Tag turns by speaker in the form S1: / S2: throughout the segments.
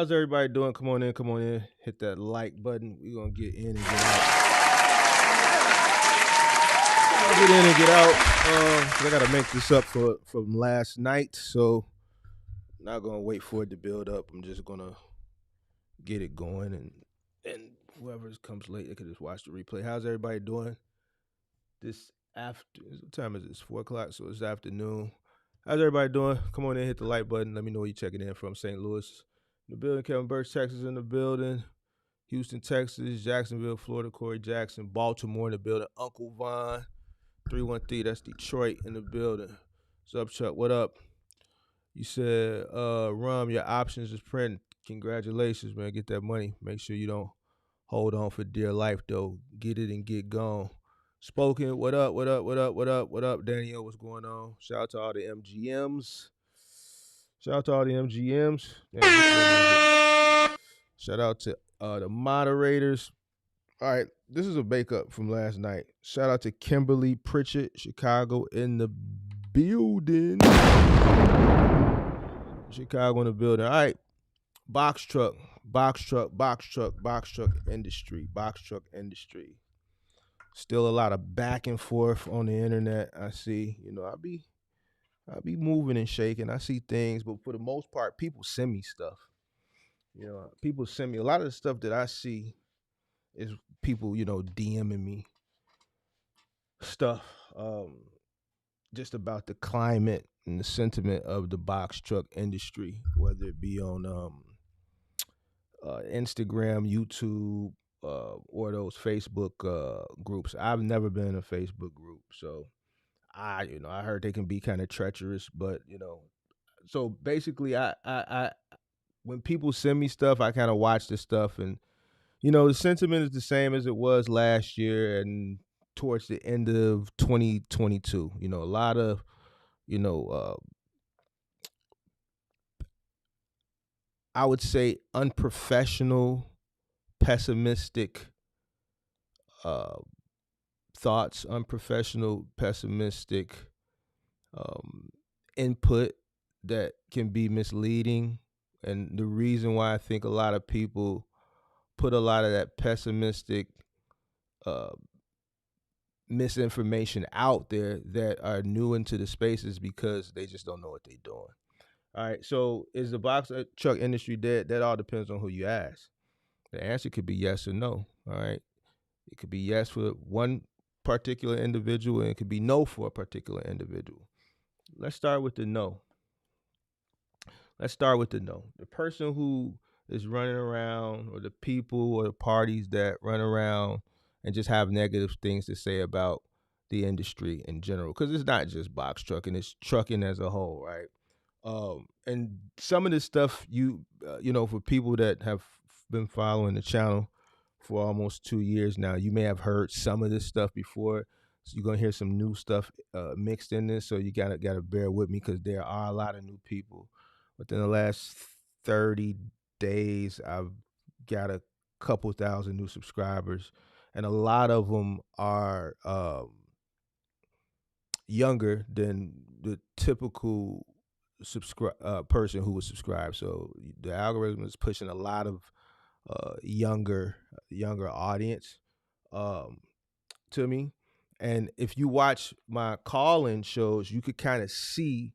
S1: How's everybody doing? Come on in, come on in. Hit that like button. We're gonna get in and get out. Get in and get out. 'Cause I gotta make this up from last night, so I'm not gonna wait for it to build up. I'm just gonna get it going, and whoever comes late, they can just watch the replay. How's everybody doing? This after what time is this? 4 o'clock, so it's afternoon. How's everybody doing? Come on in, hit the like button. Let me know where you're checking in from. St. Louis in the building. Kevin Birch, Texas in the building. Houston, Texas. Jacksonville, Florida. Corey Jackson. Baltimore in the building. Uncle Vaughn. 313. That's Detroit in the building. What's up, Chuck? What up? You said, Rum, your options is print. Congratulations, man. Get that money. Make sure you don't hold on for dear life, though. Get it and get gone. Spoken, what up, what up, what up, what up, what up, Daniel, what's going on? Shout out to all the MGMs. Shout out to all the MGMs. Shout out to the moderators. All right, this is a bake-up from last night. Shout out to Kimberly Pritchett, Chicago in the building. Chicago in the building. All right, box truck industry. Still a lot of back and forth on the internet. I see, I be moving and shaking. I see things, but for the most part, people send me stuff. People send me a lot of the stuff that I see is people, DMing me stuff just about the climate and the sentiment of the box truck industry, whether it be on Instagram, YouTube, or those Facebook groups. I've never been in a Facebook group, so I heard they can be kind of treacherous, but so basically, I when people send me stuff, I kind of watch the stuff, and the sentiment is the same as it was last year and towards the end of 2022. A lot of I would say unprofessional, pessimistic thoughts, unprofessional, pessimistic input that can be misleading. And the reason why I think a lot of people put a lot of that pessimistic misinformation out there that are new into the spaces because they just don't know what they're doing. All right, so is the box truck industry dead? That all depends on who you ask. The answer could be yes or no. All right, it could be yes for one particular individual, and it could be no for a particular individual. Let's start with the no. The person who is running around, or the people or the parties that run around and just have negative things to say about the industry in general, because it's not just box trucking, it's trucking as a whole, right? And some of this stuff, for people that have been following the channel for almost 2 years now, you may have heard some of this stuff before. So you're gonna hear some new stuff mixed in this. So you gotta bear with me, because there are a lot of new people. Within the last 30 days, I've got a couple thousand new subscribers, and a lot of them are younger than the typical person who would subscribe. So the algorithm is pushing a lot of younger audience to me. And if you watch my call-in shows, you could kind of see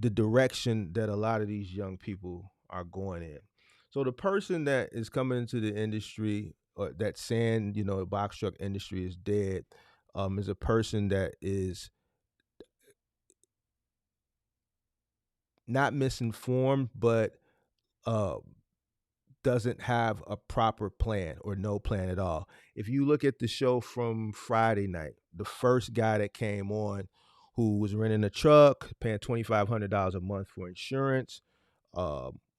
S1: the direction that a lot of these young people are going in. So the person that is coming into the industry, or that's saying, the box truck industry is dead, is a person that is not misinformed, but doesn't have a proper plan, or no plan at all. If you look at the show from Friday night, the first guy that came on, who was renting a truck, paying $2,500 a month for insurance,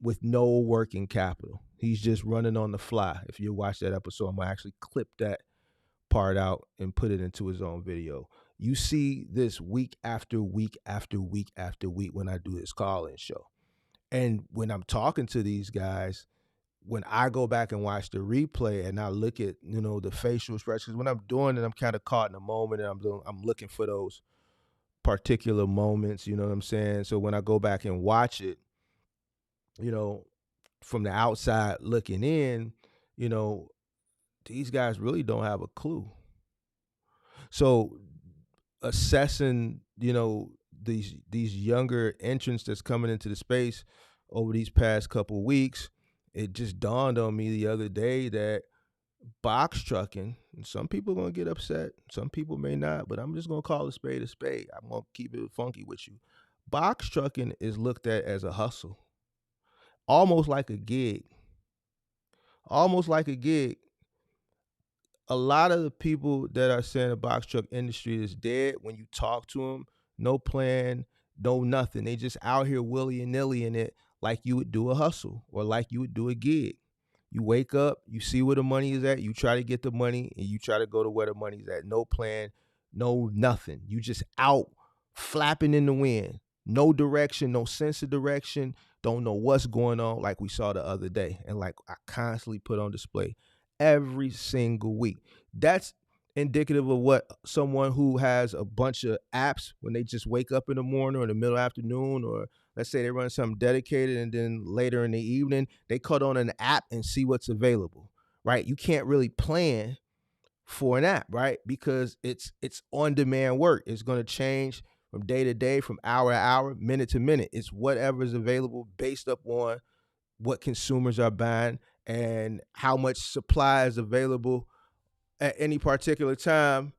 S1: with no working capital. He's just running on the fly. If you watch that episode, I'm gonna actually clip that part out and put it into his own video. You see this week after week after week after week when I do this call-in show. And when I'm talking to these guys, when I go back and watch the replay and I look at, the facial expressions, when I'm doing it, I'm kind of caught in a moment, and I'm looking for those particular moments, you know what I'm saying? So when I go back and watch it, from the outside looking in, you know, these guys really don't have a clue. So assessing, these younger entrants that's coming into the space over these past couple of weeks, it just dawned on me the other day that box trucking, and some people are gonna get upset, some people may not, but I'm just gonna call a spade a spade. I'm gonna keep it funky with you. Box trucking is looked at as a hustle, almost like a gig. Almost like a gig. A lot of the people that are saying the box truck industry is dead, when you talk to them, no plan, no nothing. They just out here willy nilly in it, like you would do a hustle or like you would do a gig. You wake up, you see where the money is at, you try to get the money, and you try to go to where the money's at. No plan, no nothing. You just out flapping in the wind. No direction, no sense of direction. Don't know what's going on, like we saw the other day, and like I constantly put on display every single week. That's indicative of what someone who has a bunch of apps, when they just wake up in the morning or in the middle of the afternoon, or let's say they run something dedicated and then later in the evening, they cut on an app and see what's available, right? You can't really plan for an app, right? Because it's on demand work. It's going to change from day to day, from hour to hour, minute to minute. It's whatever is available based upon what consumers are buying and how much supply is available at any particular time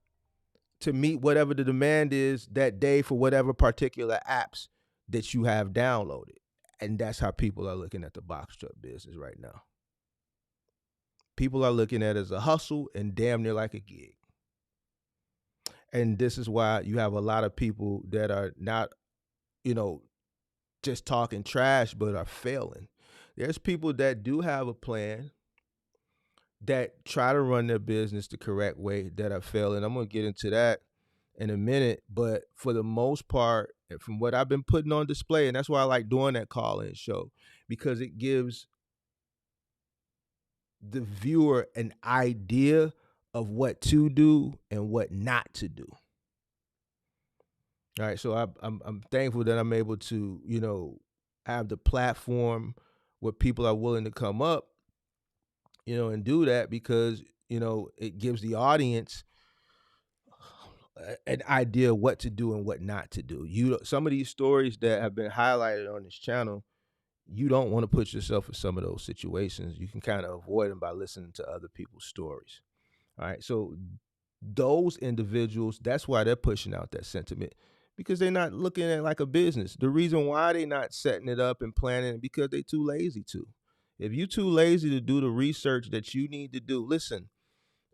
S1: to meet whatever the demand is that day for whatever particular apps that you have downloaded. And that's how people are looking at the box truck business right now. People are looking at it as a hustle and damn near like a gig. And this is why you have a lot of people that are not, you know, just talking trash, but are failing. There's people that do have a plan, that try to run their business the correct way, that are failing. I'm going to get into that in a minute, but for the most part, from what I've been putting on display, and that's why I like doing that call-in show, because it gives the viewer an idea of what to do and what not to do. All right, so I'm thankful that I'm able to, have the platform where people are willing to come up, and do that, because it gives the audience an idea of what to do and what not to do. Some of these stories that have been highlighted on this channel, you don't want to put yourself in some of those situations. You can kind of avoid them by listening to other people's stories. All right, so those individuals, that's why they're pushing out that sentiment, because they're not looking at it like a business. The reason why they're not setting it up and planning it, because they're too lazy to. If you're too lazy to do the research that you need to do, listen,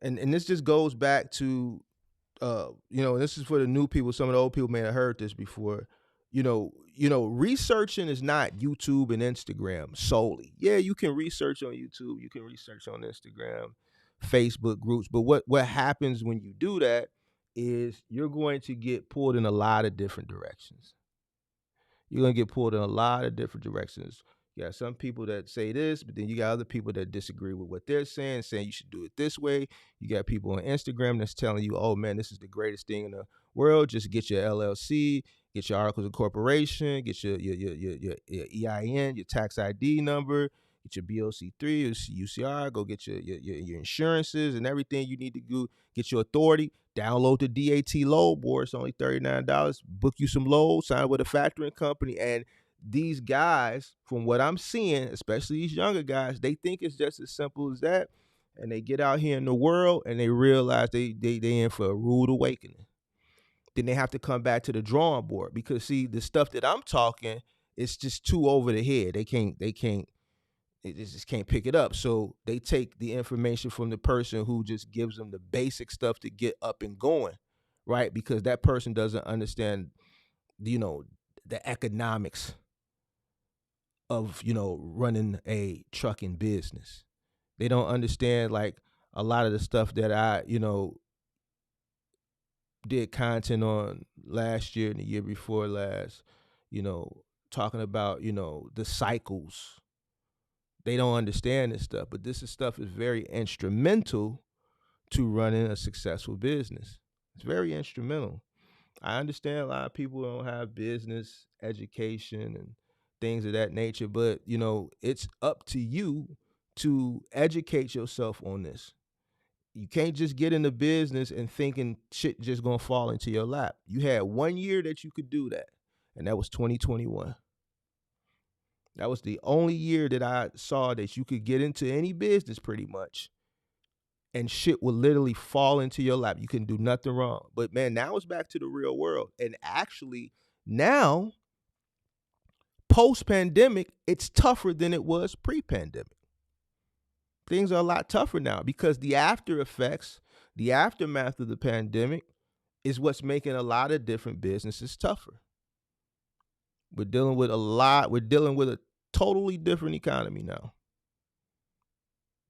S1: and this just goes back to, this is for the new people. Some of the old people may have heard this before. Researching is not YouTube and Instagram solely. Yeah, you can research on YouTube, you can research on Instagram, Facebook groups, but what happens when you do that is you're going to get pulled in a lot of different directions. You're going to get pulled in a lot of different directions. You got some people that say this, but then you got other people that disagree with what they're saying you should do it this way. You got people on Instagram that's telling you, oh man, this is the greatest thing in the world. Just get your LLC, get your articles of incorporation, get your EIN, your tax ID number, get your BOC3, your UCR, go get your insurances and everything you need to do, get your authority. Download the DAT load board. It's only $39. Book you some loads, sign with a factoring company. And these guys, from what I'm seeing, especially these younger guys, they think it's just as simple as that. And they get out here in the world and they realize they in for a rude awakening. Then they have to come back to the drawing board, because see, the stuff that I'm talking, it's just too over the head. They just can't pick it up. So they take the information from the person who just gives them the basic stuff to get up and going, right? Because that person doesn't understand, the economics of, running a trucking business. They don't understand, like, a lot of the stuff that I, did content on last year and the year before last, talking about, the cycles. They don't understand this stuff, but this stuff is very instrumental to running a successful business. It's very instrumental. I understand a lot of people don't have business education and things of that nature. But it's up to you to educate yourself on this. You can't just get into business and thinking shit just gonna fall into your lap. You had 1 year that you could do that, and that was 2021. That was the only year that I saw that you could get into any business pretty much, and shit would literally fall into your lap. You couldn't do nothing wrong. But man, now it's back to the real world. And actually, now, post pandemic, it's tougher than it was pre pandemic. Things are a lot tougher now because the after effects, the aftermath of the pandemic is what's making a lot of different businesses tougher. We're dealing with a totally different economy now.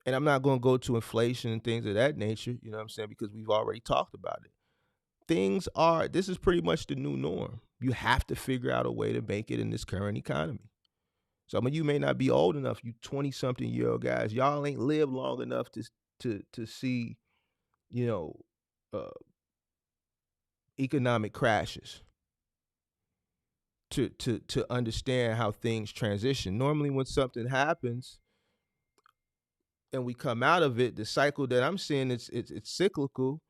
S1: And I'm not going to go to inflation and things of that nature, you know what I'm saying, because we've already talked about it. This is pretty much the new norm. You have to figure out a way to make it in this current economy. Some of you may not be old enough, you 20-something year old guys. Y'all ain't lived long enough to see, uh, economic crashes. To understand how things transition. Normally when something happens and we come out of it, the cycle that I'm seeing it's cyclical,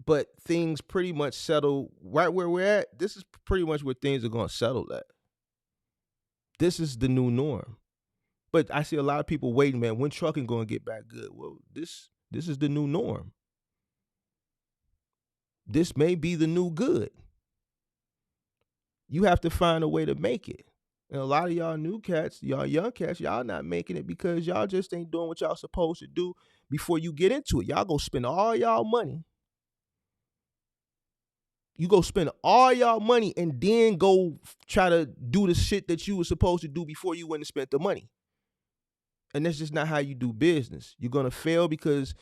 S1: but things pretty much settle right where we're at. This is pretty much where things are going to settle at. This is the new norm. But I see a lot of people waiting, man, when trucking going to get back good? Well, this is the new norm. This may be the new good. You have to find a way to make it. And a lot of y'all new cats, y'all young cats, y'all not making it because y'all just ain't doing what y'all supposed to do before you get into it. Y'all go spend all y'all money. You go spend all y'all money and then go try to do the shit that you were supposed to do before you went and spent the money. And that's just not how you do business. You're going to fail because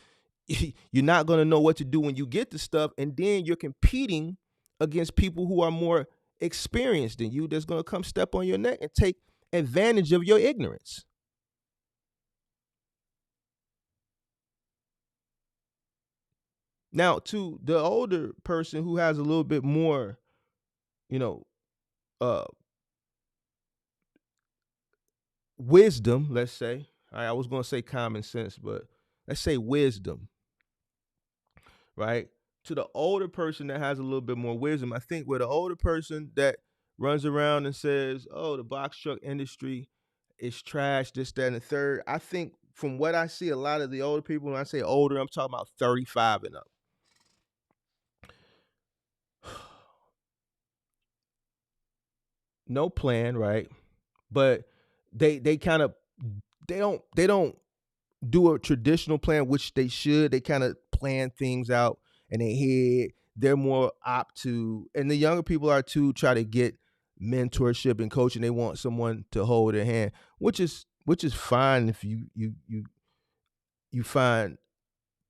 S1: you're not going to know what to do when you get the stuff. And then you're competing against people who are more experienced than you, that's going to come step on your neck and take advantage of your ignorance. Now, to the older person who has a little bit more, uh, wisdom, let's say. I was going to say common sense, but let's say wisdom, right? To the older person that has a little bit more wisdom, I think with the older person that runs around and says, oh, the box truck industry is trash, this, that, and the third. I think from what I see, a lot of the older people, when I say older, I'm talking about 35 and up. No plan, right? But they kind of they don't do a traditional plan, which they should. They kind of plan things out in their head. They're more apt to, and the younger people are too, try to get mentorship and coaching. They want someone to hold their hand, which is fine if you find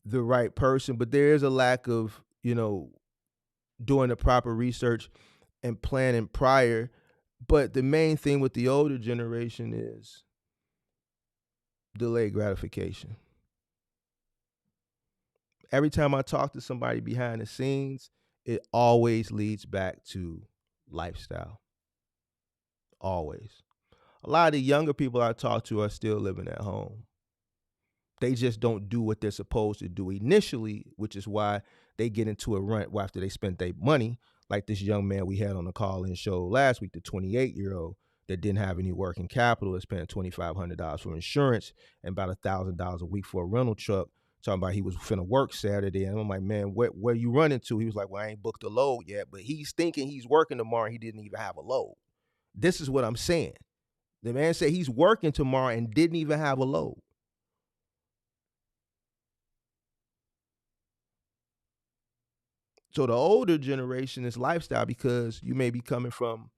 S1: the right person. But there is a lack of doing the proper research and planning prior. But the main thing with the older generation is delayed gratification. Every time I talk to somebody behind the scenes, it always leads back to lifestyle. Always. A lot of the younger people I talk to are still living at home. They just don't do what they're supposed to do initially, which is why they get into a rut after they spent their money. Like this young man we had on the call-in show last week, the 28-year-old that didn't have any working capital, is paying $2,500 for insurance and about $1,000 a week for a rental truck. Talking about he was finna work Saturday, and I'm like, man, where you running to? He was like, well, I ain't booked a load yet, but he's thinking he's working tomorrow. And he didn't even have a load. This is what I'm saying. The man said he's working tomorrow and didn't even have a load. So the older generation is lifestyle because you may be coming from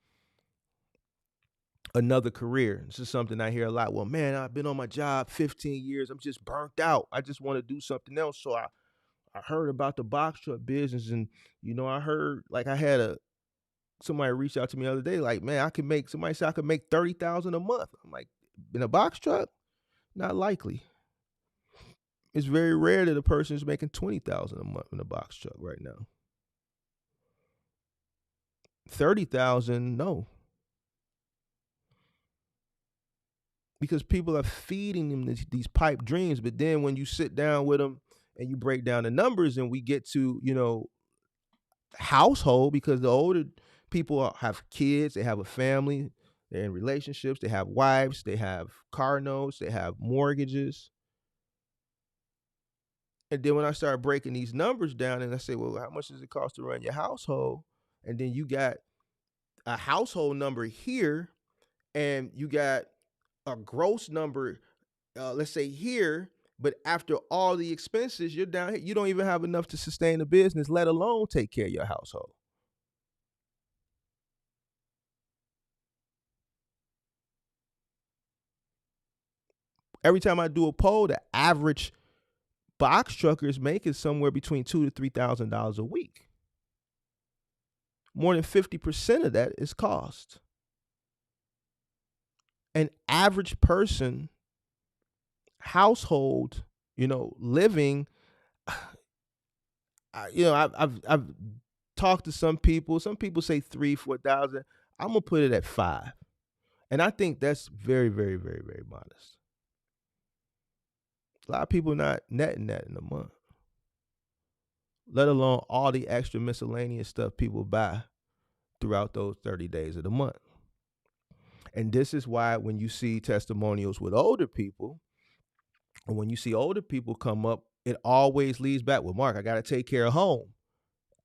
S1: another career. This is something I hear a lot. Well, man, I've been on my job 15 years. I'm just burnt out. I just want to do something else. So I heard about the box truck business, and I heard, like, I had somebody reach out to me the other day, like, man, somebody said I could make $30,000 a month. I'm like, in a box truck? Not likely. It's very rare that a person is making $20,000 a month in a box truck right now. 30,000, no. because people are feeding them these pipe dreams. But then when you sit down with them and you break down the numbers and we get to, household, because the older people have kids, they have a family, they're in relationships, they have wives, they have car notes, they have mortgages. And then when I start breaking these numbers down and I say, well, how much does it cost to run your household? And then you got a household number here and you got a gross number, let's say here, but after all the expenses, you're down here. You don't even have enough to sustain the business, let alone take care of your household. Every time I do a poll, the average box trucker is making somewhere between $2,000 to $3,000 a week. More than 50% of that is cost. An average person, household, living. I've talked to some people. Some people say 3,000 to 4,000. I'm gonna put it at 5, and I think that's very, very, very, very modest. A lot of people not netting that in a month, let alone all the extra miscellaneous stuff people buy throughout those 30 days of the month. And this is why when you see testimonials with older people, and when you see older people come up, it always leads back with, Mark, I got to take care of home.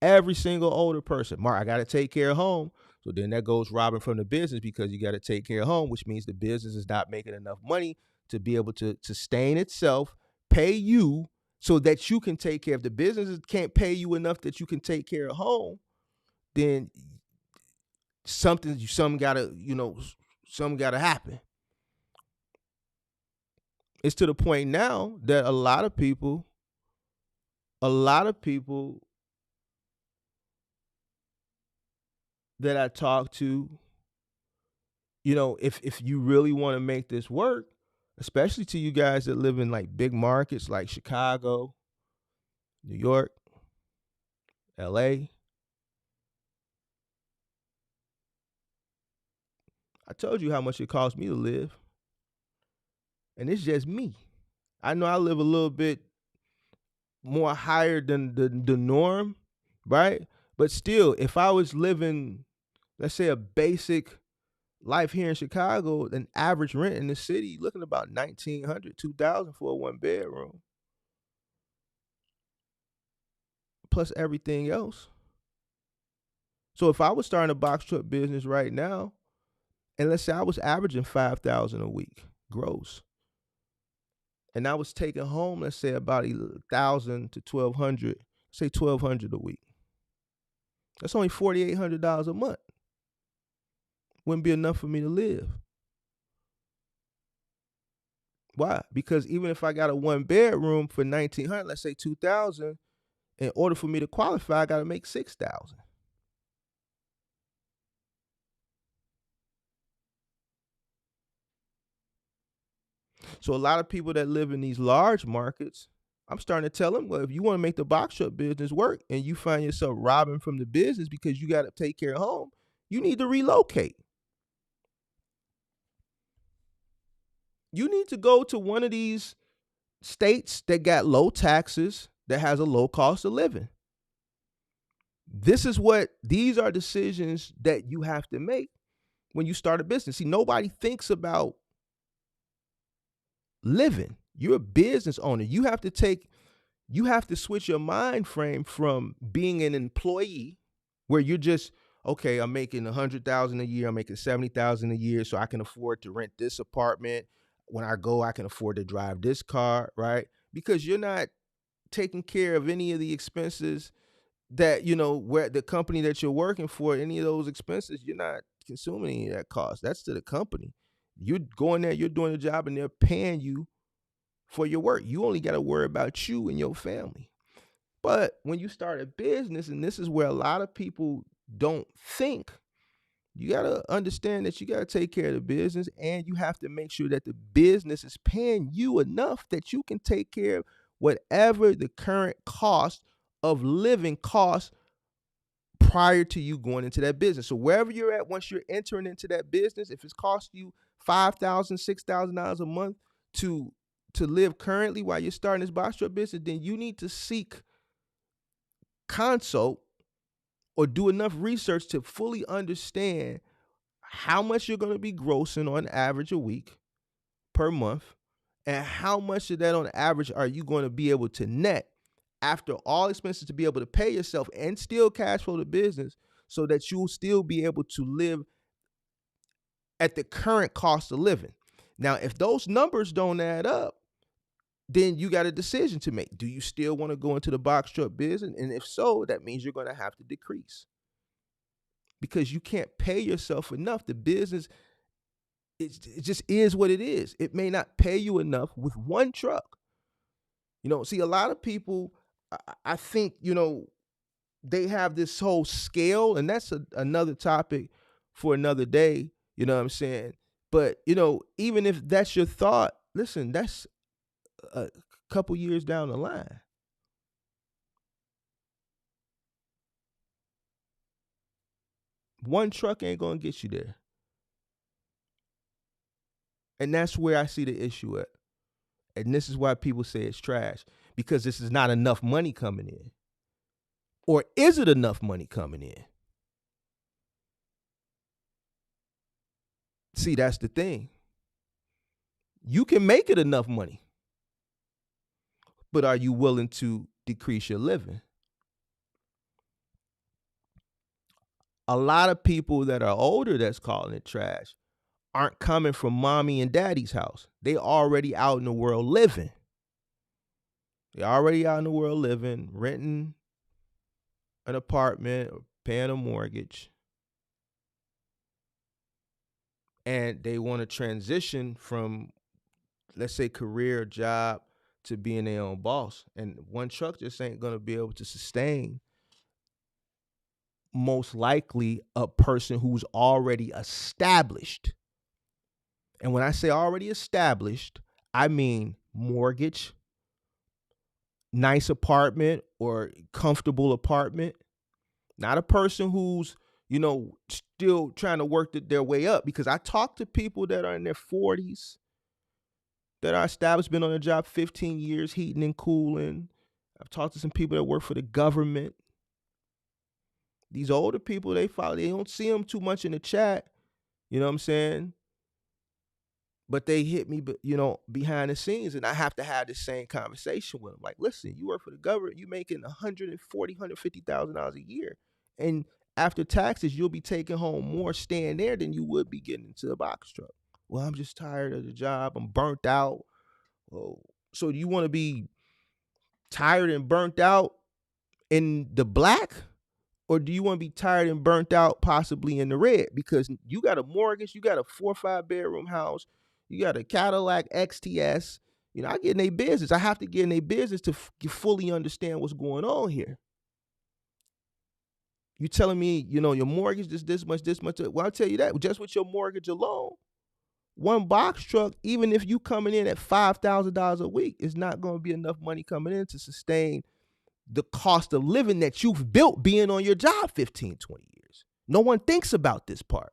S1: Every single older person, Mark, I got to take care of home. So then that goes robbing from the business, because you got to take care of home, which means the business is not making enough money to be able to sustain itself, pay you so that you can take care of the business. Can't pay you enough that you can take care of home. Then something gotta happen. It's to the point now that a lot of people that I talk to, if you really want to make this work, especially to you guys that live in like big markets like Chicago, New York, LA, I told you how much it costs me to live. And it's just me. I know I live a little bit more higher than the norm, right? But still, if I was living, let's say, a basic life here in Chicago, an average rent in the city, looking about 1,900, 2,000 for a 1 bedroom, plus everything else. So if I was starting a box truck business right now, and let's say I was averaging 5,000 a week gross, and I was taking home, let's say, about 1,000 to 1,200, say 1,200 a week. That's only $4,800 a month. Wouldn't be enough for me to live. Why? Because even if I got a 1 bedroom for 1,900, let's say 2,000, in order for me to qualify, I got to make 6,000. So a lot of people that live in these large markets, I'm starting to tell them, well, if you want to make the box truck business work and you find yourself robbing from the business because you got to take care of home, you need to relocate. You need to go to one of these states that got low taxes, that has a low cost of living. These are decisions that you have to make when you start a business. See, nobody thinks about living. You're a business owner. You have to switch your mind frame from being an employee, where you're just, okay, I'm making 100,000 a year, I'm making 70,000 a year, so I can afford to rent this apartment. When I go, I can afford to drive this car, right? Because you're not taking care of any of the expenses that, where the company that you're working for, any of those expenses, you're not consuming any of that cost. That's to the company. You're going there, you're doing the job, and they're paying you for your work. You only got to worry about you and your family. But when you start a business, and this is where a lot of people don't think, you got to understand that you got to take care of the business, and you have to make sure that the business is paying you enough that you can take care of whatever the current cost of living costs prior to you going into that business. So wherever you're at, once you're entering into that business, if it's costing you $5,000, $6,000 a month to live currently while you're starting this box truck business, then you need to seek consult or do enough research to fully understand how much you're going to be grossing on average a week per month, and how much of that on average are you going to be able to net after all expenses to be able to pay yourself and still cash flow the business, so that you'll still be able to live at the current cost of living. Now, if those numbers don't add up, then you got a decision to make. Do you still want to go into the box truck business? And if so, that means you're going to have to decrease, because you can't pay yourself enough. The business, it just is what it is. It may not pay you enough with one truck. See, a lot of people, I think, they have this whole scale, and that's another topic for another day. You know what I'm saying? But, even if that's your thought, listen, that's a couple years down the line. One truck ain't going to get you there. And that's where I see the issue at. And this is why people say it's trash, because this is not enough money coming in. Or is it enough money coming in? See, that's the thing. You can make it enough money, but are you willing to decrease your living? A lot of people that are older that's calling it trash aren't coming from mommy and daddy's house. They already out in the world living. They're already out in the world living, renting an apartment or paying a mortgage. And they want to transition from, let's say, career, job, to being their own boss. And one truck just ain't going to be able to sustain, most likely, a person who's already established. And when I say already established, I mean mortgage, nice apartment or comfortable apartment. Not a person who's, still trying to work their way up. Because I talk to people that are in their 40s, that are established, been on the job 15 years, heating and cooling. I've talked to some people that work for the government. These older people, they don't see them too much in the chat. You know what I'm saying? But they hit me, behind the scenes, and I have to have the same conversation with them. Like, listen, you work for the government, you making $140,000, $150,000 a year, and after taxes, you'll be taking home more staying there than you would be getting into a box truck. Well, I'm just tired of the job. I'm burnt out. Oh, so do you want to be tired and burnt out in the black? Or do you want to be tired and burnt out possibly in the red? Because you got a mortgage, you got a 4 or 5 bedroom house, you got a Cadillac XTS. I get in their business. I have to get in their business to fully understand what's going on here. You telling me, your mortgage is this much. Well, I'll tell you that. Just with your mortgage alone, one box truck, even if you coming in at $5,000 a week, is not going to be enough money coming in to sustain the cost of living that you've built being on your job 15, 20 years. No one thinks about this part,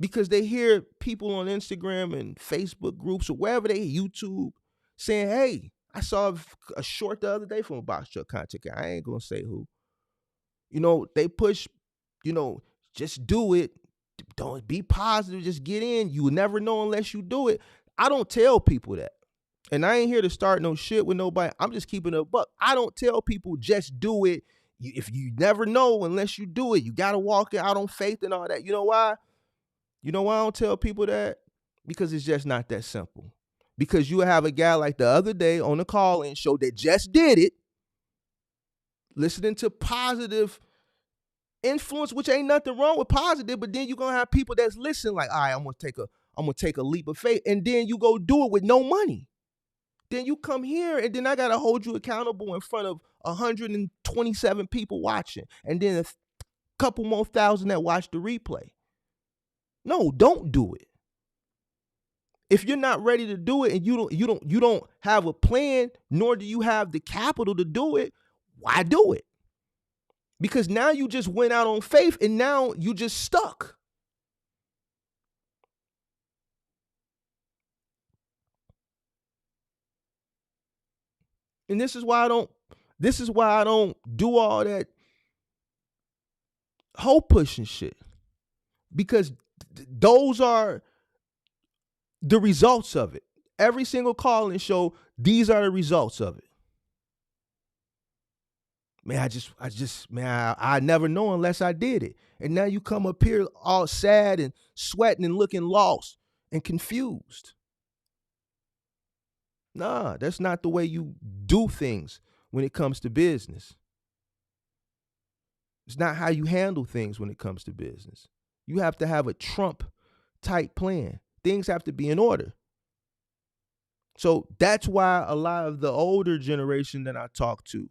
S1: because they hear people on Instagram and Facebook groups or wherever they YouTube saying, hey, I saw a short the other day from a box truck content. I ain't going to say who. They push, just do it. Don't be positive. Just get in. You will never know unless you do it. I don't tell people that. And I ain't here to start no shit with nobody. I'm just keeping it a buck. I don't tell people just do it. If you never know unless you do it, you got to walk it out on faith and all that. You know why? I don't tell people that? Because it's just not that simple. Because you have a guy like the other day on the call-in show that just did it, listening to positive influence, which ain't nothing wrong with positive, but then you're going to have people that's listening like, all right, I'm going to take a leap of faith, and then you go do it with no money. Then you come here, and then I got to hold you accountable in front of 127 people watching, and then a couple more thousand that watch the replay. No, don't do it. If you're not ready to do it and you don't have a plan, nor do you have the capital to do it, why do it? Because now you just went out on faith and now you just stuck. And this is why I don't do all that hope pushing shit. Because those are the results of it. Every single call-in show, these are the results of it. Man, I never know unless I did it. And now you come up here all sad and sweating and looking lost and confused. Nah, that's not the way you do things when it comes to business. It's not how you handle things when it comes to business. You have to have a Trump type plan. Things have to be in order. So that's why a lot of the older generation that I talk to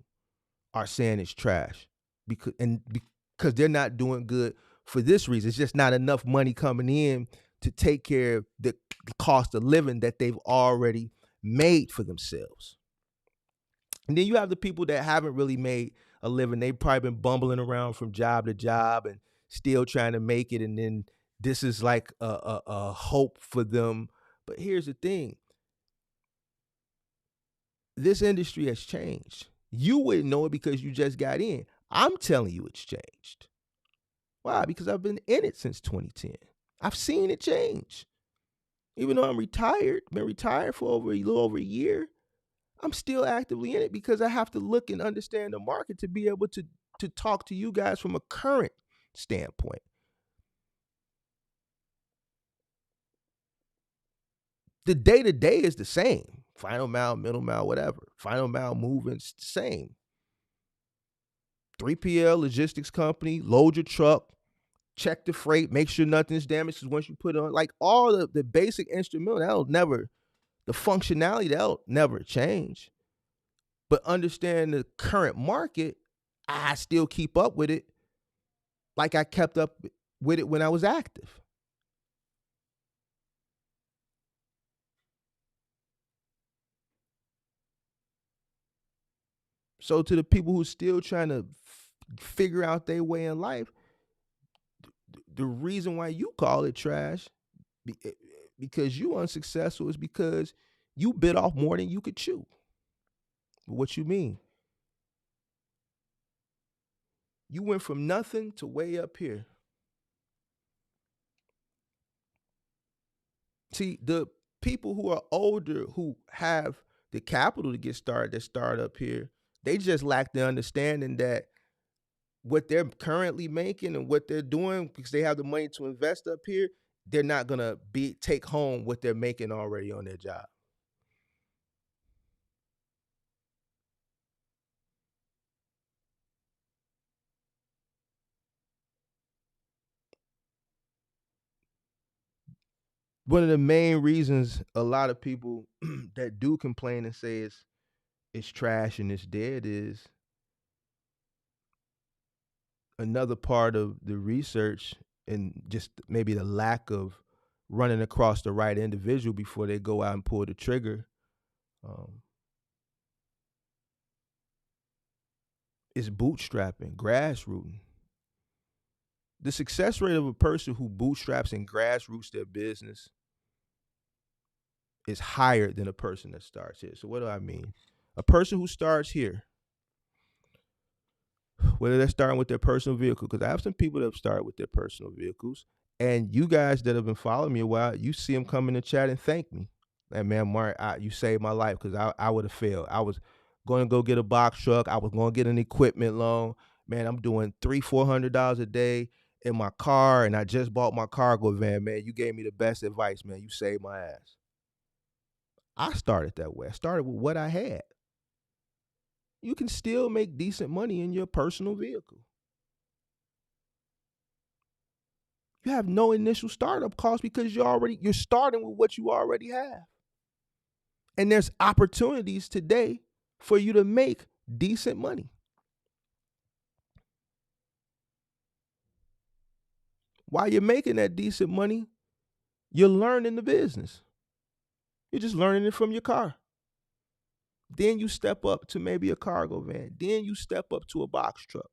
S1: are saying it's trash because they're not doing good for this reason. It's just not enough money coming in to take care of the cost of living that they've already made for themselves. And then you have the people that haven't really made a living. They've probably been bumbling around from job to job and still trying to make it. And then this is like a hope for them. But here's the thing. This industry has changed. You wouldn't know it because you just got in. I'm telling you it's changed. Why? Because I've been in it since 2010. I've seen it change. Even though I'm retired, been retired for a little over a year, I'm still actively in it because I have to look and understand the market to be able to talk to you guys from a current standpoint. The day-to-day is the same. Final mile, middle mile, whatever. Final mile movement's the same. 3PL logistics company, load your truck, check the freight, make sure nothing's damaged. Because once you put it on, like all the basic instrumental, the functionality, that'll never change. But understand the current market, I still keep up with it like I kept up with it when I was active. So to the people who still trying to figure out their way in life, the reason why you call it trash because you unsuccessful is because you bit off more than you could chew. What you mean? You went from nothing to way up here. See, the people who are older who have the capital to get started that start up here, they just lack the understanding that what they're currently making and what they're doing because they have the money to invest up here, they're not gonna take home what they're making already on their job. One of the main reasons a lot of people that do complain and say it's trash and it's dead is another part of the research and just maybe the lack of running across the right individual before they go out and pull the trigger um, is bootstrapping, grassrooting. The success rate of a person who bootstraps and grassroots their business is higher than a person that starts here. So what do I mean? A person who starts here, whether they're starting with their personal vehicle, because I have some people that have started with their personal vehicles, and you guys that have been following me a while, you see them come in the chat and thank me. And man, Mark, you saved my life because I would have failed. I was going to go get a box truck. I was going to get an equipment loan. Man, I'm doing $300-400 a day in my car, and I just bought my cargo van. Man, you gave me the best advice, man. You saved my ass. I started that way. I started with what I had. You can still make decent money in your personal vehicle. You have no initial startup cost because you're starting with what you already have. And there's opportunities today for you to make decent money. While you're making that decent money, you're learning the business. You're just learning it from your car. Then you step up to maybe a cargo van. Then you step up to a box truck.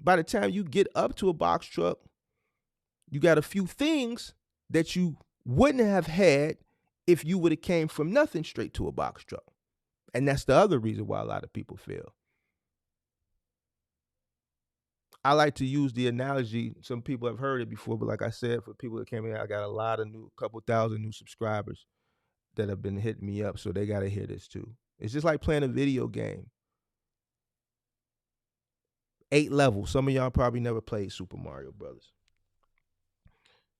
S1: by the time you get up to a box truck, you got a few things that you wouldn't have had if you would have came from nothing straight to a box truck. And that's the other reason why a lot of people fail. I like to use the analogy. Some people have heard it before, but like I said, for people that came in, I got a couple thousand new subscribers that have been hitting me up, so they got to hear this too. It's just like playing a video game. 8 levels. Some of y'all probably never played Super Mario Brothers.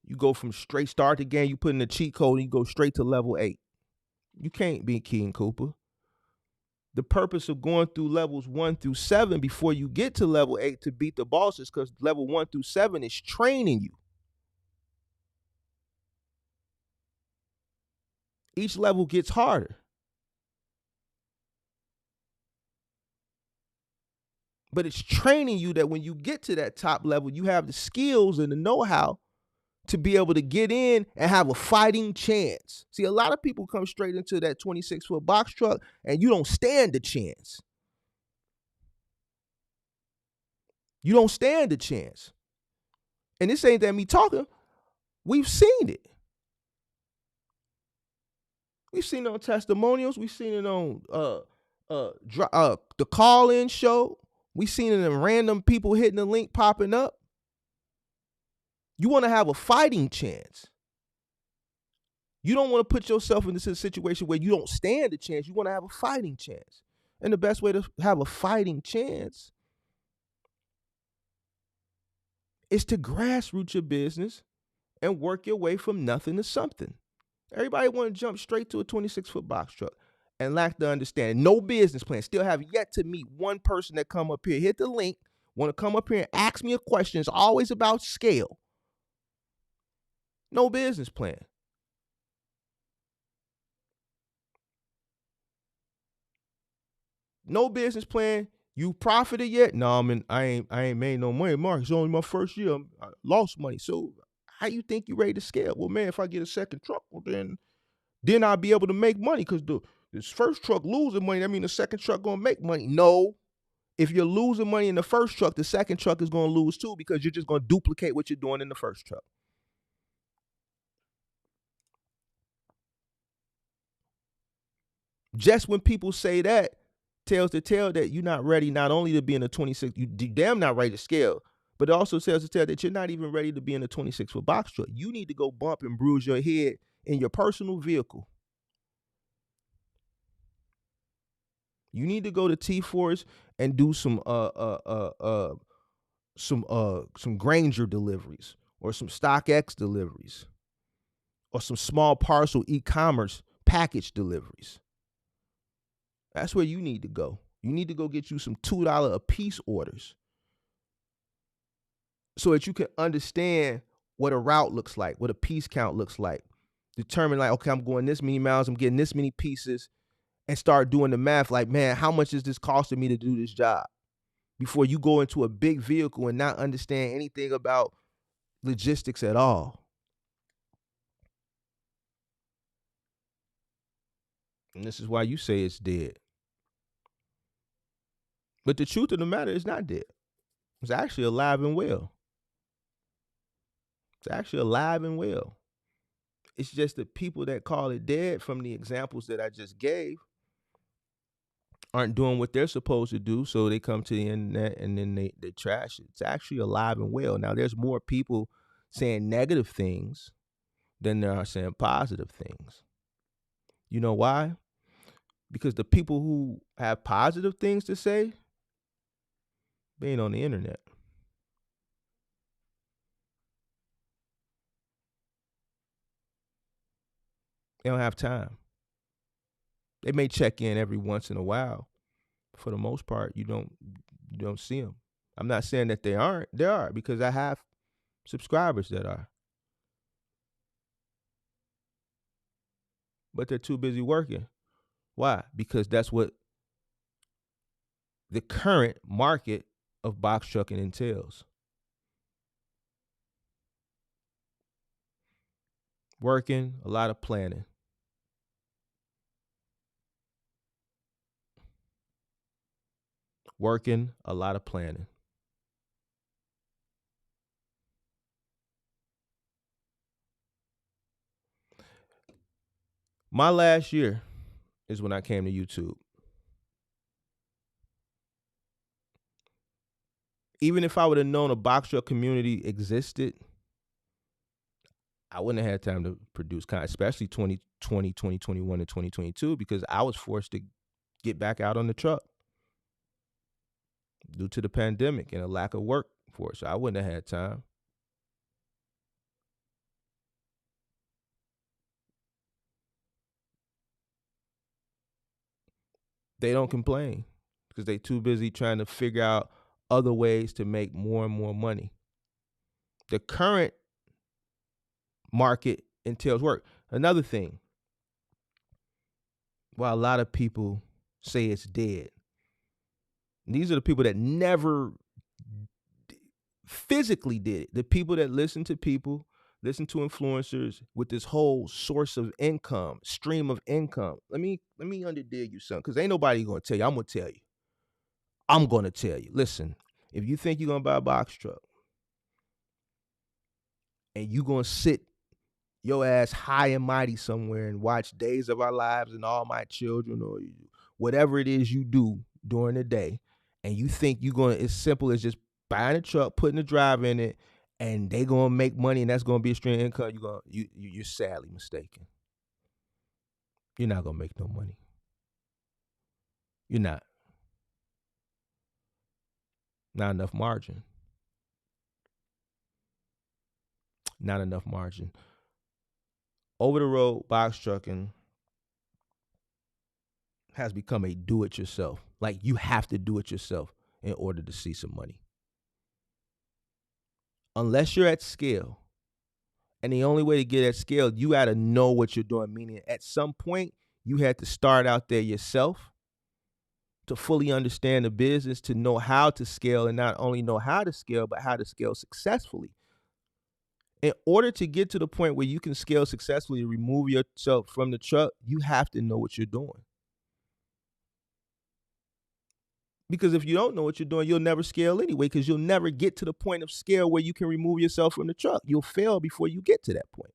S1: You go from straight start the game, you put in the cheat code, and you go straight to level 8. You can't beat King Koopa. The purpose of going through levels 1 through 7 before you get to level 8 to beat the bosses, because level 1 through 7 is training you. Each level gets harder. But it's training you that when you get to that top level, you have the skills and the know-how to be able to get in and have a fighting chance. See, a lot of people come straight into that 26-foot box truck and you don't stand a chance. You don't stand a chance. And this ain't that me talking. We've seen it. We've seen it on testimonials. We've seen it on the call-in show. We've seen it in random people hitting the link popping up. You want to have a fighting chance. You don't want to put yourself into a situation where you don't stand a chance. You want to have a fighting chance. And the best way to have a fighting chance is to grassroots your business and work your way from nothing to something. Everybody want to jump straight to a 26-foot box truck and lack the understanding. No business plan. Still have yet to meet one person that come up here, hit the link, want to come up here and ask me a question. It's always about scale. No business plan. No business plan. You profited yet? No, I ain't made no money. Mark, it's only my first year. I lost money. So how you think you ready to scale? Well, man, if I get a second truck, well then I'll be able to make money, because this first truck losing money, that means the second truck gonna make money. No. If you're losing money in the first truck, the second truck is gonna lose too, because you're just gonna duplicate what you're doing in the first truck. Just when people say that, tells the tale that you're not ready not only to be in a 26, you damn not ready to scale, but it also tells the tale that you're not even ready to be in a 26-foot box truck. You need to go bump and bruise your head in your personal vehicle. You need to go to T-Force and do some Granger deliveries, or some StockX deliveries, or some small parcel e-commerce package deliveries. That's where you need to go. You need to go get you some $2 a piece orders so that you can understand what a route looks like, what a piece count looks like. Determine, like, okay, I'm going this many miles, I'm getting this many pieces, and start doing the math like, man, how much is this costing me to do this job? Before you go into a big vehicle and not understand anything about logistics at all. And this is why you say it's dead. But the truth of the matter is not dead. It's actually alive and well. It's actually alive and well. It's just the people that call it dead, from the examples that I just gave, aren't doing what they're supposed to do. So they come to the internet and then they trash it. It's actually alive and well. Now, there's more people saying negative things than there are saying positive things. You know why? Because the people who have positive things to say, they ain't on the internet. They don't have time. They may check in every once in a while. For the most part, you don't see them. I'm not saying that they aren't. They are, because I have subscribers that are. But they're too busy working. Why? Because that's what the current market of box trucking entails. Working, a lot of planning. Working, a lot of planning. My last year is when I came to YouTube. Even if I would have known a box truck community existed, I wouldn't have had time to produce content, especially 2020, 2021, and 2022, because I was forced to get back out on the truck due to the pandemic and a lack of workforce. So I wouldn't have had time. They don't complain because they too busy trying to figure out other ways to make more and more money. The current market entails work. Another thing, while a lot of people say it's dead, these are the people that never physically did it. The people that listen to people, listen to influencers with this whole source of income, stream of income. Let me underdig you, son, because ain't nobody gonna tell you. I'm gonna tell you. I'm gonna tell you. Listen, if you think you're gonna buy a box truck and you gonna sit your ass high and mighty somewhere and watch Days of Our Lives and All My Children or whatever it is you do during the day, and you think you're gonna, it's simple as just buying a truck, putting a driver in it, and they gonna make money and that's gonna be a stream of income, you're sadly mistaken. You're not gonna make no money. You're not. Not enough margin. Not enough margin. Over the road box trucking has become a do it yourself. Like you have to do it yourself in order to see some money. Unless you're at scale. And the only way to get at scale, you got to know what you're doing. Meaning at some point, you had to start out there yourself to fully understand the business, to know how to scale, and not only know how to scale, but how to scale successfully. In order to get to the point where you can scale successfully and remove yourself from the truck, you have to know what you're doing. Because if you don't know what you're doing, you'll never scale anyway, because you'll never get to the point of scale where you can remove yourself from the truck. You'll fail before you get to that point.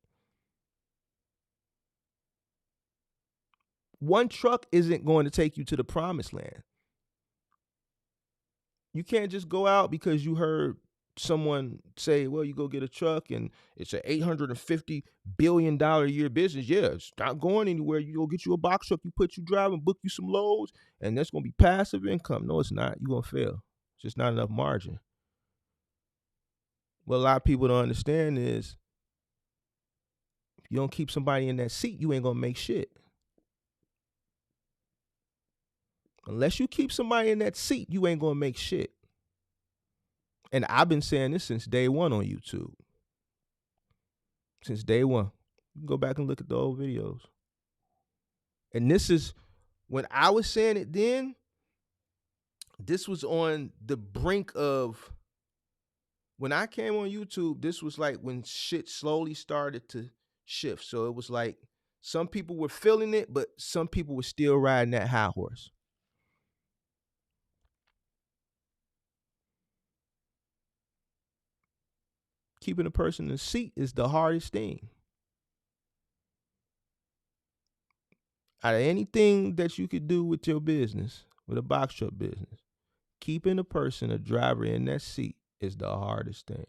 S1: One truck isn't going to take you to the promised land. You can't just go out because you heard someone say, well, you go get a truck and it's an $850 billion a year business. Yeah, it's not going anywhere. You go get you a box truck, you put you driving, book you some loads, and that's going to be passive income. No, it's not. You're going to fail. It's just not enough margin. What a lot of people don't understand is if you don't keep somebody in that seat, you ain't going to make shit. Unless you keep somebody in that seat, you ain't going to make shit. And I've been saying this since day one on YouTube. Since day one. You can go back and look at the old videos. And this is, when I was saying it then, this was on the brink of, when I came on YouTube, this was like when shit slowly started to shift. So it was like some people were feeling it, but some people were still riding that high horse. Keeping a person in the seat is the hardest thing. Out of anything that you could do with your business, with a box truck business, keeping a person, a driver in that seat is the hardest thing.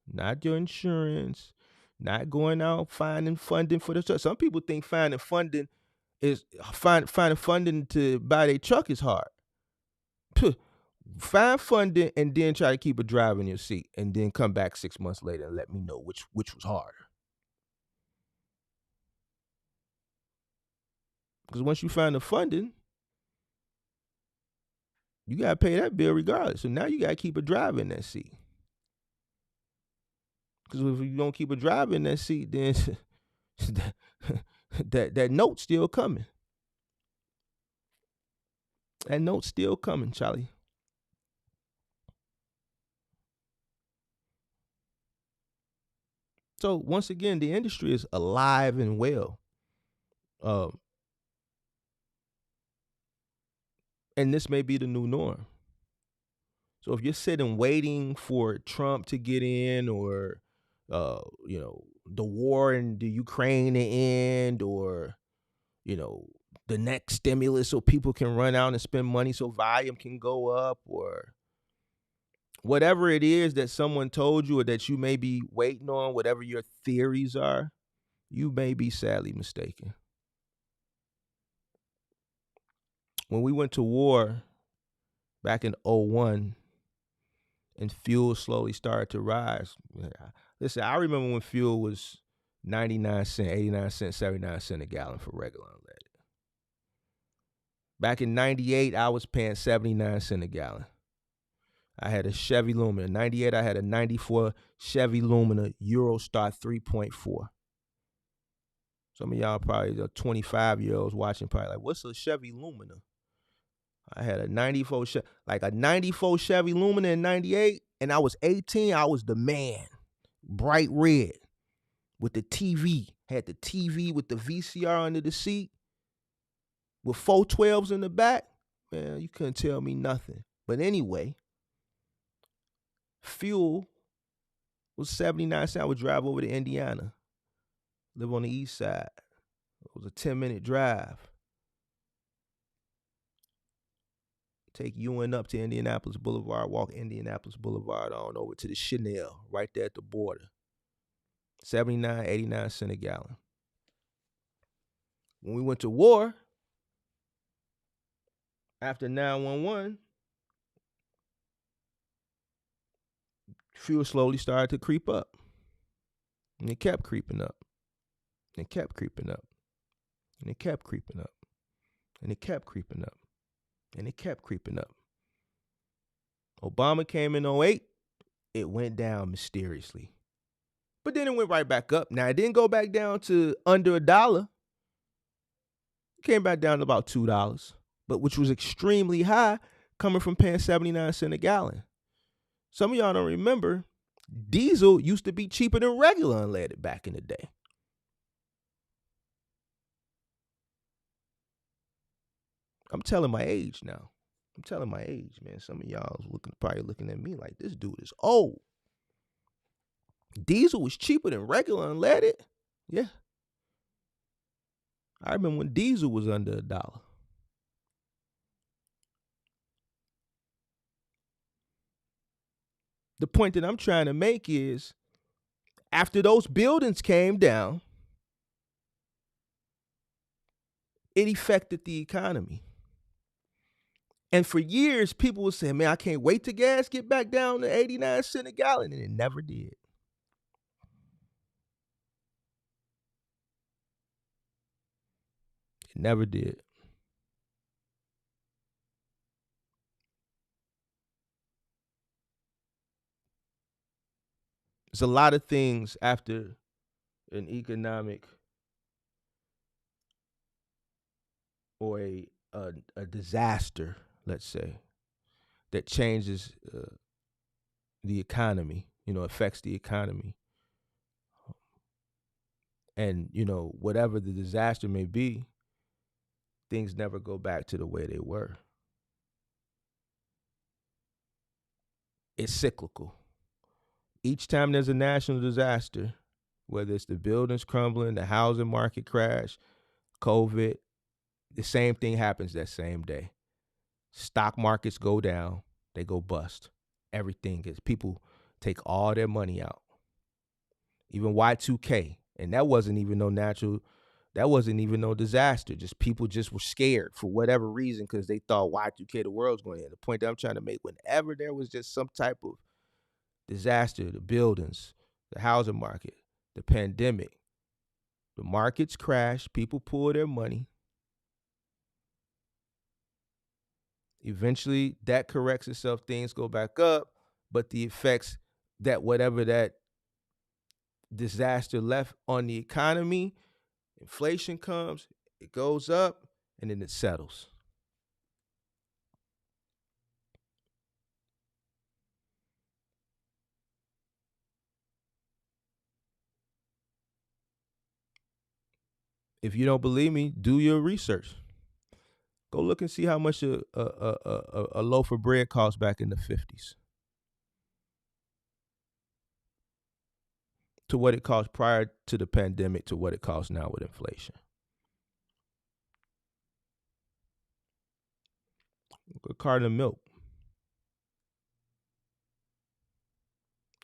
S1: Not your insurance, not going out finding funding for the truck. Some people think finding funding to buy their truck is hard. Find funding and then try to keep a driver in your seat, and then come back 6 months later and let me know which was harder. Because once you find the funding, you got to pay that bill regardless. So now you got to keep a driver in that seat. Because if you don't keep a driver in that seat, then that note's still coming. That note's still coming, Charlie. So once again, the industry is alive and well. And this may be the new norm. So if you're sitting waiting for Trump to get in, or, the war in the Ukraine to end, or, the next stimulus so people can run out and spend money so volume can go up, or whatever it is that someone told you or that you may be waiting on, whatever your theories are, you may be sadly mistaken. When we went to war back in 01 and fuel slowly started to rise. Listen, I remember when fuel was 99 cents, 89 cents, 79 cents a gallon for regular unleaded. Back in 98, I was paying 79 cents a gallon. I had a Chevy Lumina. In 98, I had a 94 Chevy Lumina Eurostar 3.4. Some of y'all probably, the 25-year-olds watching, probably like, what's a Chevy Lumina? I had a 94 Chevy Lumina in 98, and I was 18. I was the man. Bright red with the TV. Had the TV with the VCR under the seat with 412s in the back. Man, you couldn't tell me nothing. But anyway, fuel was 79 cents. I would drive over to Indiana, live on the east side. It was a 10-minute drive. Take UN up to Indianapolis Boulevard, walk Indianapolis Boulevard on over to the Chanel, right there at the border. 79, 89 cents a gallon. When we went to war, after 9/11, fuel slowly started to creep up. And it kept creeping up. And it kept creeping up. And it kept creeping up. And it kept creeping up. And it kept creeping up. Obama came in 08. It went down mysteriously. But then it went right back up. Now, it didn't go back down to under $1. It came back down to about $2, but which was extremely high coming from paying 79 cents a gallon. Some of y'all don't remember, diesel used to be cheaper than regular unleaded back in the day. I'm telling my age now. I'm telling my age, man. Some of y'all probably looking at me like, this dude is old. Diesel was cheaper than regular unleaded? Yeah. I remember when diesel was under $1. The point that I'm trying to make is, after those buildings came down, it affected the economy. And for years, people would say, man, I can't wait till gas get back down to 89 cents a gallon. And it never did. It never did. There's a lot of things after an economic or a disaster, let's say, that changes the economy, affects the economy. And, whatever the disaster may be, things never go back to the way they were. It's cyclical. Each time there's a national disaster, whether it's the buildings crumbling, the housing market crash, COVID, the same thing happens that same day. Stock markets go down, they go bust. Everything is, people take all their money out. Even Y2K, and that wasn't even no disaster. Just people just were scared for whatever reason because they thought Y2K, the world's going to end. The point that I'm trying to make, whenever there was just some type of disaster, the buildings, the housing market, the pandemic, the markets crash, people pull their money. Eventually, that corrects itself, things go back up, but the effects that whatever that disaster left on the economy, inflation comes, it goes up, and then it settles. If you don't believe me, do your research. Go look and see how much a loaf of bread cost back in the 50s to what it cost prior to the pandemic to what it costs now with inflation. a carton of milk.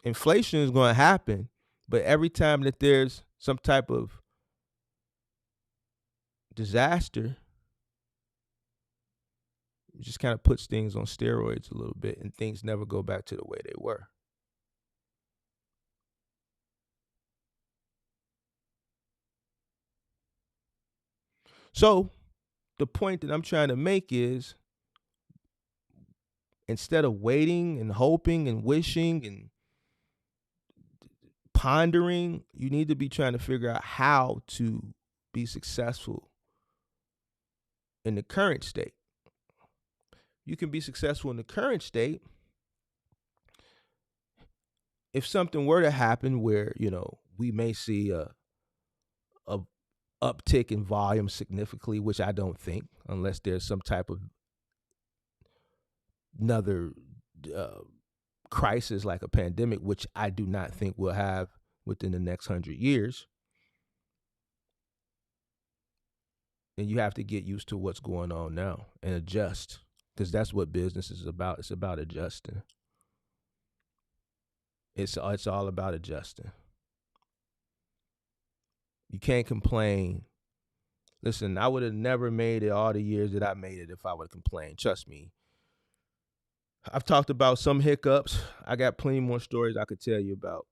S1: Inflation is going to happen, but every time that there's some type of disaster, it just kind of puts things on steroids a little bit, and things never go back to the way they were. So the point that I'm trying to make is, instead of waiting and hoping and wishing and pondering, you need to be trying to figure out how to be successful in the current state. You can be successful in the current state if something were to happen where, we may see a uptick in volume significantly, which I don't think, unless there's some type of another crisis like a pandemic, which I do not think we'll have within the next 100 years. And you have to get used to what's going on now and adjust, because that's what business is about. It's about adjusting. It's all about adjusting. You can't complain. Listen, I would have never made it all the years that I made it if I would have complained. Trust me. I've talked about some hiccups. I got plenty more stories I could tell you about.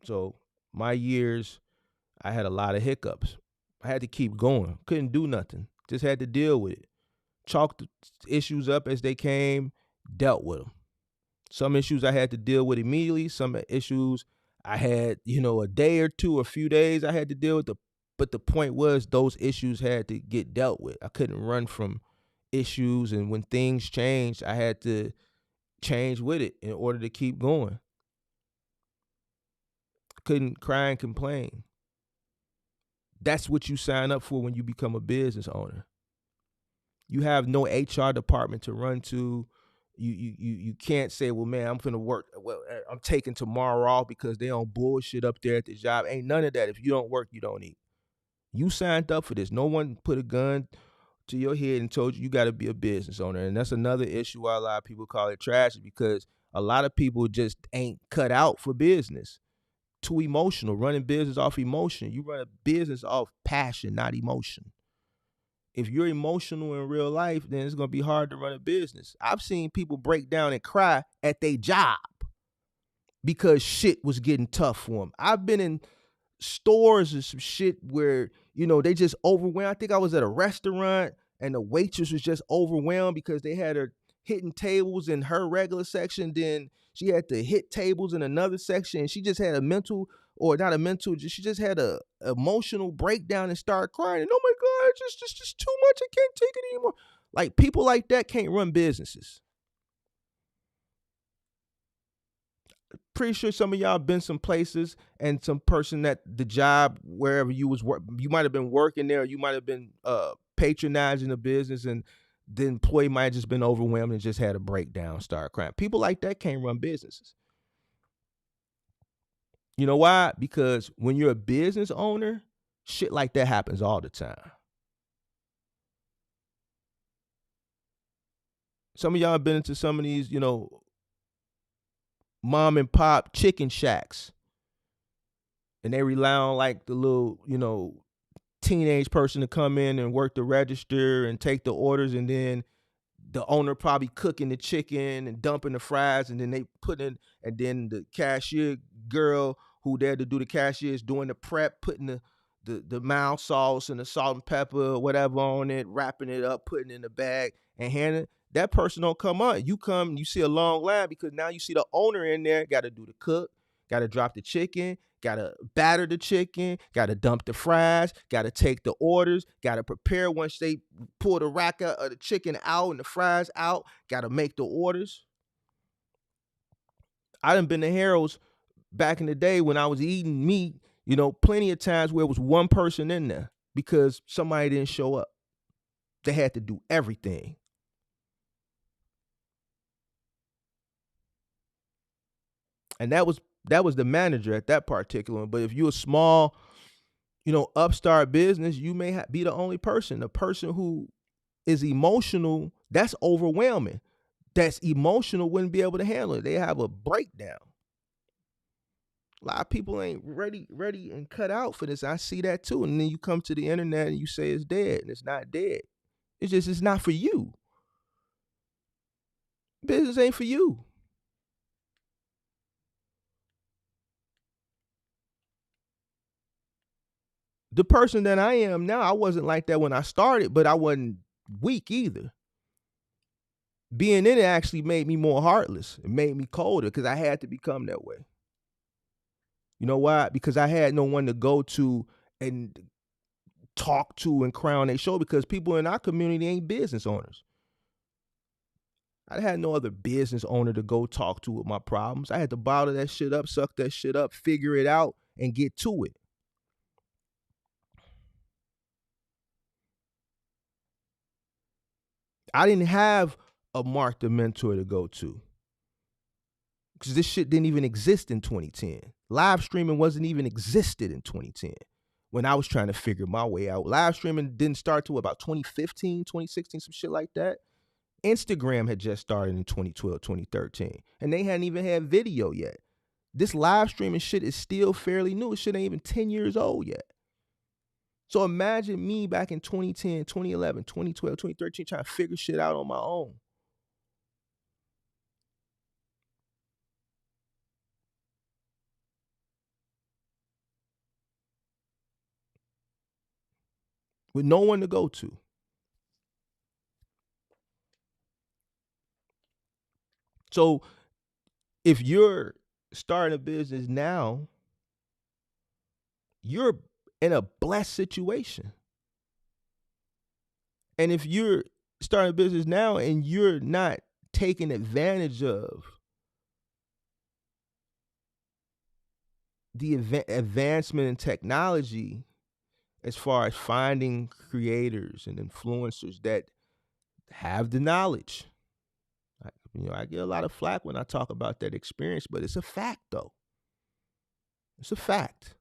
S1: So my years, I had a lot of hiccups. I had to keep going. Couldn't do nothing. Just had to deal with it. Chalked the issues up as they came, dealt with them. Some issues I had to deal with immediately. Some issues I had, a day or two, a few days I had to deal with. But the point was, those issues had to get dealt with. I couldn't run from issues, and when things changed, I had to change with it in order to keep going. Couldn't cry and complain. That's what you sign up for when you become a business owner. You have no HR department to run to. You can't say, well, man, I'm finna work. Well, I'm taking tomorrow off because they on bullshit up there at the job. Ain't none of that. If you don't work, you don't eat. You signed up for this. No one put a gun to your head and told you got to be a business owner. And that's another issue why a lot of people call it trash, because a lot of people just ain't cut out for business. Too emotional, running business off emotion. You run a business off passion, not emotion. If you're emotional in real life, then it's going to be hard to run a business. I've seen people break down and cry at their job because shit was getting tough for them. I've been in stores or some shit where, they just overwhelmed. I think I was at a restaurant and the waitress was just overwhelmed because they had her hitting tables in her regular section. Then she had to hit tables in another section. And she just had she just had a emotional breakdown and started crying. And oh my God, it's just too much. I can't take it anymore. Like, people like that can't run businesses. Pretty sure some of y'all been some places and some person at the job, wherever you was you might have been working there, or you might have been patronizing the business, and the employee might have just been overwhelmed and just had a breakdown, start crying. People like that can't run businesses. You know why? Because when you're a business owner, shit like that happens all the time. Some of y'all have been into some of these, mom and pop chicken shacks, and they rely on like the little, teenage person to come in and work the register and take the orders, and then the owner probably cooking the chicken and dumping the fries, and then they put in, and then the cashier girl who there to do the cashier is doing the prep, putting the mild sauce and the salt and pepper or whatever on it, wrapping it up, putting it in the bag, and handing it. That person don't come on. You come, you see a long line because now you see the owner in there, got to do the cook, got to drop the chicken, got to batter the chicken, got to dump the fries, got to take the orders, got to prepare once they pull the rack of the chicken out and the fries out, got to make the orders. I done been to Harold's back in the day when I was eating meat, plenty of times where it was one person in there because somebody didn't show up. They had to do everything. And that was the manager at that particular one. But if you're a small, upstart business, you may be the only person, the person who is emotional, that's overwhelming. That's emotional wouldn't be able to handle it. They have a breakdown. A lot of people ain't ready and cut out for this. I see that too. And then you come to the internet and you say it's dead, and it's not dead. It's not for you. Business ain't for you. The person that I am now, I wasn't like that when I started, but I wasn't weak either. Being in it actually made me more heartless. It made me colder because I had to become that way. You know why? Because I had no one to go to and talk to and crown their show, because people in our community ain't business owners. I had no other business owner to go talk to with my problems. I had to bottle that shit up, suck that shit up, figure it out, and get to it. I didn't have a Mark the Mentor to go to, because this shit didn't even exist in 2010. Live streaming wasn't even existed in 2010 when I was trying to figure my way out. Live streaming didn't start till about 2015, 2016, some shit like that. Instagram had just started in 2012, 2013, and they hadn't even had video yet. This live streaming shit is still fairly new. This shit ain't even 10 years old yet. So imagine me back in 2010, 2011, 2012, 2013 trying to figure shit out on my own. With no one to go to. So if you're starting a business now, you're in a blessed situation. And if you're starting a business now and you're not taking advantage of the advancement in technology, as far as finding creators and influencers that have the knowledge. I get a lot of flack when I talk about that experience, but it's a fact, though. It's a fact.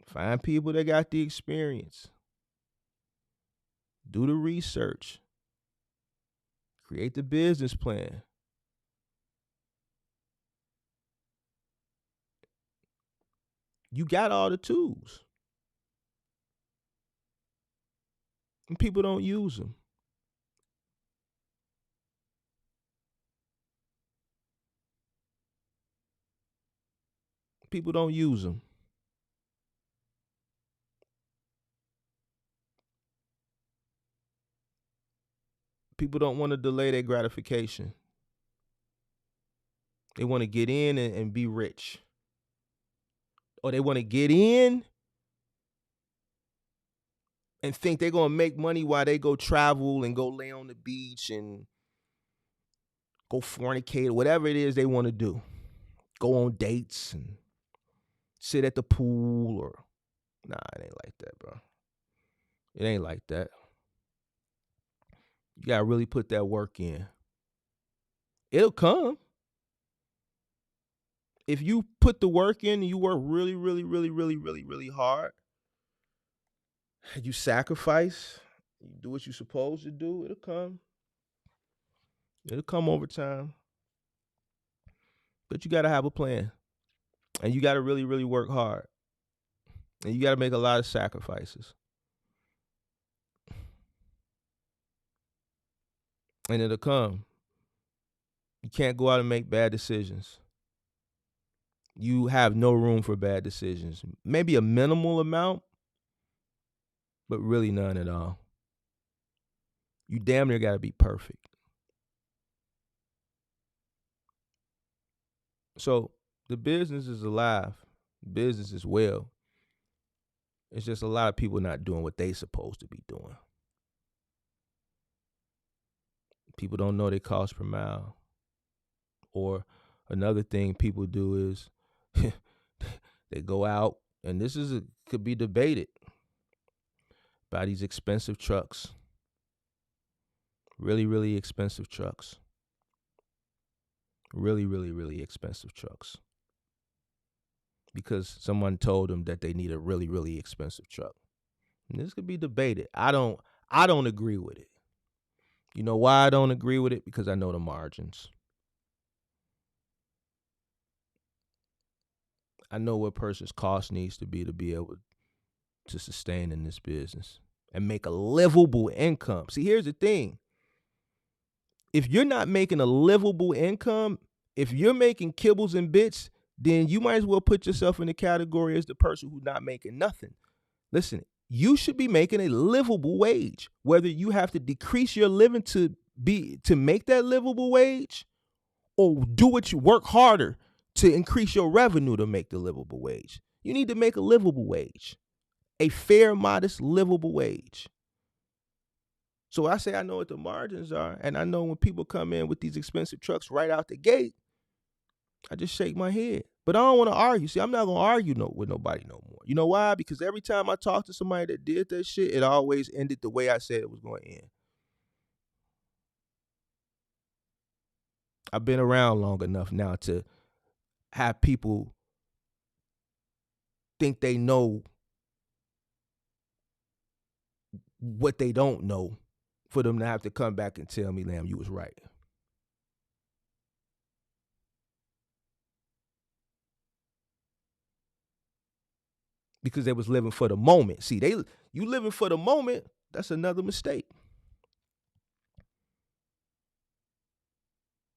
S1: Find people that got the experience. Do the research. Create the business plan. You got all the tools. And people don't use them. People don't use them. People don't want to delay their gratification. They want to get in and be rich. Or they want to get in and think they're going to make money while they go travel and go lay on the beach and go fornicate or whatever it is they want to do. Go on dates and sit at the pool or... Nah, it ain't like that, bro. It ain't like that. You got to really put that work in. It'll come. If you put the work in and you work really, really, really, really, really, really hard, you sacrifice, you do what you're supposed to do, it'll come. It'll come over time. But you got to have a plan. And you got to really, really work hard. And you got to make a lot of sacrifices. And it'll come. You can't go out and make bad decisions. You have no room for bad decisions. Maybe a minimal amount, but really none at all. You damn near got to be perfect. So the business is alive. Business is well. It's just a lot of people not doing what they supposed to be doing. People don't know their cost per mile. Or another thing people do is they go out, and this could be debated, by these expensive trucks. Really, really expensive trucks. Really, really, really expensive trucks. Because someone told them that they need a really, really expensive truck. And this could be debated. I don't I don't agree with it. You know why I don't agree with it? Because I know the margins. I know what a person's cost needs to be able to sustain in this business and make a livable income. See, here's the thing. If you're not making a livable income, if you're making kibbles and bits, then you might as well put yourself in the category as the person who's not making nothing. Listen, you should be making a livable wage. Whether you have to decrease your living to make that livable wage, or do what you work harder to increase your revenue to make the livable wage. You need to make a livable wage, a fair, modest, livable wage. So I say I know what the margins are, and I know when people come in with these expensive trucks right out the gate, I just shake my head. But I don't want to argue. See, I'm not going to argue with nobody no more. You know why? Because every time I talk to somebody that did that shit, it always ended the way I said it was going to end. I've been around long enough now to have people think they know what they don't know for them to have to come back and tell me, Lamb, you was right. Because they was living for the moment. See, you living for the moment, that's another mistake.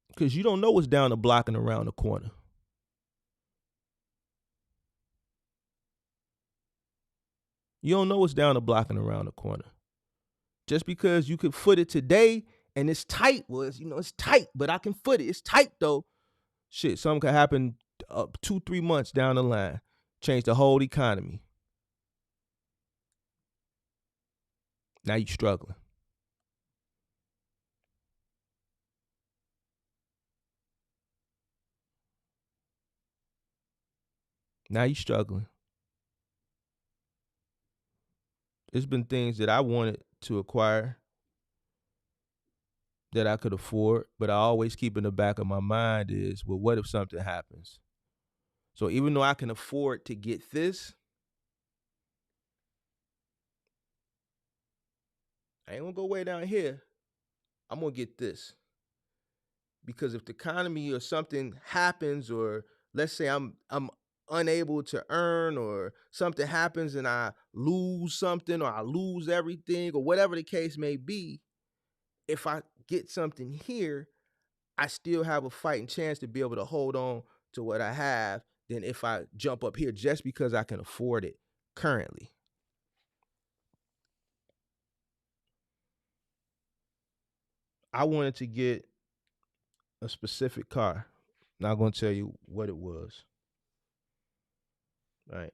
S1: Because you don't know what's down the block and around the corner. You don't know what's down the block and around the corner. Just because you could foot it today and it's tight, it's tight, but I can foot it. It's tight though. Shit, something could happen 2-3 months down the line, change the whole economy. Now you struggling. Now you struggling. There's been things that I wanted to acquire that I could afford, but I always keep in the back of my mind is, well, what if something happens? So even though I can afford to get this, I ain't gonna go way down here. I'm gonna get this. Because if the economy or something happens, or let's say I'm unable to earn, or something happens and I lose something, or I lose everything, or whatever the case may be, if I get something here, I still have a fighting chance to be able to hold on to what I have than if I jump up here just because I can afford it currently. I wanted to get a specific car. Not going to tell you what it was. Right.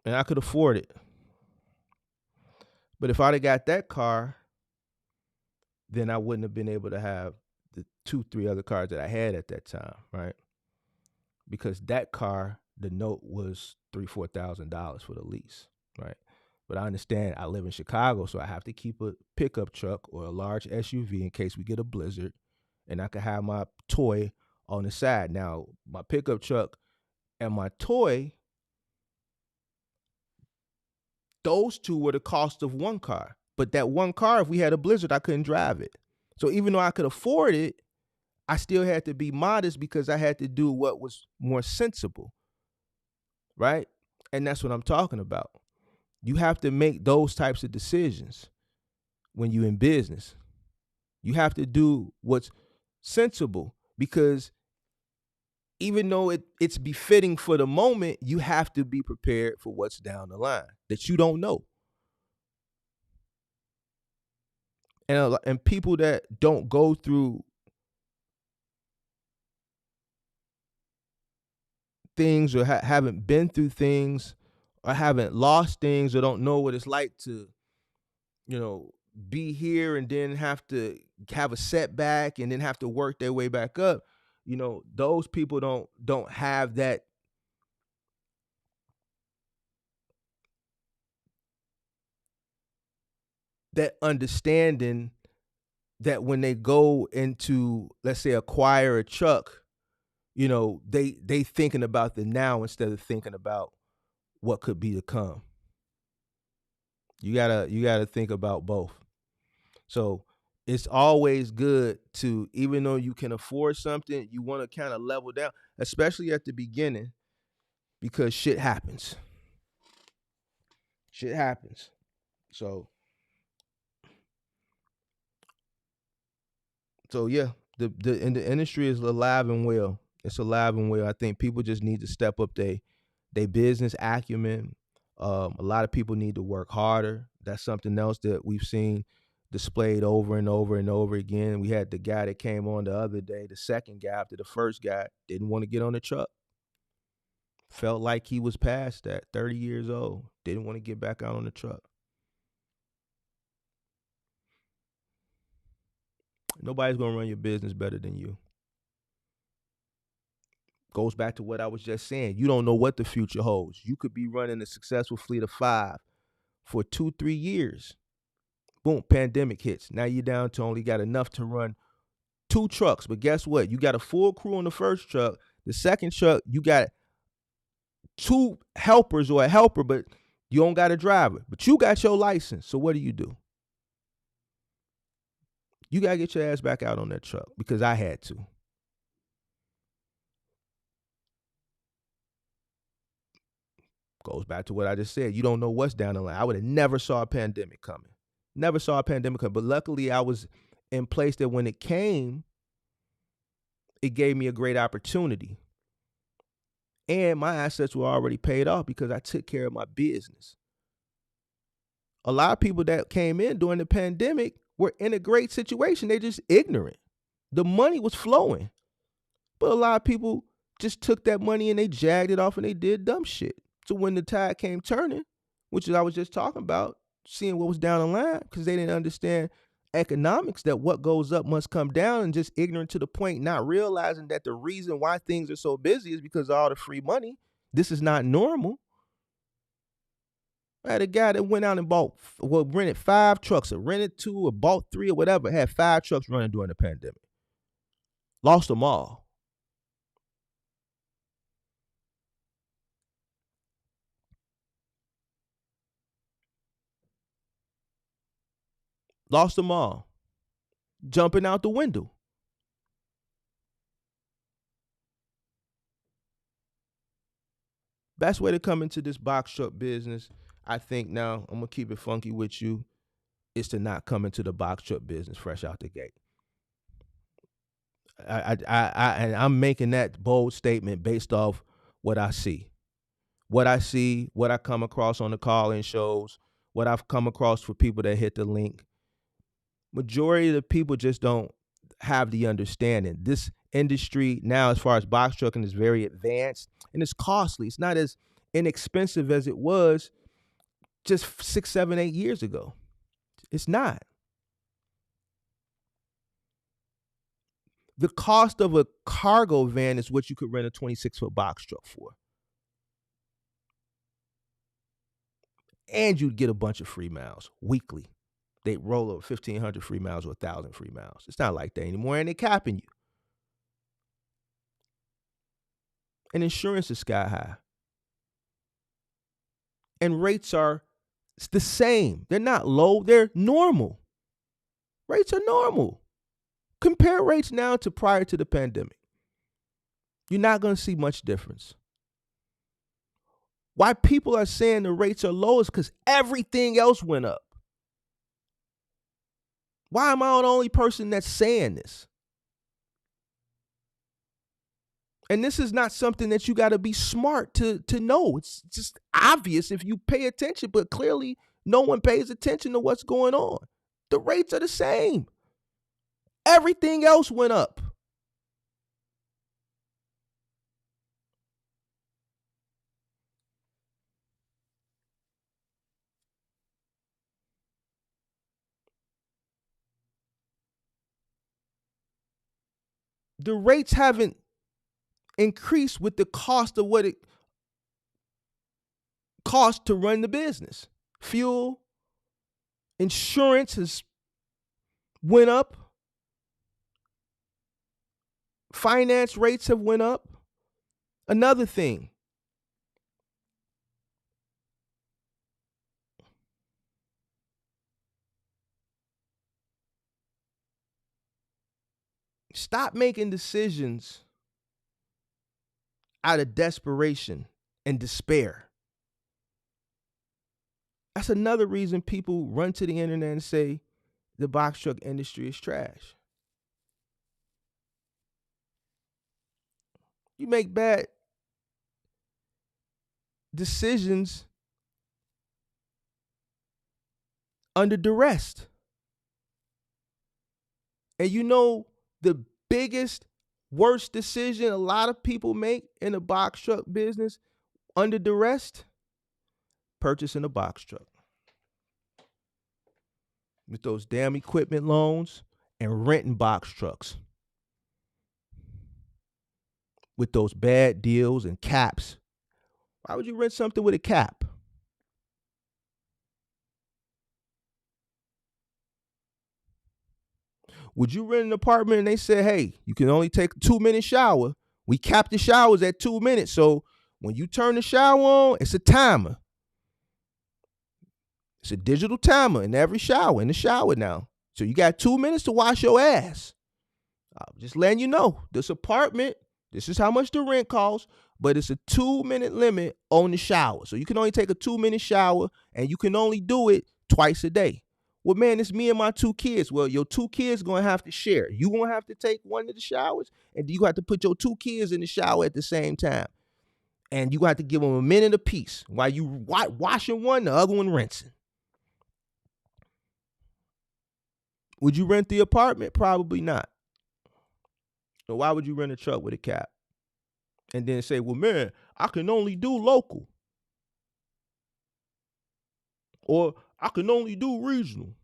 S1: And I could afford it. But if I'd have got that car, then I wouldn't have been able to have the 2-3 other cars that I had at that time, right? Because that car, the note was $3,000-$4,000 for the lease, right? But I understand I live in Chicago, so I have to keep a pickup truck or a large SUV in case we get a blizzard, and I can have my toy on the side. Now, my pickup truck and my toy, those two were the cost of one car. But that one car, if we had a blizzard, I couldn't drive it. So even though I could afford it, I still had to be modest because I had to do what was more sensible, right? And that's what I'm talking about. You have to make those types of decisions when you're in business. You have to do what's sensible, because even though it's befitting for the moment, you have to be prepared for what's down the line that you don't know. And people that don't go through things, or haven't been through things, or haven't lost things, or don't know what it's like to, be here and then have to have a setback and then have to work their way back up. Those people don't have that understanding that when they go into, let's say, acquire a truck, they thinking about the now instead of thinking about what could be to come. You gotta think about both. So it's always good to, even though you can afford something, you want to kind of level down, especially at the beginning, because shit happens. Shit happens. So yeah, the industry is alive and well. It's alive and well. I think people just need to step up they business acumen. A lot of people need to work harder. That's something else that we've seen displayed over and over and over again. We had the guy that came on the other day, the second guy after the first guy, didn't want to get on the truck. Felt like he was past that, 30 years old, didn't want to get back out on the truck. Nobody's going to run your business better than you. Goes back to what I was just saying. You don't know what the future holds. You could be running a successful fleet of 5 for 2-3 years. Boom, pandemic hits. Now you're down to only got enough to run 2 trucks. But guess what? You got a full crew on the first truck. The second truck, you got 2 helpers or a helper, but you don't got a driver. But you got your license. So what do? You got to get your ass back out on that truck, because I had to. Goes back to what I just said. You don't know what's down the line. I would have never saw a pandemic coming. Never saw a pandemic coming. But luckily, I was in place that when it came, it gave me a great opportunity. And my assets were already paid off because I took care of my business. A lot of people that came in during the pandemic were in a great situation. They're just ignorant. The money was flowing. But a lot of people just took that money and they jagged it off and they did dumb shit. So when the tide came turning, which is I was just talking about, seeing what was down the line, because they didn't understand economics, that what goes up must come down, and just ignorant to the point, not realizing that the reason why things are so busy is because of all the free money. This is not normal. I had a guy that went out and rented 5 trucks, or rented 2, or bought 3, or whatever, had 5 trucks running during the pandemic. Lost them all. Lost them all. Jumping out the window. Best way to come into this box truck business, I think, now I'm gonna keep it funky with you, is to not come into the box truck business fresh out the gate. And I'm making that bold statement based off what I see. What I come across on the call-in shows, what I've come across for people that hit the link. Majority of the people just don't have the understanding. This industry now, as far as box trucking, is very advanced and it's costly. It's not as inexpensive as it was just 6, 7, 8 years ago. It's not. The cost of a cargo van is what you could rent a 26-foot box truck for. And you'd get a bunch of free miles weekly. They roll over 1,500 free miles or 1,000 free miles. It's not like that anymore, and they're capping you. And insurance is sky high. And rates are the same. They're not low, they're normal. Rates are normal. Compare rates now to prior to the pandemic. You're not going to see much difference. Why people are saying the rates are low is because everything else went up. Why am I the only person that's saying this? And this is not something that you got to be smart to know. It's just obvious if you pay attention, but clearly no one pays attention to what's going on. The rates are the same. Everything else went up. The rates haven't increased with the cost of what it costs to run the business. Fuel, insurance has went up. Finance rates have went up. Another thing, Stop making decisions out of desperation and despair. That's another reason people run to the internet and say the box truck industry is trash. You make bad decisions under duress. And you know the biggest, worst decision a lot of people make in the box truck business under duress? Purchasing a box truck. With those damn equipment loans and renting box trucks. With those bad deals and caps. Why would you rent something with a cap? Would you rent an apartment and they say, hey, you can only take a 2-minute shower? We cap the showers at 2 minutes. So when you turn the shower on, it's a timer. It's a digital timer in every shower, in the shower now. So you got 2 minutes to wash your ass. I'm just letting you know, this apartment, this is how much the rent costs, but it's a 2-minute limit on the shower. So you can only take a 2-minute shower and you can only do it twice a day. Well, man, it's me and my 2 kids. Well, your 2 kids going to have to share. You going to have to take one of the showers and you have to put your 2 kids in the shower at the same time. And you have to give them a minute apiece. While you washing one, the other one rinsing. Would you rent the apartment? Probably not. So why would you rent a truck with a cap? And then say, well, man, I can only do local. Or I can only do regional.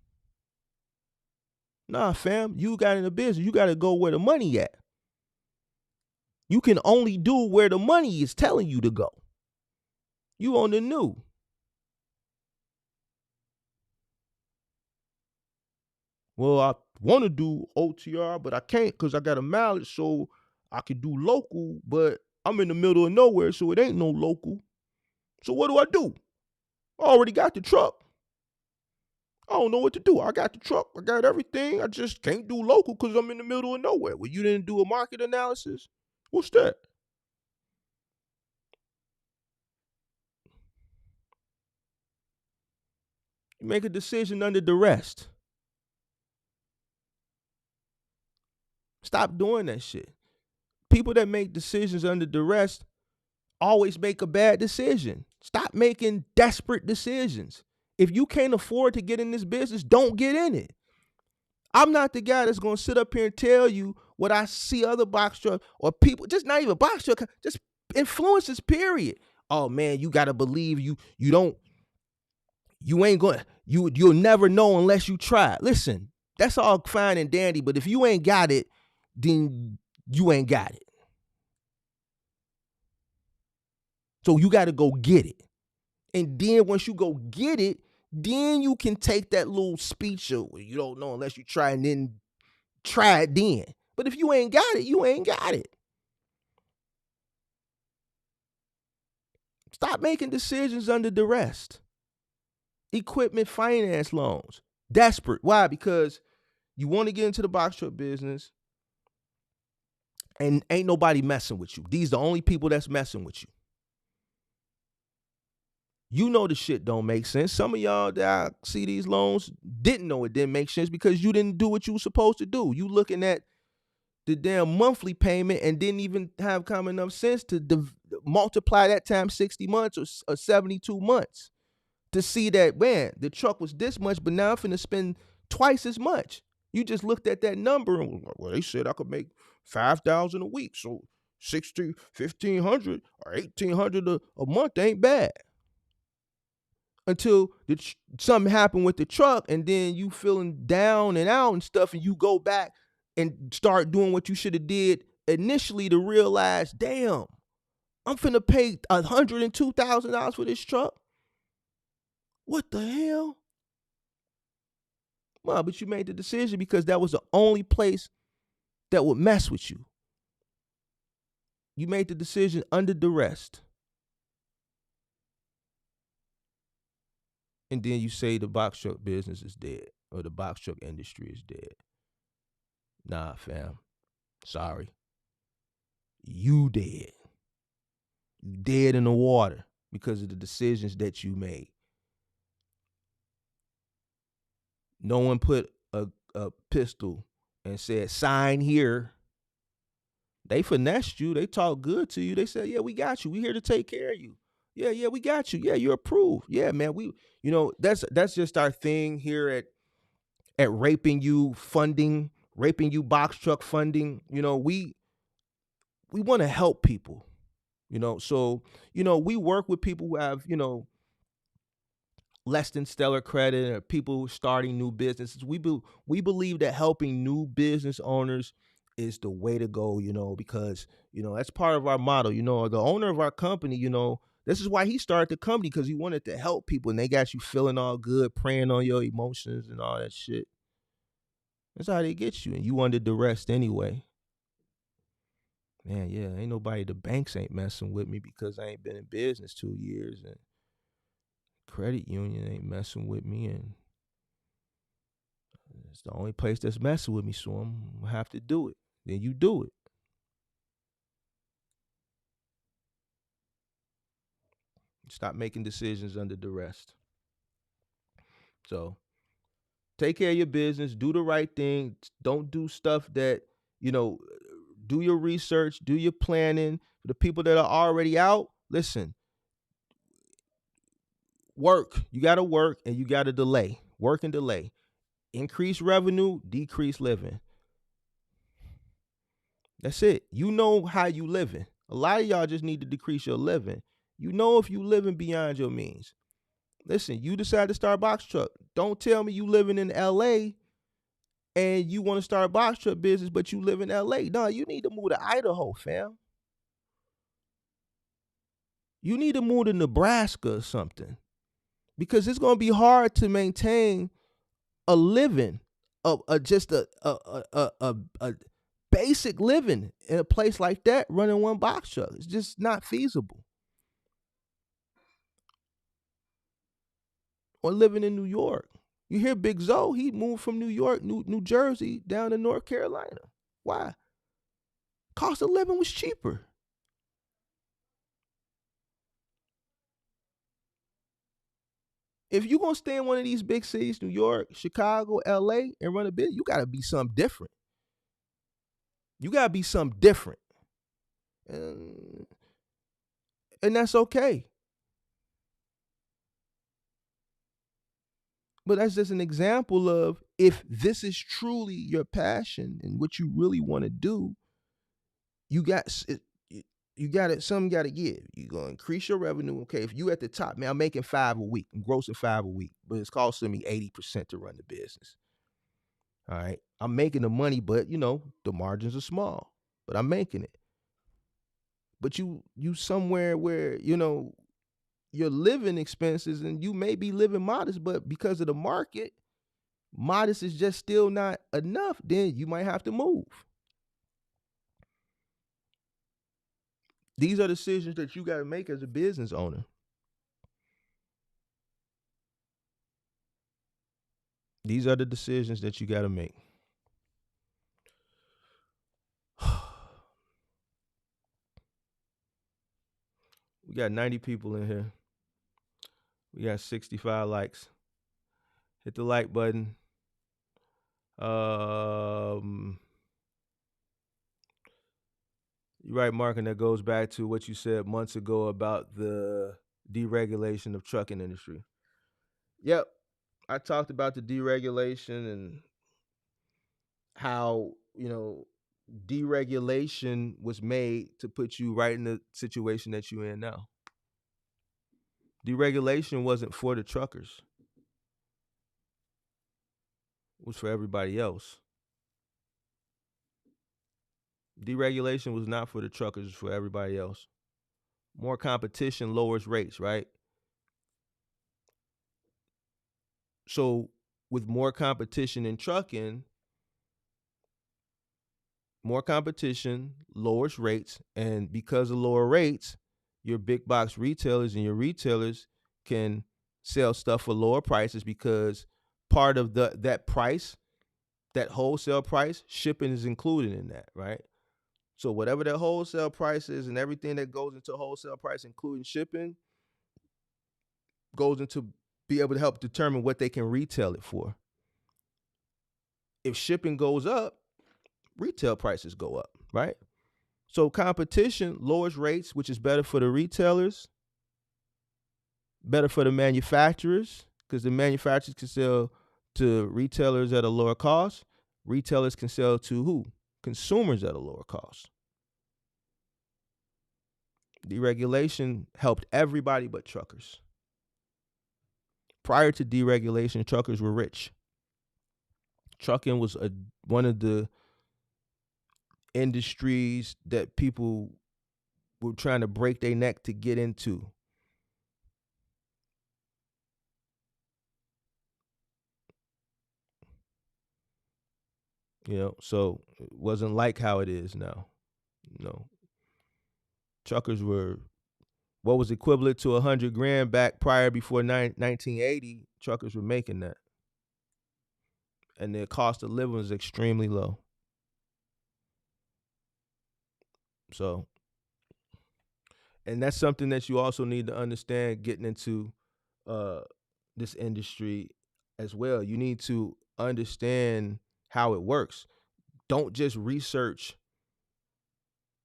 S1: Nah, fam, you got in the business. You got to go where the money at. You can only do where the money is telling you to go. You on the new. Well, I want to do OTR, but I can't because I got a mileage, so I could do local, but I'm in the middle of nowhere, so it ain't no local. So what do? I already got the truck. I don't know what to do. I got the truck. I got everything. I just can't do local because I'm in the middle of nowhere. Well, you didn't do a market analysis? What's that? You make a decision under duress. Stop doing that shit. People that make decisions under duress always make a bad decision. Stop making desperate decisions. If you can't afford to get in this business, don't get in it. I'm not the guy that's going to sit up here and tell you what I see other box truck or people, just not even box truck, just influencers, period. Oh man, you got to believe you'll never know unless you try. Listen, that's all fine and dandy, but if you ain't got it, then you ain't got it. So you got to go get it. And then once you go get it, then you can take that little speech of you don't know unless you try and then try it then. But if you ain't got it, you ain't got it. Stop making decisions under duress. Equipment finance loans. Desperate. Why? Because you want to get into the box truck business and ain't nobody messing with you. These are the only people that's messing with you. You know the shit don't make sense. Some of y'all that I see these loans didn't know it didn't make sense because you didn't do what you were supposed to do. You looking at the damn monthly payment and didn't even have common enough sense to multiply that times 60 months or 72 months to see that, man, the truck was this much, but now I'm finna spend twice as much. You just looked at that number and was like, well, they said I could make $5,000 a week, so $1,500 or $1,800 a month ain't bad. Until something happened with the truck and then you feeling down and out and stuff and you go back and start doing what you should have did initially to realize, damn, I'm finna pay $102,000 for this truck. What the hell? Well, but you made the decision because that was the only place that would mess with you. You made the decision under duress. And then you say the box truck business is dead or the box truck industry is dead. Nah, fam. Sorry. You dead. You dead in the water because of the decisions that you made. No one put a pistol and said, sign here. They finessed you. They talked good to you. They said, yeah, we got you. We here to take care of you. Yeah, we got you. Yeah, you're approved. Yeah, man. That's just our thing here at raping you funding, raping you box truck funding. We want to help people. So we work with people who have less than stellar credit or people starting new businesses. We believe that helping new business owners is the way to go, because that's part of our model. The owner of our company, this is why he started the company, because he wanted to help people, and they got you feeling all good, preying on your emotions and all that shit. That's how they get you, and you wanted the rest anyway. Man, yeah, ain't nobody, the banks ain't messing with me because I ain't been in business 2 years, and credit union ain't messing with me, and it's the only place that's messing with me, so I'm gonna have to do it. Then you do it. Stop making decisions under duress. So take care of your business, do the right thing. Don't do stuff that, do your research, do your planning. For the people that are already out, listen, work. You got to work and you got to delay. Work and delay. Increase revenue, decrease living. That's it. You know how you living. A lot of y'all just need to decrease your living. You know if you living beyond your means. Listen, you decide to start a box truck. Don't tell me you living in LA and you want to start a box truck business, but you live in LA. No, you need to move to Idaho, fam. You need to move to Nebraska or something, because it's going to be hard to maintain a living, just a basic living in a place like that, running one box truck. It's just not feasible. Or living in New York. You hear Big Zoe, he moved from New York, New Jersey, down to North Carolina. Why? Cost of living was cheaper. If you're going to stay in one of these big cities, New York, Chicago, LA, and run a business, you got to be something different. You got to be something different. And that's okay. But that's just an example of, if this is truly your passion and what you really want to do, you got it. Something got to give. You're going to increase your revenue. Okay, if you at the top, man, I'm making $5 a week. I'm grossing $5 a week, but it's costing me 80% to run the business. All right, I'm making the money, but the margins are small, but I'm making it. But you somewhere where your living expenses, and you may be living modest, but because of the market, modest is just still not enough. Then you might have to move. These are decisions that you got to make as a business owner. These are the decisions that you got to make. We got 90 people in here. We got 65 likes. Hit the like button. You're right, Mark, and that goes back to what you said months ago about the deregulation of trucking industry. Yep, I talked about the deregulation and how deregulation was made to put you right in the situation that you're in now. Deregulation wasn't for the truckers. It was for everybody else. Deregulation was not for the truckers, it was for everybody else. More competition lowers rates, right? So with more competition in trucking, more competition lowers rates, and because of lower rates, your big box retailers and your retailers can sell stuff for lower prices, because part of that price, that wholesale price, shipping is included in that, right? So whatever the wholesale price is and everything that goes into wholesale price, including shipping, goes into be able to help determine what they can retail it for. If shipping goes up, retail prices go up, right? So competition lowers rates, which is better for the retailers, better for the manufacturers, because the manufacturers can sell to retailers at a lower cost. Retailers can sell to who? Consumers at a lower cost. Deregulation helped everybody but truckers. Prior to deregulation, truckers were rich. Trucking was one of the industries that people were trying to break their neck to get into. So it wasn't like how it is now. Truckers were what was equivalent to 100 grand back prior before 1980. Truckers were making that, and their cost of living was extremely low. So, and that's something that you also need to understand getting into uh, this industry as well. You need to understand how it works. Don't just research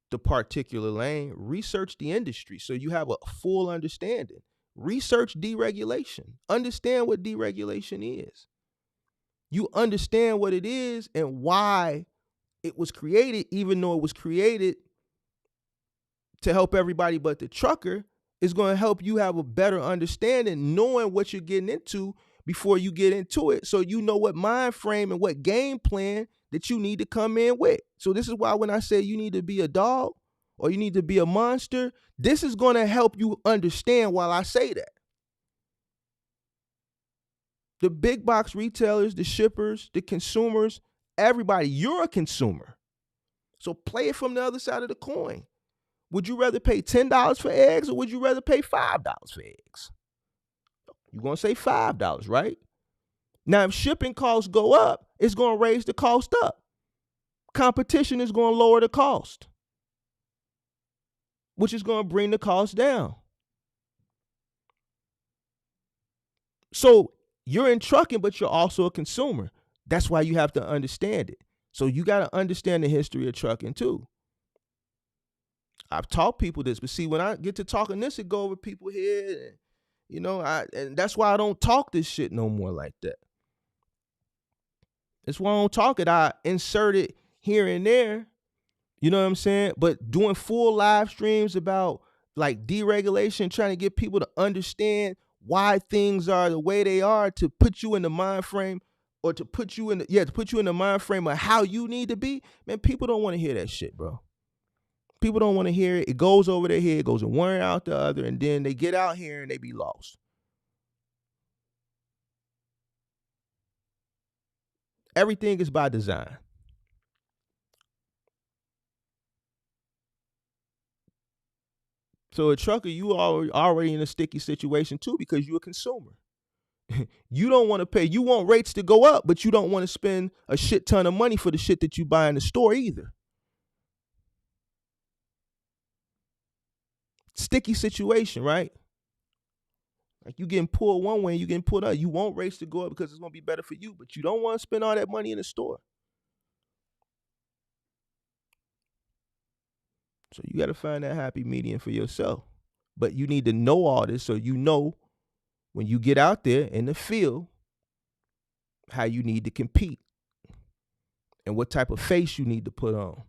S1: the particular lane, research the industry so you have a full understanding. Research deregulation. Understand what deregulation is. You understand what it is and why it was created, even though it was created to help everybody but the trucker, is going to help you have a better understanding, knowing what you're getting into before you get into it, so you know what mind frame and what game plan that you need to come in with. So this is why when I say you need to be a dog or you need to be a monster, this is going to help you understand while I say that. The big box retailers, the shippers, the consumers, everybody, you're a consumer. So play it from the other side of the coin. Would you rather pay $10 for eggs or would you rather pay $5 for eggs? You're going to say $5, right? Now, if shipping costs go up, it's going to raise the cost up. Competition is going to lower the cost, which is going to bring the cost down. So you're in trucking, but you're also a consumer. That's why you have to understand it. So you got to understand the history of trucking too. I've taught people this, but see, when I get to talking this, it go over people's head, and that's why I don't talk this shit no more like that. That's why I don't talk it. I insert it here and there, you know what I'm saying? But doing full live streams about like deregulation, trying to get people to understand why things are the way they are, to put you in the mind frame, or to put you in the mind frame of how you need to be, man, people don't want to hear that shit, bro. People don't want to hear it. It goes over their head, goes in one out the other, and then they get out here and they be lost. Everything is by design. So a trucker, you are already in a sticky situation too, because you're a consumer. You don't want to pay. You want rates to go up, but you don't want to spend a shit ton of money for the shit that you buy in the store either. Sticky situation, right? Like you getting pulled one way, you getting pulled out. You want rates to go up because it's going to be better for you, but you don't want to spend all that money in the store. So you got to find that happy medium for yourself. But you need to know all this so you know when you get out there in the field how you need to compete and what type of face you need to put on.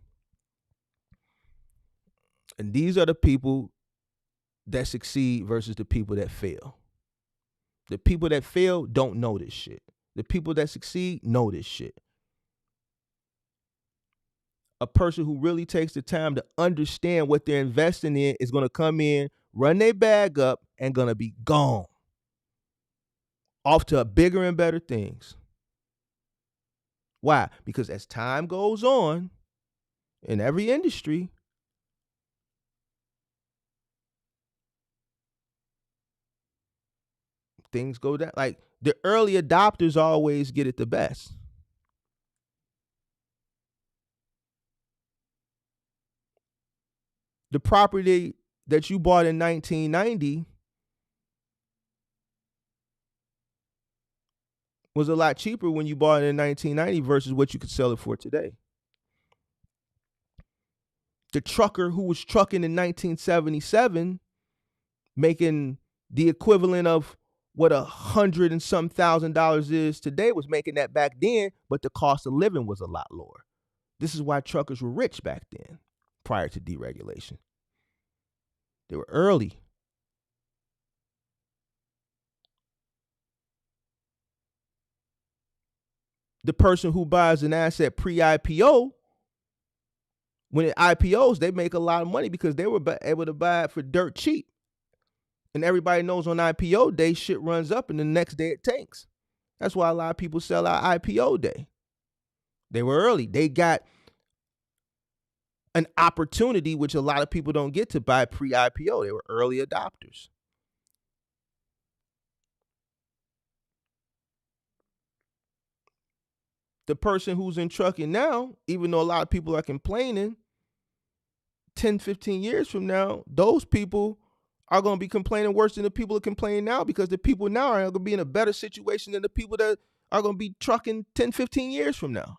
S1: And these are the people that succeed versus the people that fail. The people that fail don't know this shit. The people that succeed know this shit. A person who really takes the time to understand what they're investing in is going to come in, run their bag up, and going to be gone. Off to bigger and better things. Why? Because as time goes on in every industry, things go down. Like the early adopters always get it the best. The property that you bought in 1990 was a lot cheaper when you bought it in 1990 versus what you could sell it for today. The trucker who was trucking in 1977 making the equivalent of what $100 and some $1,000 is today was making that back then, but the cost of living was a lot lower. This is why truckers were rich back then, prior to deregulation. They were early. The person who buys an asset pre-IPO, when it IPOs, they make a lot of money because they were able to buy it for dirt cheap. And everybody knows on IPO day, shit runs up and the next day it tanks. That's why a lot of people sell out IPO day. They were early. They got an opportunity, which a lot of people don't get, to buy pre-IPO. They were early adopters. The person who's in trucking now, even though a lot of people are complaining, 10, 15 years from now, those people are going to be complaining worse than the people that complain now, because the people now are going to be in a better situation than the people that are going to be trucking 10, 15 years from now.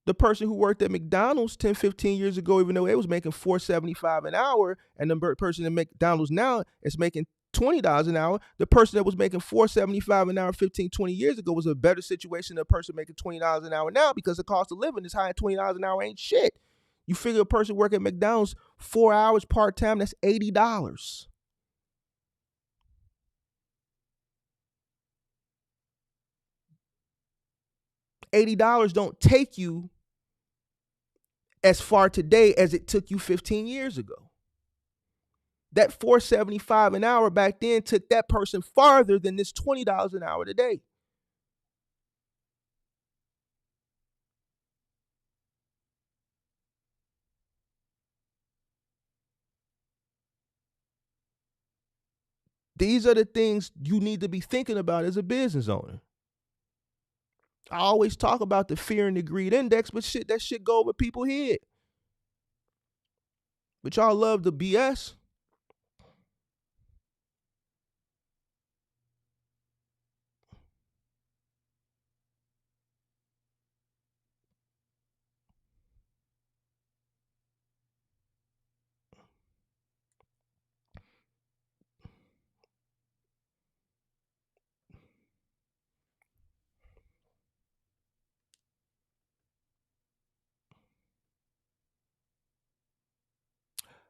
S1: The person who worked at McDonald's 10, 15 years ago, even though they was making $4.75 an hour, and the person at McDonald's now is making $20 an hour, the person that was making $4.75 an hour 15, 20 years ago was a better situation than a person making $20 an hour now, because the cost of living is high and $20 an hour ain't shit. You figure a person working at McDonald's 4 hours part-time, that's $80. $80 don't take you as far today as it took you 15 years ago. That $4.75 an hour back then took that person farther than this $20 an hour today. These are the things you need to be thinking about as a business owner. I always talk about the fear and the greed index, but that shit go over people's head. But y'all love the BS.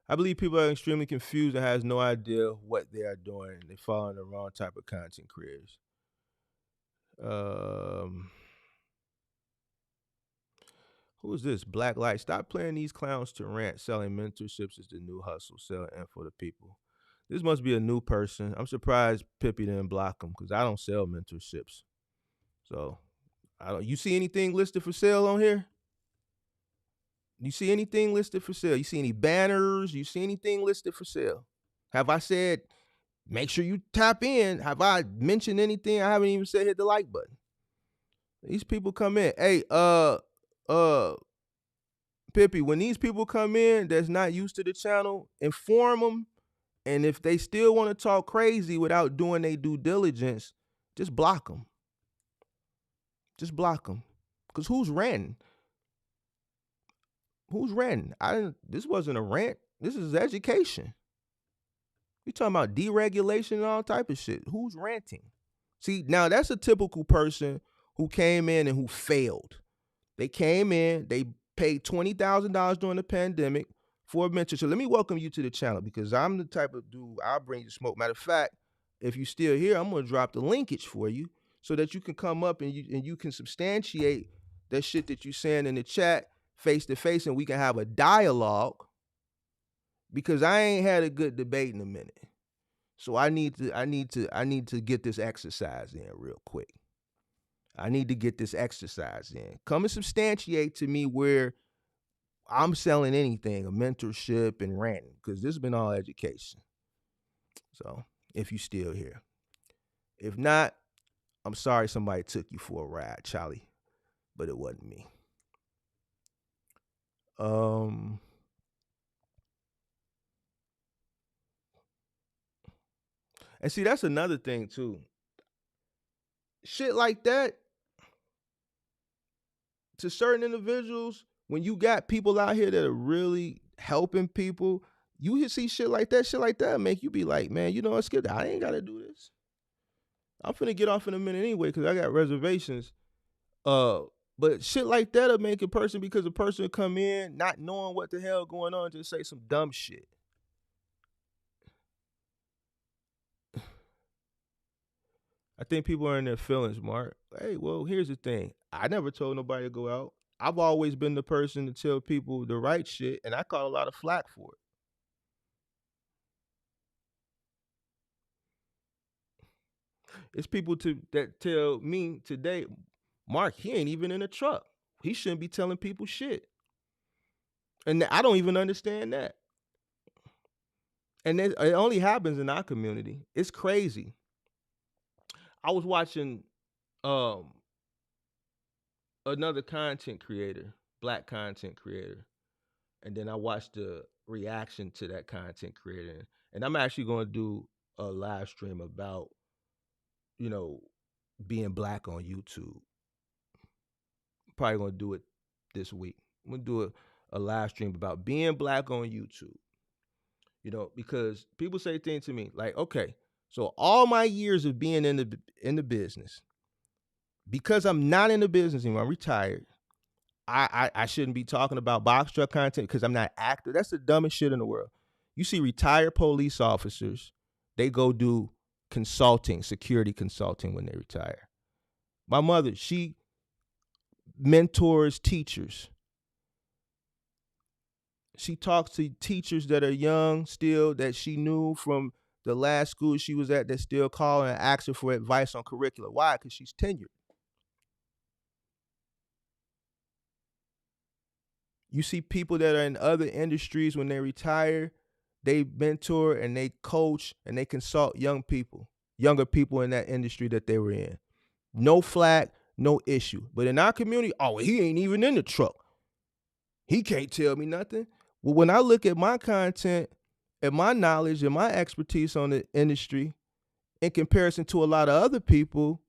S1: I believe people are extremely confused and has no idea what they are doing. They fall in the wrong type of content creators. Who is this? Black Light. Stop playing these clowns to rant. Selling mentorships is the new hustle. Sell info to people. This must be a new person. I'm surprised Pippi didn't block him, because I don't sell mentorships. So I don't. You see anything listed for sale on here? You see anything listed for sale? You see any banners? You see anything listed for sale? Have I said make sure you tap in? Have I mentioned anything? I haven't even said hit the like button. These people come in. Hey, Pippi, when these people come in that's not used to the channel, inform them. And if they still want to talk crazy without doing their due diligence, just block them. Just block them. Because who's ranting? Who's ranting? This wasn't a rant. This is education. We talking about deregulation and all type of shit. Who's ranting? See, now that's a typical person who came in and who failed. They came in, they paid $20,000 during the pandemic for a mentorship. Let me welcome you to the channel, because I'm the type of dude, I'll bring you smoke. Matter of fact, if you're still here, I'm gonna drop the linkage for you so that you can come up and you can substantiate that shit that you're saying in the chat face to face, and we can have a dialogue, because I ain't had a good debate in a minute. So I need to get this exercise in real quick. I need to get this exercise in. Come and substantiate to me where I'm selling anything, a mentorship and ranting, because this has been all education. So if you still here. If not, I'm sorry somebody took you for a ride, Charlie. but it wasn't me. Um, and see, that's another thing too. Shit like that to certain individuals, when you got people out here that are really helping people, you see shit like that make you be like, man, you know what, skip that. I ain't gotta do this. I'm finna get off in a minute anyway because I got reservations. Uh, but shit like that'll make a person because a person come in not knowing what the hell going on, just say some dumb shit. I think people are in their feelings, Mark. Hey, well, here's the thing. I never told nobody to go out. I've always been the person to tell people the right shit, and I caught a lot of flack for it. It's people that tell me today, Mark, he ain't even in a truck. He shouldn't be telling people shit. And I don't even understand that. And it only happens in our community. It's crazy. I was watching um another content creator, black content creator, and then I watched the reaction to that content creator. And I'm actually going to do a live stream about, you know, being black on YouTube. Probably going to do it this week. I'm going to do a live stream about being black on YouTube. Because people say things to me like, okay, so all my years of being in the business, because I'm not in the business anymore, I'm retired. I shouldn't be talking about box truck content because I'm not active. That's the dumbest shit in the world. You see retired police officers, they go do consulting, security consulting when they retire. My mother, she mentors teachers. She talks to teachers that are young still that she knew from the last school she was at that still call and ask her for advice on curriculum. Why? Because she's tenured. You see people that are in other industries when they retire, they mentor and they coach and they consult younger people in that industry that they were in. No flack, no issue. But in our community, oh, he ain't even in the truck. He can't tell me nothing. Well, when I look at my content and my knowledge and my expertise on the industry in comparison to a lot of other people,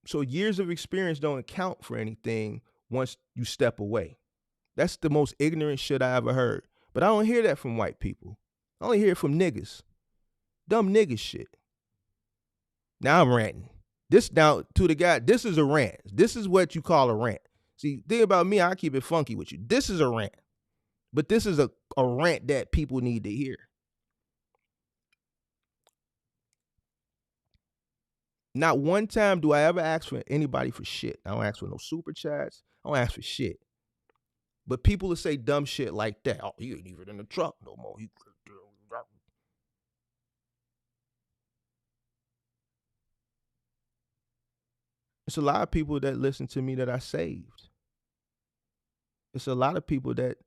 S1: so years of experience don't account for anything once you step away. That's the most ignorant shit I ever heard. But I don't hear that from white people. I only hear it from niggas. Dumb niggas shit. Now I'm ranting. This now to the guy, this is a rant. This is what you call a rant. See, think about me, I keep it funky with you. This is a rant. But this is a rant that people need to hear. Not one time do I ever ask for anybody for shit. I don't ask for no super chats. I don't ask for shit. But people will say dumb shit like that. Oh, he ain't even in the truck no more. It's a lot of people that listen to me that I saved. It's a lot of people that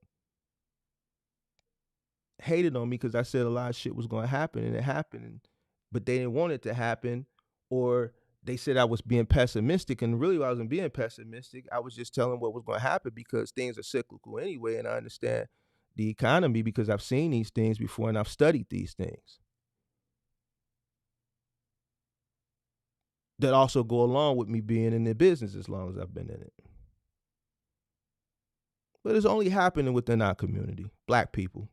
S1: hated on me because I said a lot of shit was going to happen and it happened, but they didn't want it to happen, or they said I was being pessimistic, and really I wasn't being pessimistic. I was just telling what was going to happen because things are cyclical anyway, and I understand the economy because I've seen these things before and I've studied these things that also go along with me being in the business as long as I've been in it. But it's only happening within our community, black people.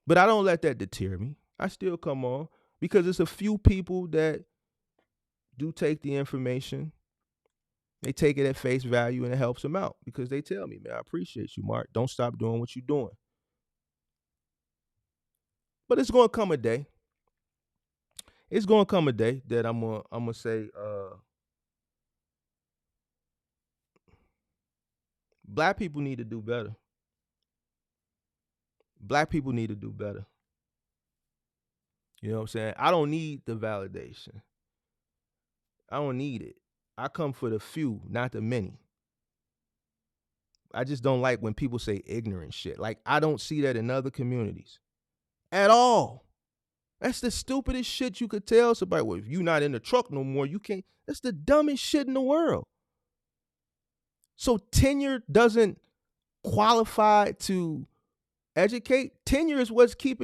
S1: But I don't let that deter me. I still come on because it's a few people that do take the information. They take it at face value and it helps them out because they tell me, man, I appreciate you, Mark. Don't stop doing what you're doing. But it's gonna come a day. It's gonna come a day that I'm gonna say, black people need to do better. Black people need to do better. You know what I'm saying? I don't need the validation. I don't need it. I come for the few, not the many. I just don't like when people say ignorant shit. Like, I don't see that in other communities at all. That's the stupidest shit you could tell somebody. Well, if you're not in the truck no more, you can't. That's the dumbest shit in the world. So tenure doesn't qualify to educate. Tenure is what's going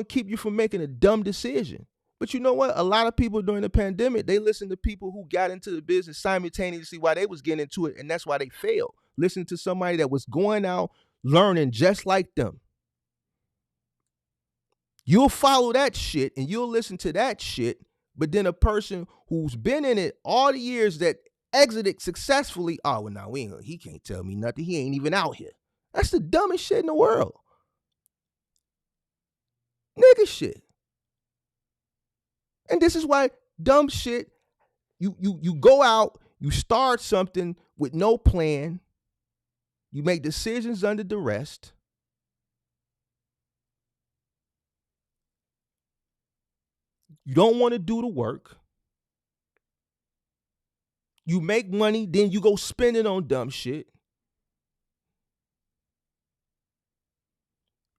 S1: to keep you from making a dumb decision. But you know what? A lot of people during the pandemic, they listened to people who got into the business simultaneously while they was getting into it, and that's why they failed. Listen to somebody that was going out learning just like them. You'll follow that shit and you'll listen to that shit, but then a person who's been in it all the years that exited successfully, oh well, now he can't tell me nothing. He ain't even out here. That's the dumbest shit in the world. Nigga shit. And this is why dumb shit, you go out, you start something with no plan, you make decisions under duress. You don't want to do the work. You make money, then you go spend it on dumb shit.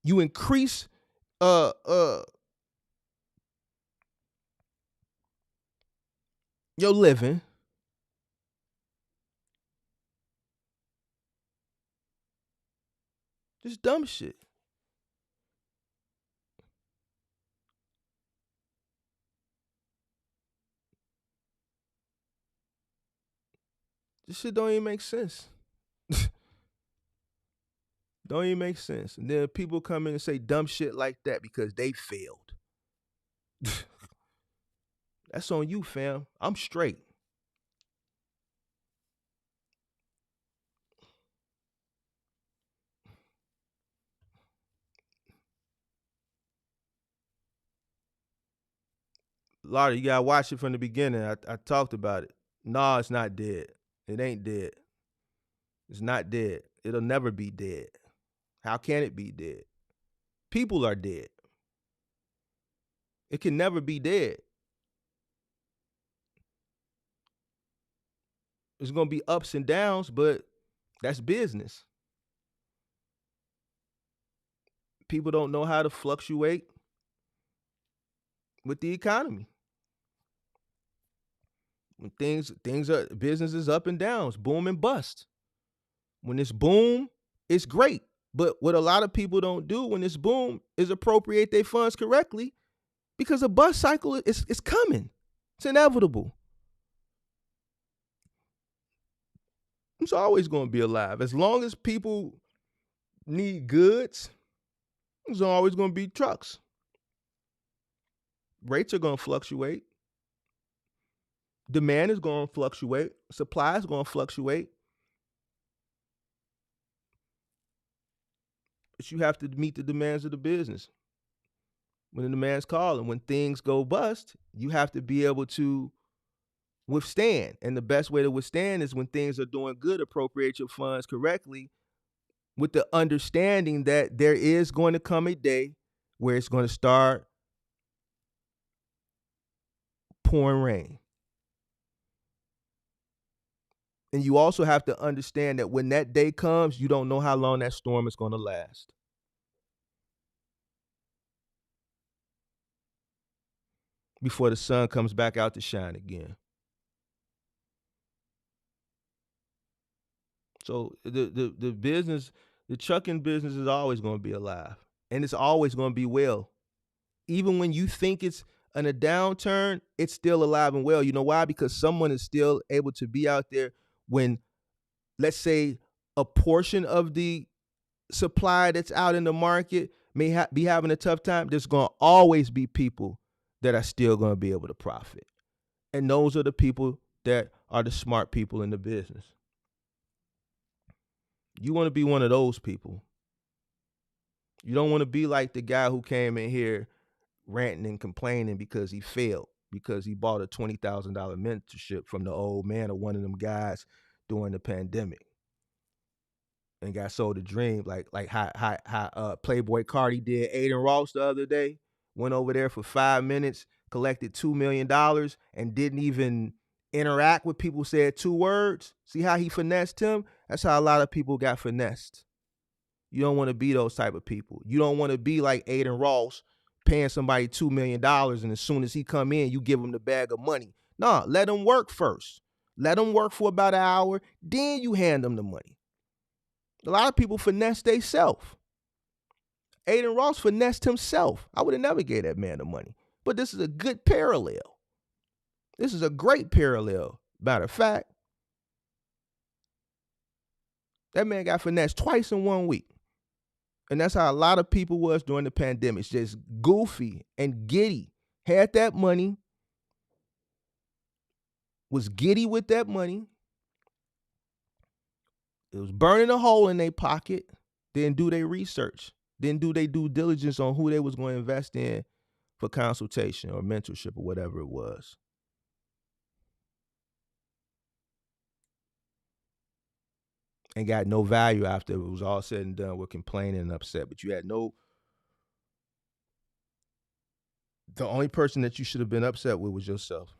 S1: You increase your living. Just dumb shit. This shit don't even make sense. Don't even make sense. And then people come in and say dumb shit like that because they failed. That's on you, fam. I'm straight. Laurie, you gotta watch it from the beginning. I talked about it. No, it's not dead. It ain't dead. It's not dead. It'll never be dead. How can it be dead? People are dead. It can never be dead. There's gonna be ups and downs, but that's business. People don't know how to fluctuate with the economy. When things are business is up and downs, boom and bust. When it's boom, it's great. But what a lot of people don't do when it's boom is appropriate their funds correctly because a bust cycle is coming. It's inevitable. It's always going to be alive. As long as people need goods, there's always going to be trucks. Rates are going to fluctuate. Demand is going to fluctuate. Supply is going to fluctuate. But you have to meet the demands of the business. When the demand's calling, when things go bust, you have to be able to withstand. And the best way to withstand is when things are doing good, appropriate your funds correctly with the understanding that there is going to come a day where it's going to start pouring rain. And you also have to understand that when that day comes, you don't know how long that storm is going to last. Before the sun comes back out to shine again. So the business, the trucking business is always going to be alive. And it's always going to be well. Even when you think it's in a downturn, it's still alive and well. You know why? Because someone is still able to be out there when, let's say, a portion of the supply that's out in the market may be having a tough time. There's going to always be people that are still going to be able to profit. And those are the people that are the smart people in the business. You want to be one of those people. You don't want to be like the guy who came in here ranting and complaining because he failed, because he bought a $20,000 mentorship from the old man or one of them guys during the pandemic and got sold a dream, like how Playboy Cardi did Aiden Ross the other day went over there for 5 minutes, collected $2 million, and didn't even interact with people, said 2 words. See how he finessed him? That's how a lot of people got finessed. You don't want to be those type of people. You don't want to be like Aiden Ross, paying somebody $2 million, and as soon as he come in, you give him the bag of money. No, let him work first. Let him work for about an hour, then you hand them the money. A lot of people finesse themselves. Aiden Ross finessed himself. I would have never gave that man the money. But this is a good parallel. This is a great parallel. Matter of fact, that man got finessed twice in 1 week. And that's how a lot of people was during the pandemic. It's just goofy and giddy. Had that money, was giddy with that money. It was burning a hole in their pocket. Didn't do their research. Didn't do their due diligence on who they was going to invest in for consultation or mentorship or whatever it was. And got no value after it was all said and done with complaining and upset. But you had no... The only person that you should have been upset with was yourself.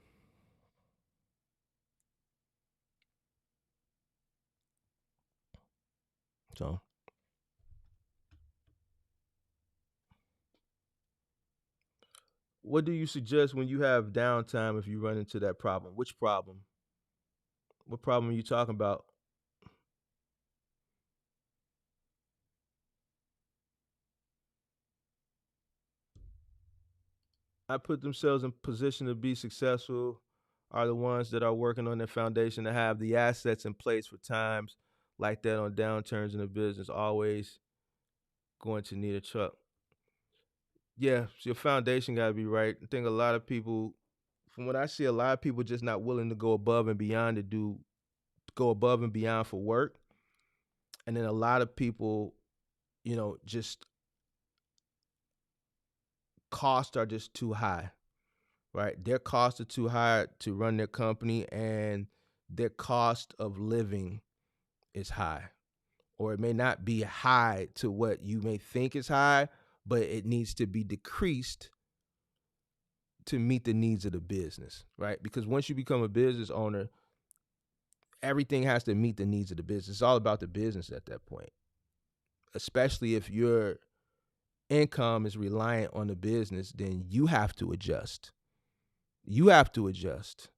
S1: So, what do you suggest when you have downtime if you run into that problem? Which problem? What problem are you talking about? I put themselves in position to be successful are the ones that are working on their foundation to have the assets in place for times like that on downturns in the business, always going to need a truck. Yeah, so your foundation got to be right. I think a lot of people, from what I see, a lot of people just not willing to go above and beyond go above and beyond for work. And then a lot of people, just costs are just too high, right? Their costs are too high to run their company, and their cost of living is high. Or it may not be high to what you may think is high, but it needs to be decreased to meet the needs of the business, right? Because once you become a business owner, everything has to meet the needs of the business. It's all about the business at that point, especially if your income is reliant on the business, then you have to adjust. You have to adjust.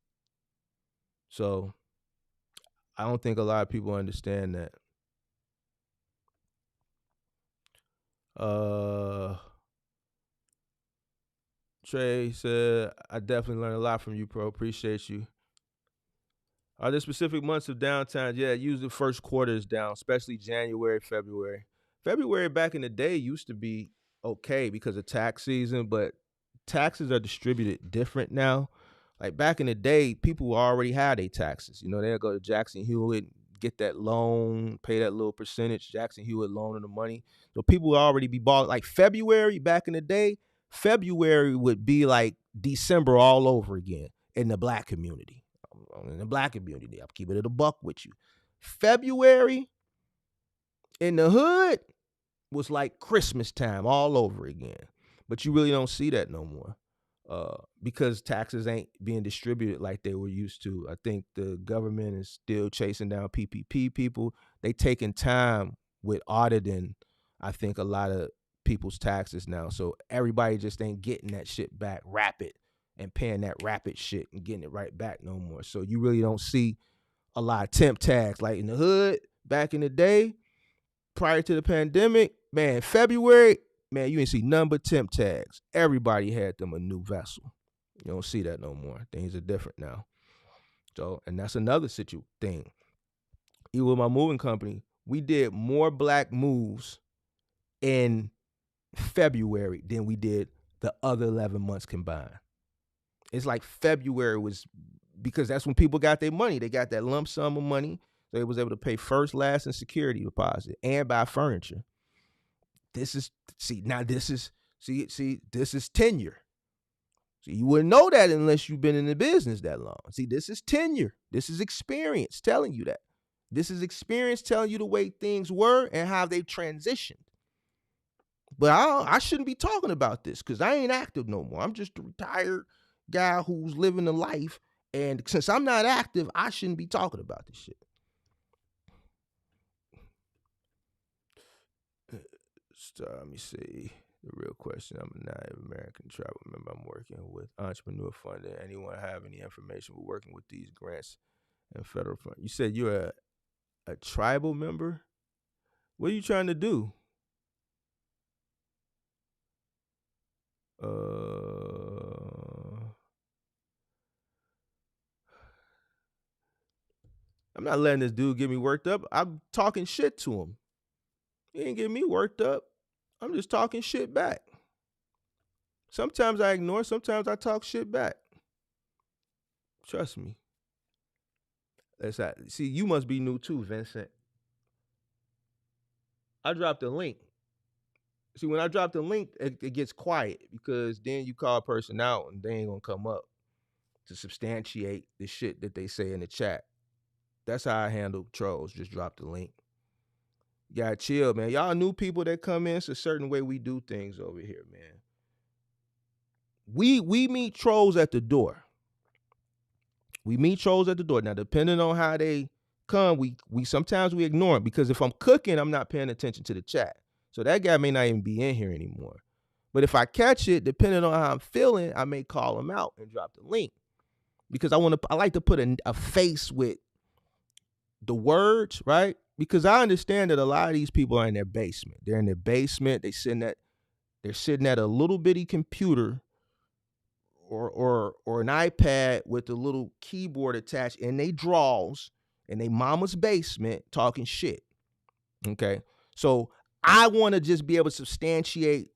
S1: So I don't think a lot of people understand that. Trey said, I definitely learned a lot from you, bro. Appreciate you. Are there specific months of downtime? Yeah, usually the first quarter is down, especially January, February. February back in the day used to be okay because of tax season, but taxes are distributed different now. Like back in the day, people already had their taxes. They'll go to Jackson Hewitt, get that loan, pay that little percentage. Jackson Hewitt loaning the money. So people would already be bought. Like February back in the day, February would be like December all over again in the black community. In the black community, I'm keeping it a buck with you. February in the hood was like Christmas time all over again. But you really don't see that no more because taxes ain't being distributed like they were used to. I think the government is still chasing down PPP people. They taking time with auditing, I think, a lot of people's taxes now. So everybody just ain't getting that shit back rapid and paying that rapid shit and getting it right back no more. So you really don't see a lot of temp tags. Like in the hood, back in the day, prior to the pandemic, man, February, man, you ain't see none but temp tags. Everybody had them a new vessel. You don't see that no more. Things are different now. So, and that's another thing. Even with my moving company, we did more black moves in February than we did the other 11 months combined. It's like February was, because that's when people got their money. They got that lump sum of money. So they was able to pay first, last, and security deposit and buy furniture. This is tenure. See, you wouldn't know that unless you've been in the business that long. See, this is tenure. This is experience telling you that. This is experience telling you the way things were and how they transitioned. But I shouldn't be talking about this because I ain't active no more. I'm just a retired guy who's living a life. And since I'm not active, I shouldn't be talking about this shit. So let me see. The real question: I'm a Native American tribal member. I'm working with entrepreneur funding. Anyone have any information? We're working with these grants and federal funds. You said you're a tribal member. What are you trying to do? I'm not letting this dude get me worked up. I'm talking shit to him. He ain't getting me worked up. I'm just talking shit back. Sometimes I ignore, sometimes I talk shit back. Trust me. That's that. See, you must be new too, Vincent. I dropped a link. See, when I drop the link, it gets quiet because then you call a person out and they ain't gonna come up to substantiate the shit that they say in the chat. That's how I handle trolls. Just drop the link. You gotta chill, man. Y'all new people that come in, it's a certain way we do things over here, man. We meet trolls at the door. We meet trolls at the door. Now, depending on how they come, we sometimes we ignore them because if I'm cooking, I'm not paying attention to the chat. So that guy may not even be in here anymore. But if I catch it, depending on how I'm feeling, I may call him out and drop the link because I like to put a face with the words, right? Because I understand that a lot of these people are in their basement. They're in their basement. They're sitting at a little bitty computer or an iPad with a little keyboard attached in they drawers in they mama's basement talking shit. Okay. So I want to just be able to substantiate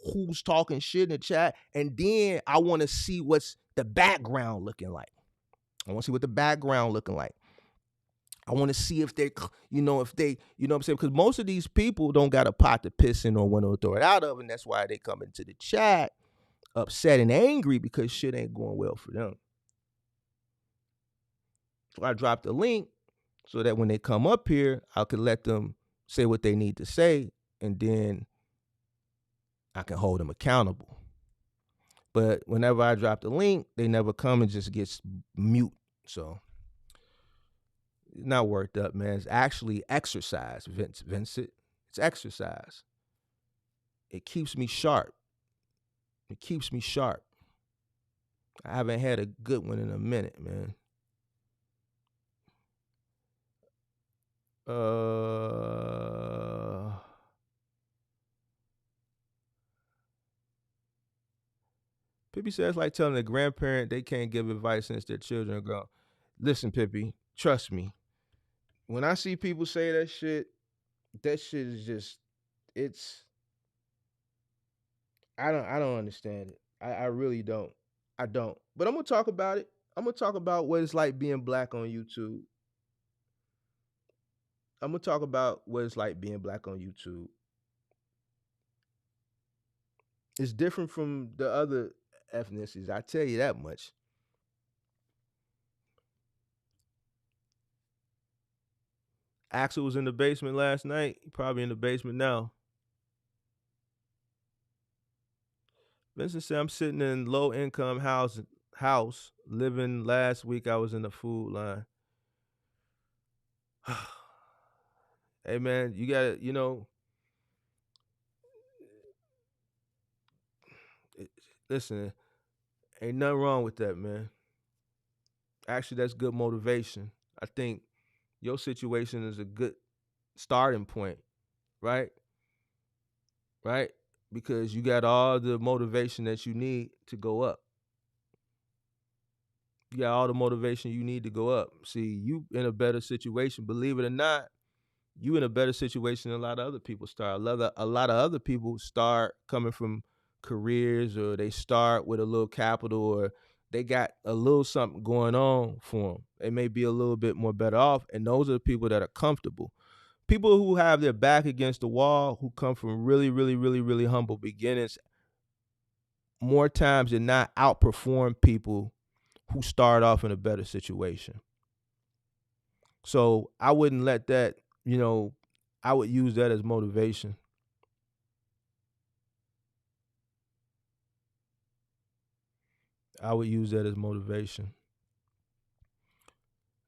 S1: who's talking shit in the chat. And then I want to see what's the background looking like. I want to see what the background looking like. I want to see if they, you know what I'm saying? Because most of these people don't got a pot to piss in or want to throw it out of. And that's why they come into the chat upset and angry because shit ain't going well for them. So I dropped the link so that when they come up here, I could let them say what they need to say, and then I can hold them accountable. But whenever I drop the link, they never come and just gets mute. So it's not worked up, man. It's actually exercise, Vincent. It's exercise. It keeps me sharp. It keeps me sharp. I haven't had a good one in a minute, man. Pippi says like telling a grandparent they can't give advice since their children are gone. Listen, Pippi, trust me. When I see people say that shit is just it's I don't understand it. I really don't. I don't. But I'm gonna talk about it. I'm gonna talk about what it's like being black on YouTube. I'm gonna talk about what it's like being black on YouTube. It's different from the other ethnicities. I tell you that much. Axel was in the basement last night. He probably in the basement now. Vincent said I'm sitting in low income house living. Last week I was in the food line. Hey man, you gotta, listen, ain't nothing wrong with that, man. Actually, that's good motivation. I think your situation is a good starting point, right? Right? Because you got all the motivation that you need to go up. You got all the motivation you need to go up. See, you in a better situation, believe it or not. You in a better situation than a lot of other people start. A lot of other people start coming from careers, or they start with a little capital, or they got a little something going on for them. They may be a little bit more better off, and those are the people that are comfortable. People who have their back against the wall, who come from really, really, really, really humble beginnings, more times than not outperform people who start off in a better situation. So I wouldn't let that, I would use that as motivation. I would use that as motivation.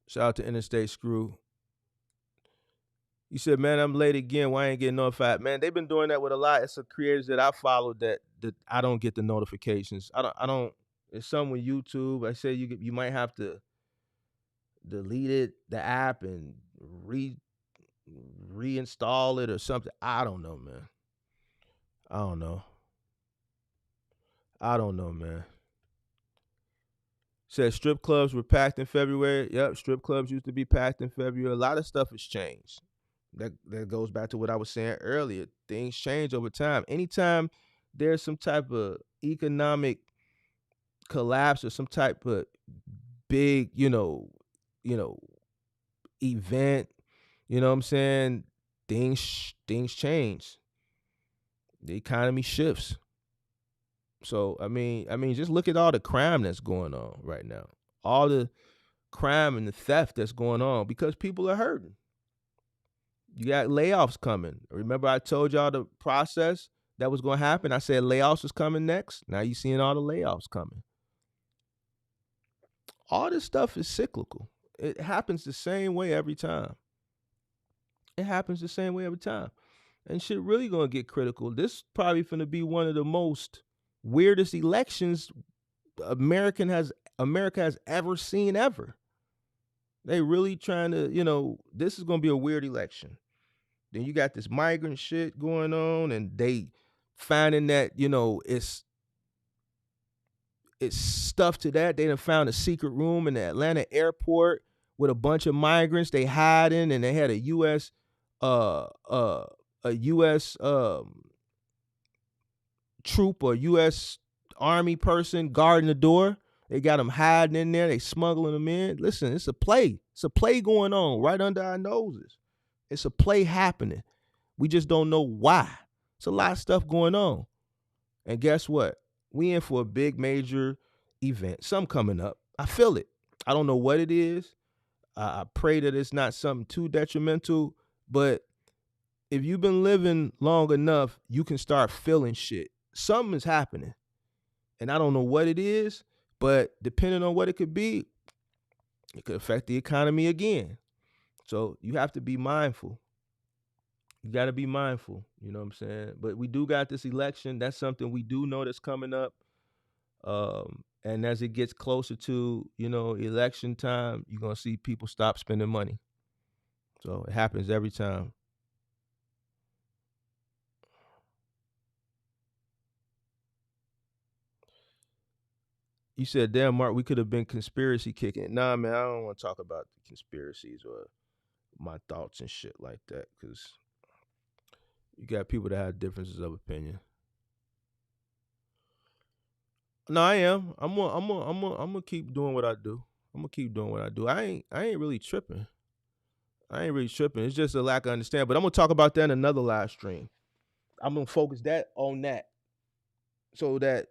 S1: Shout out to Interstate Screw. You said, man, I'm late again. Why I ain't getting notified? Man, they've been doing that with a lot. It's some creators that I follow that I don't get the notifications. I don't. It's some with YouTube. I say you might have to delete it, the app, and reinstall it or something. I don't know, man. I don't know. I don't know, man. Said strip clubs were packed in February. Yep, strip clubs used to be packed in February. A lot of stuff has changed. That goes back to what I was saying earlier. Things change over time. Anytime there's some type of economic collapse or some type of big, you know, event, you know what I'm saying? Things change. The economy shifts. So I mean, just look at all the crime that's going on right now. All the crime and the theft that's going on because people are hurting. You got layoffs coming. Remember, I told y'all the process that was going to happen. I said layoffs was coming next. Now you seeing all the layoffs coming. All this stuff is cyclical. It happens the same way every time. It happens the same way every time. And shit really gonna get critical. This probably finna be one of the most weirdest elections America has ever seen ever. They really trying to, this is gonna be a weird election. Then you got this migrant shit going on, and they finding that, it's stuff to that. They done found a secret room in the Atlanta airport with a bunch of migrants. They hiding, and they had a U.S. uh uh a U.S. Troop or U.S. Army person guarding the door. They got them hiding in there. They smuggling them in. Listen, it's a play. It's a play going on right under our noses. It's a play happening. We just don't know why. It's a lot of stuff going on. And guess what? We in for a big major event. Some coming up. I feel it. I don't know what it is. I pray that it's not something too detrimental. But if you've been living long enough, you can start feeling shit. Something is happening. And I don't know what it is, but depending on what it could be, it could affect the economy again. So you have to be mindful. You got to be mindful. You know what I'm saying? But we do got this election. That's something we do know that's coming up. And as it gets closer to, election time, you're going to see people stop spending money. So it happens every time. You said, damn, Mark, we could have been conspiracy kicking. Nah, man, I don't want to talk about the conspiracies or my thoughts and shit like that, because you got people that have differences of opinion. No, I am. I'm gonna keep doing what I do. I'm gonna keep doing what I do. I ain't really tripping. I ain't really tripping. It's just a lack of understanding. But I'm gonna talk about that in another live stream. I'm gonna focus that on that, so that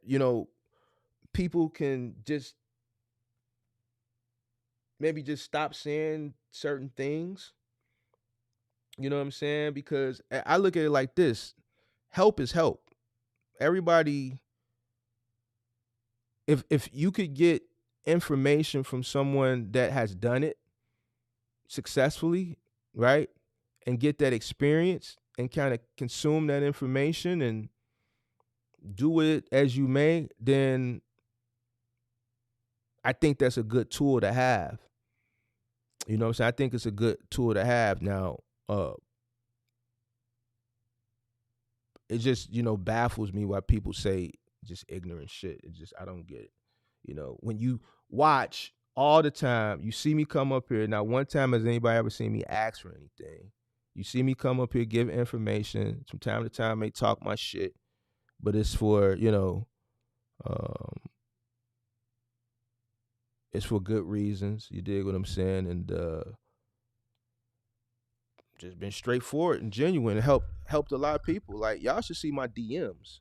S1: people can just maybe just stop saying certain things. You know what I'm saying? Because I look at it like this: help is help. Everybody, if you could get information from someone that has done it successfully, right? And get that experience and kind of consume that information and do it as you may, then I think that's a good tool to have. You know what I'm saying? I think it's a good tool to have. Now, it just, baffles me why people say just ignorant shit. It just, I don't get it. When you watch all the time, you see me come up here. Not one time has anybody ever seen me ask for anything. You see me come up here, give information. From time to time, I may talk my shit, but it's for, um, it's for good reasons. You dig what I'm saying? And just been straightforward and genuine and helped a lot of people. Like, y'all should see my DMs.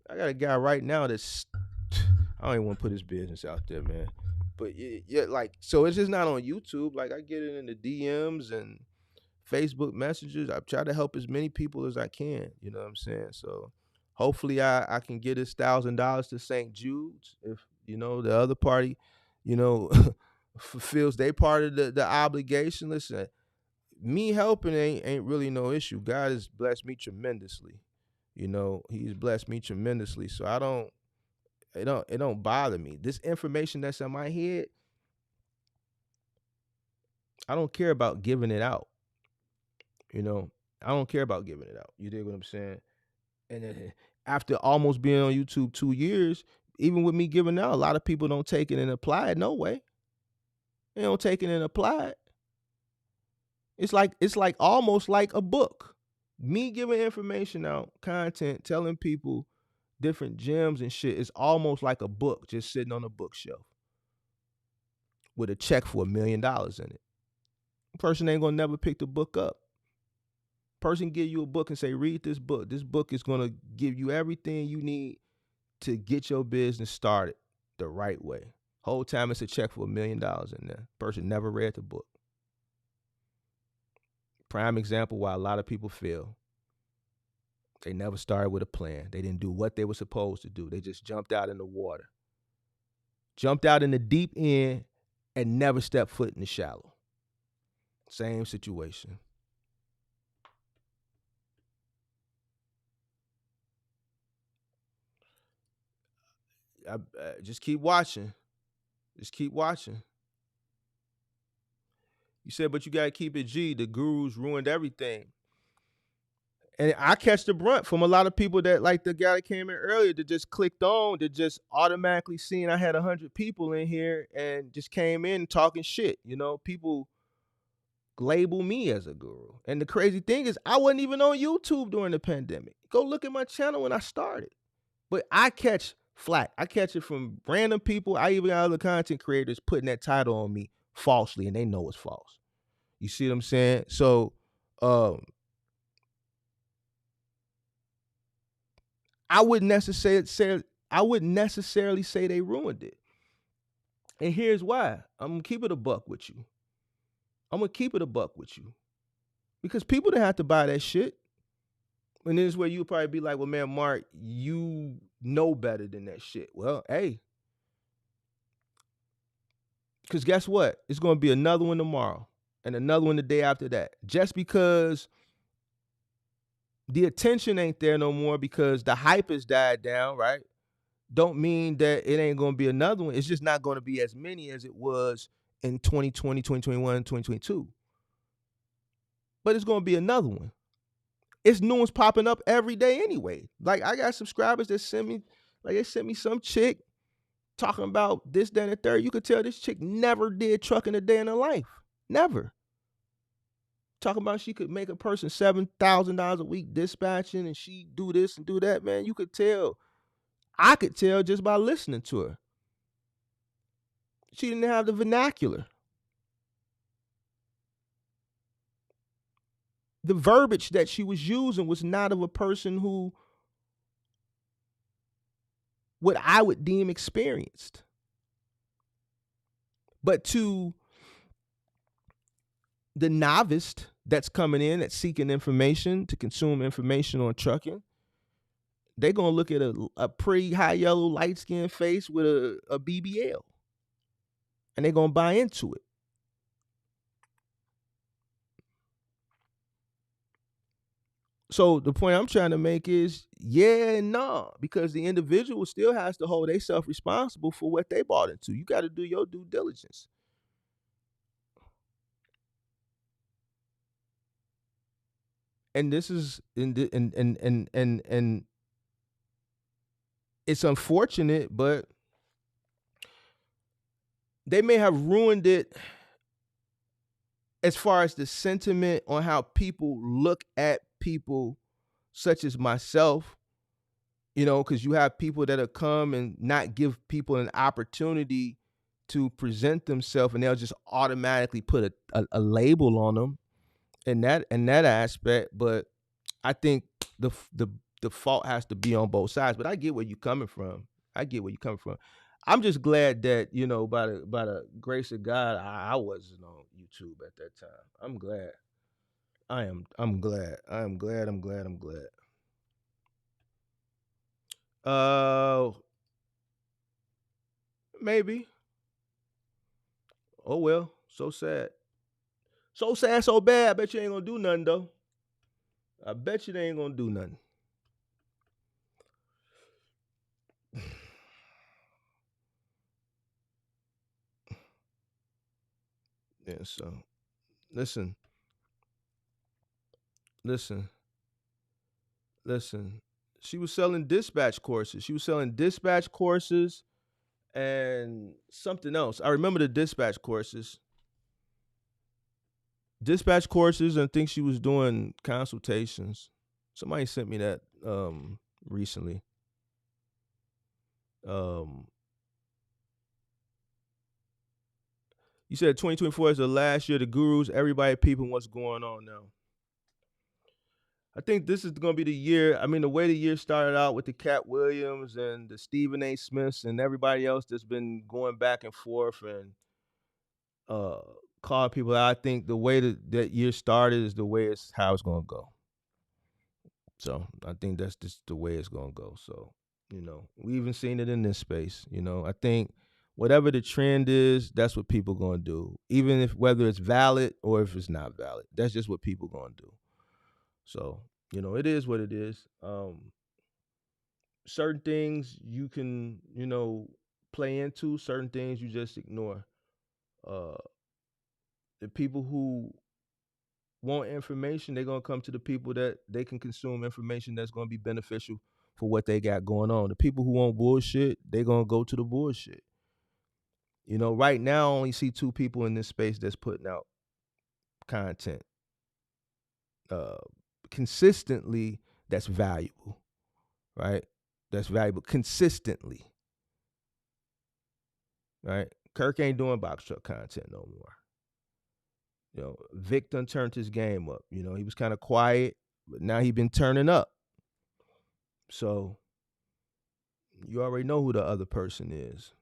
S1: I got a guy right now that's I don't even want to put his business out there, man. But yeah, like, so it's just not on YouTube. Like, I get it in the DMs and Facebook messages. I try to help as many people as I can. You know what I'm saying? So hopefully I can get his $1,000 to St. Jude's. If The other party, you know, fulfills their part of the obligation. Listen, me helping ain't really no issue. God has blessed me tremendously. He's blessed me tremendously. So it don't bother me. This information that's in my head, I don't care about giving it out. You know, I don't care about giving it out. You dig what I'm saying? And then after almost being on YouTube 2 years, even with me giving out, a lot of people don't take it and apply it. No way. They don't take it and apply it. It's like almost like a book. Me giving information out, content, telling people different gems and shit is almost like a book just sitting on a bookshelf with a check for $1 million in it. Person ain't gonna never pick the book up. Person give you a book and say, read this book. This book is gonna give you everything you need to get your business started the right way. Whole time it's a check for $1 million in there. Person never read the book. Prime example why a lot of people fail. They never started with a plan. They didn't do what they were supposed to do. They just jumped out in the water. Jumped out in the deep end and never stepped foot in the shallow. Same situation. Just keep watching. Just keep watching. You said, but you got to keep it G. The gurus ruined everything. And I catch the brunt from a lot of people that, like the guy that came in earlier, that just clicked on, that just automatically seen I had 100 people in here and just came in talking shit. People label me as a guru. And the crazy thing is, I wasn't even on YouTube during the pandemic. Go look at my channel when I started. But I catch flack. I catch it from random people. I even got other content creators putting that title on me falsely, and they know it's false. You see what I'm saying? So, I wouldn't necessarily say they ruined it. And here's why. I'm gonna keep it a buck with you. Because people didn't have to buy that shit. And this is where you probably be like, well, man, Mark, you know better than that shit. Well, hey. Because guess what? It's gonna be another one tomorrow and another one the day after that. Just because the attention ain't there no more because the hype has died down, right? Don't mean that it ain't going to be another one. It's just not going to be as many as it was in 2020, 2021, 2022. But it's going to be another one. It's new ones popping up every day anyway. Like, I got subscribers that sent me some chick talking about this, that, and the third. You could tell this chick never did trucking a day in her life. Never. Talking about she could make a person $7,000 a week dispatching and she do this and do that, man. You could tell. I could tell just by listening to her. She didn't have the vernacular. The verbiage that she was using was not of a person who what I would deem experienced. But to the novice that's coming in, that's seeking information, to consume information on trucking, they're going to look at a pretty high yellow, light-skinned face with a BBL. And they're going to buy into it. So the point I'm trying to make is, yeah and no, because the individual still has to hold themselves responsible for what they bought into. You got to do your due diligence. And this is and it's unfortunate, but they may have ruined it as far as the sentiment on how people look at people such as myself, because you have people that'll come and not give people an opportunity to present themselves, and they'll just automatically put a label on them in that aspect. But I think the fault has to be on both sides. But I get where you're coming from. I'm just glad that, by the grace of God, I wasn't on YouTube at that time. I'm glad. I'm glad. I'm glad. Uh Maybe. Oh well. So sad. So sad, so bad. I bet you ain't gonna do nothing though. I bet you they ain't gonna do nothing. Yeah, so listen, listen, listen. She was selling dispatch courses. She was selling dispatch courses and something else. I remember the dispatch courses. Dispatch courses, and I think she was doing consultations. Somebody sent me that recently. Um you said 2024 is the last year of the gurus. Everybody peeping what's going on now. I think this is going to be the year. I mean, the way the year started out with the Cat Williams and the Stephen A. Smiths and everybody else that's been going back and forth and uh, calling people out. I think the way that year started is the way it's how it's going to go. So I think that's just the way it's going to go. So, we even seen it in this space. I think whatever the trend is, that's what people going to do. Even if whether it's valid or if it's not valid, that's just what people going to do. So, it is what it is. Certain things you can, play into, certain things you just ignore. Uh, the people who want information, they're going to come to the people that they can consume information that's going to be beneficial for what they got going on. The people who want bullshit, they're going to go to the bullshit. Right now, I only see two people in this space that's putting out content consistently that's valuable, right? That's valuable consistently, right? Kirk ain't doing box truck content no more. Vic done turned his game up. He was kind of quiet, but now he been turning up. So you already know who the other person is.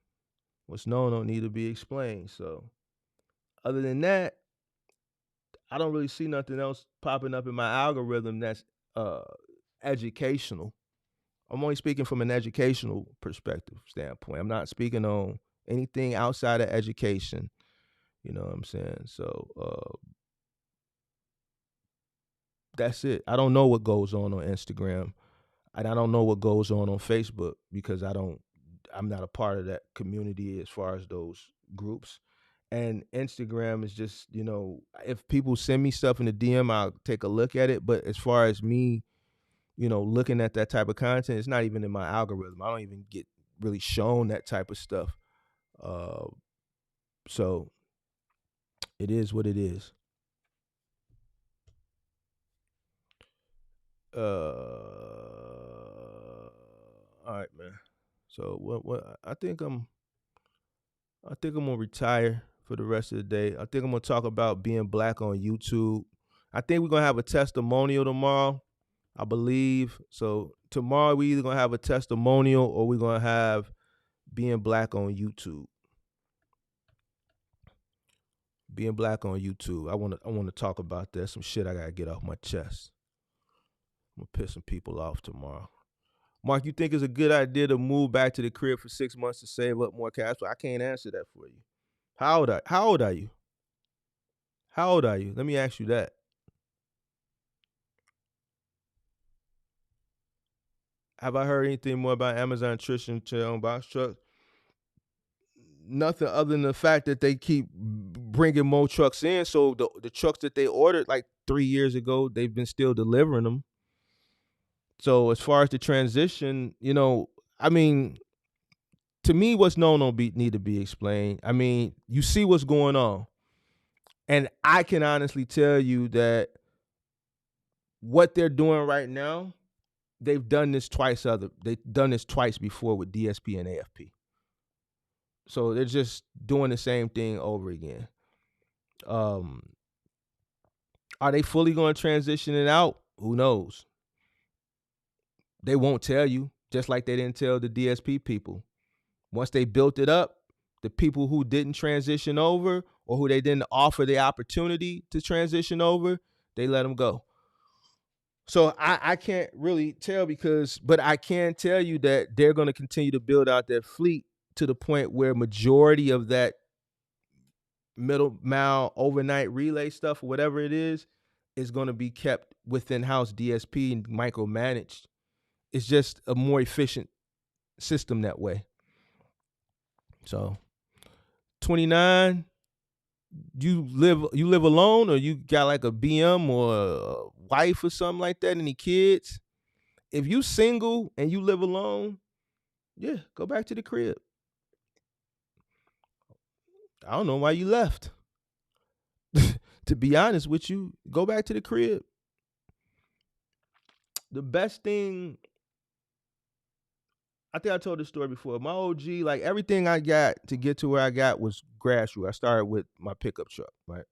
S1: What's known don't need to be explained. So other than that, I don't really see nothing else popping up in my algorithm that's educational. I'm only speaking from an educational perspective standpoint. I'm not speaking on anything outside of education. You know what I'm saying? So that's it. I don't know what goes on Instagram, and I don't know what goes on Facebook because I'm not a part of that community as far as those groups. And Instagram is just, if people send me stuff in the DM, I'll take a look at it. But as far as me, looking at that type of content, it's not even in my algorithm. I don't even get really shown that type of stuff. So it is what it is. All right, man. So what I think I'm gonna retire for the rest of the day. I think I'm gonna talk about being black on YouTube. I think we're gonna have a testimonial tomorrow, I believe. So tomorrow we either gonna have a testimonial or we're gonna have being black on YouTube. Being black on YouTube. I wanna talk about that. Some shit I gotta get off my chest. I'm gonna piss some people off tomorrow. Mark, you think it's a good idea to move back to the crib for 6 months to save up more cash? I can't answer that for you. How old are you? How old are you? Let me ask you that. Have I heard anything more about Amazon Nutrition to own box trucks? Nothing other than the fact that they keep bringing more trucks in. So the trucks that they ordered like 3 years ago, they've been still delivering them. So as far as the transition, I mean, to me, what's known don't need to be explained. I mean, you see what's going on. And I can honestly tell you that what they're doing right now, they've done this twice before with DSP and AFP. So they're just doing the same thing over again. Are they fully going to transition it out? Who knows? They won't tell you, just like they didn't tell the DSP people. Once they built it up, the people who didn't transition over or who they didn't offer the opportunity to transition over, they let them go. So I can't really tell but I can tell you that they're going to continue to build out their fleet to the point where majority of that middle mile overnight relay stuff or whatever it is going to be kept within house DSP and micromanaged. It's just a more efficient system that way. So 29, you live alone, or you got like a BM or a wife or something like that, any kids? If you single and you live alone, yeah, go back to the crib. I don't know why you left. To be honest with you, go back to the crib. The best thing, I think I told this story before. My OG, like everything I got to get to where I got was grassroots. I started with my pickup truck, right?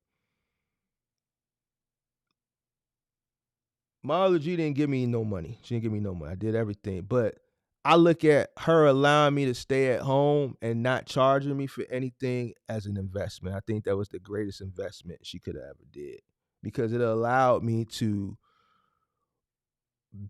S1: My OG didn't give me no money. She didn't give me no money. I did everything. But I look at her allowing me to stay at home and not charging me for anything as an investment. I think that was the greatest investment she could have ever did, because it allowed me to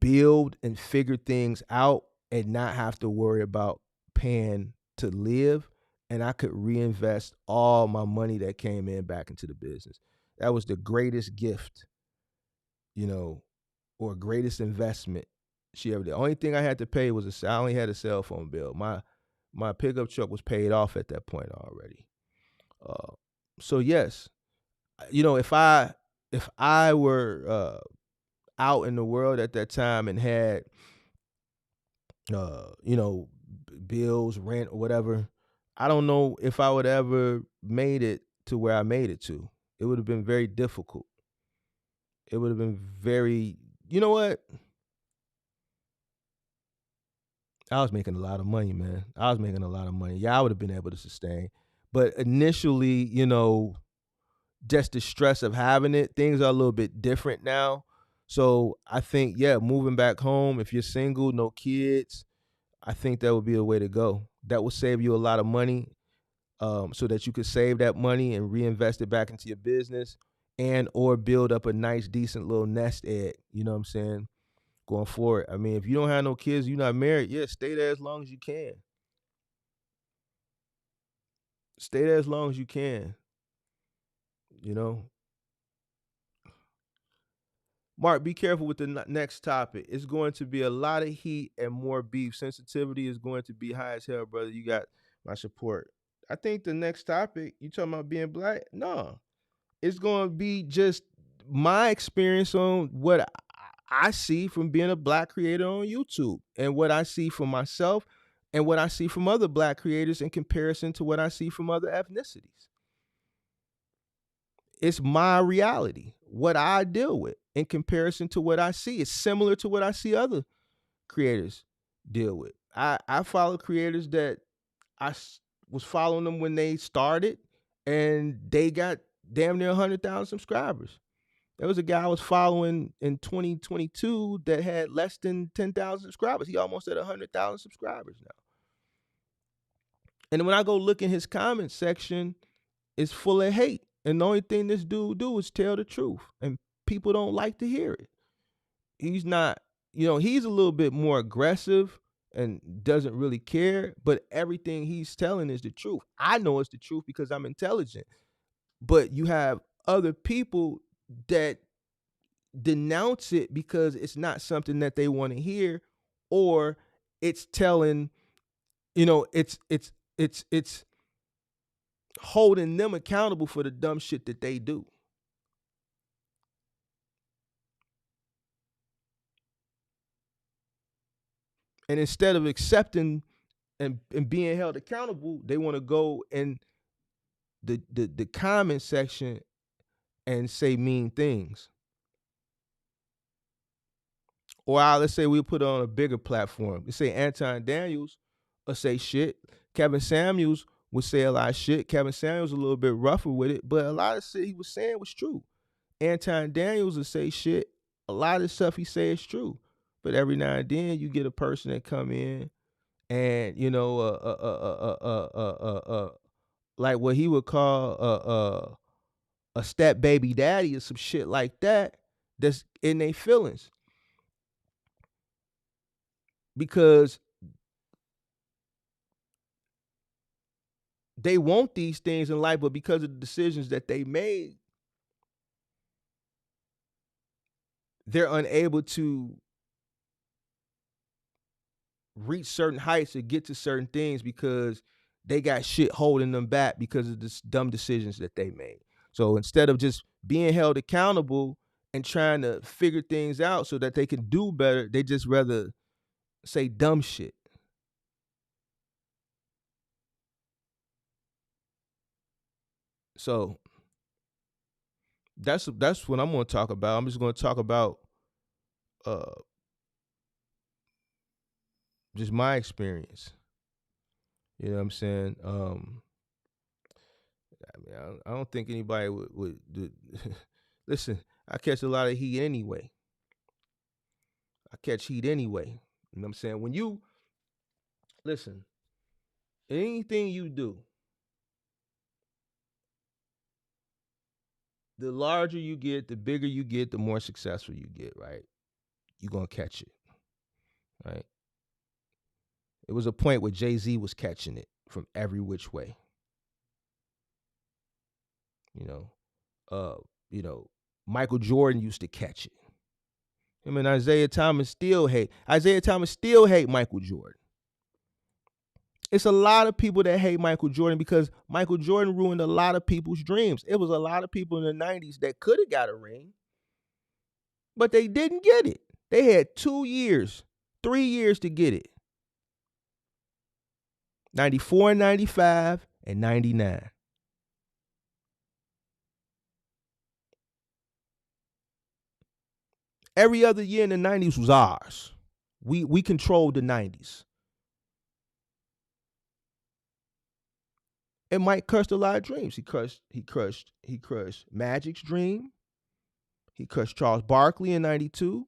S1: build and figure things out and not have to worry about paying to live. And I could reinvest all my money that came in back into the business. That was the greatest gift, you know, or greatest investment she ever did. The only thing I had to pay was I only had a cell phone bill. My pickup truck was paid off at that point already. So yes, you know, if I were out in the world at that time and had you know, bills, rent, or whatever, I don't know if I would ever made it to where I made it to. It would have been very difficult. It would have been very, you know what? I was making a lot of money, man. I was making a lot of money. Yeah, I would have been able to sustain. But initially, you know, just the stress of having it, things are a little bit different now. So I think, yeah, moving back home, if you're single, no kids, I think that would be a way to go. That would save you a lot of money, so that you could save that money and reinvest it back into your business, and or build up a nice, decent little nest egg. You know what I'm saying? Going forward. I mean, if you don't have no kids, you're not married, yeah, stay there as long as you can. Stay there as long as you can. You know, Mark, be careful with the next topic. It's going to be a lot of heat and more beef. Sensitivity is going to be high as hell, brother. You got my support. I think the next topic, you talking about being black? No, it's going to be just my experience on what I see from being a black creator on YouTube, and what I see from myself, and what I see from other black creators in comparison to what I see from other ethnicities. It's my reality, what I deal with in comparison to what I see. It's similar to what I see other creators deal with. I follow creators that was following them when they started, and they got damn near 100,000 subscribers. There was a guy I was following in 2022 that had less than 10,000 subscribers. He almost at 100,000 subscribers now. And when I go look in his comment section, it's full of hate. And the only thing this dude do is tell the truth. And people don't like to hear it. He's not, you know, he's a little bit more aggressive and doesn't really care, but everything he's telling is the truth. I know it's the truth because I'm intelligent. But you have other people that denounce it because it's not something that they want to hear, or it's telling, you know, it's holding them accountable for the dumb shit that they do. And instead of accepting and being held accountable, they want to go in the comment section and say mean things. Or let's say we put it on a bigger platform. Let's say Anton Daniels will say shit. Kevin Samuels would say a lot of shit. Kevin Samuels a little bit rougher with it, but a lot of shit he was saying was true. Anton Daniels will say shit. A lot of the stuff he say is true. But every now and then you get a person that come in and, you know, like what he would call a step baby daddy or some shit like that, that's in their feelings. Because they want these things in life, but because of the decisions that they made, they're unable to reach certain heights or get to certain things because they got shit holding them back because of the dumb decisions that they made. So instead of just being held accountable and trying to figure things out so that they can do better, they just rather say dumb shit. So that's what I'm going to talk about. I'm just going to talk about uh just my experience. You know what I'm saying? I mean, I don't think anybody would do. Listen, I catch a lot of heat anyway. I catch heat anyway. You know what I'm saying? When you listen, anything you do, the larger you get, the bigger you get, the more successful you get, right? You're gonna catch it, right? It was a point where Jay-Z was catching it from every which way. You know, uh, you know, Michael Jordan used to catch it. Him and Isaiah Thomas still hate. Isaiah Thomas still hate Michael Jordan. It's a lot of people that hate Michael Jordan because Michael Jordan ruined a lot of people's dreams. It was a lot of people in the 90s that could have got a ring, but they didn't get it. They had 2 years, 3 years to get it. 94 and 95 and 99. Every other year in the 90s was ours. We controlled the 90s. And Mike crushed a lot of dreams. He crushed Magic's dream. He crushed Charles Barkley in 92.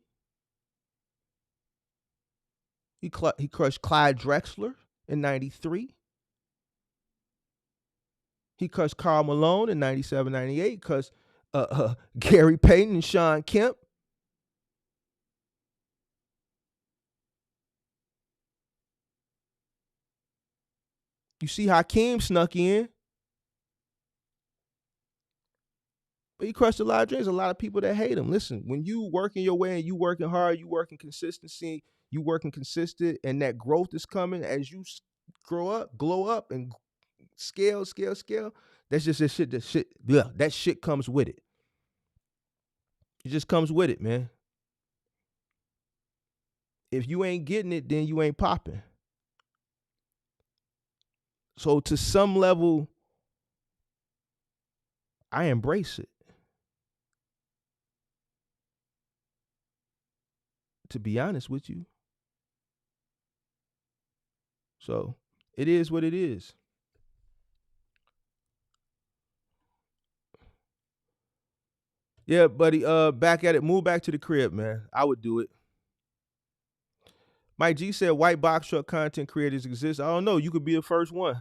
S1: He crushed Clyde Drexler in 93. He crushed Karl Malone in 97, 98. Crushed Gary Payton and Sean Kemp. You see Hakeem snuck in. But he crushed a lot of dreams. A lot of people that hate him. Listen, when you working your way and you working hard, you working consistency, you working consistent, and that growth is coming as you grow up, glow up, and scale. That's just that shit comes with it. It just comes with it, man. If you ain't getting it, then you ain't popping. So to some level, I embrace it. To be honest with you. So it is what it is. Yeah, buddy. Back at it. Move back to the crib, man. I would do it. Mike G said white box truck content creators exist. I don't know. You could be the first one.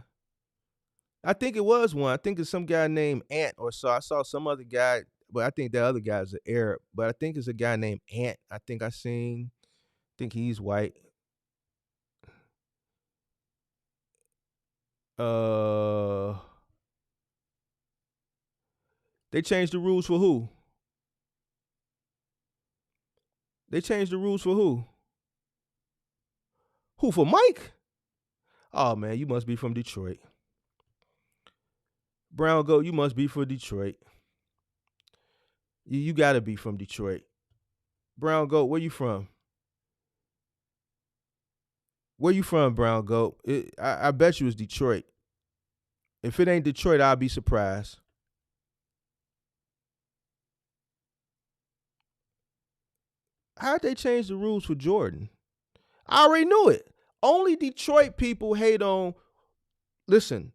S1: I think it was one. I think it's some guy named Ant or so. I saw some other guy, but I think that other guy's an Arab. But I think it's a guy named Ant. I think I seen. I think he's white. Uh, they changed the rules for who? They changed the rules for who? Who for Mike? Oh man, you must be from Detroit. Brown Goat, you must be from Detroit. You gotta be from Detroit. Brown Goat, where you from? Where you from, Brown Goat? I bet you it's Detroit. If it ain't Detroit, I'll be surprised. How'd they change the rules for Jordan? I already knew it. Only Detroit people hate on. Listen,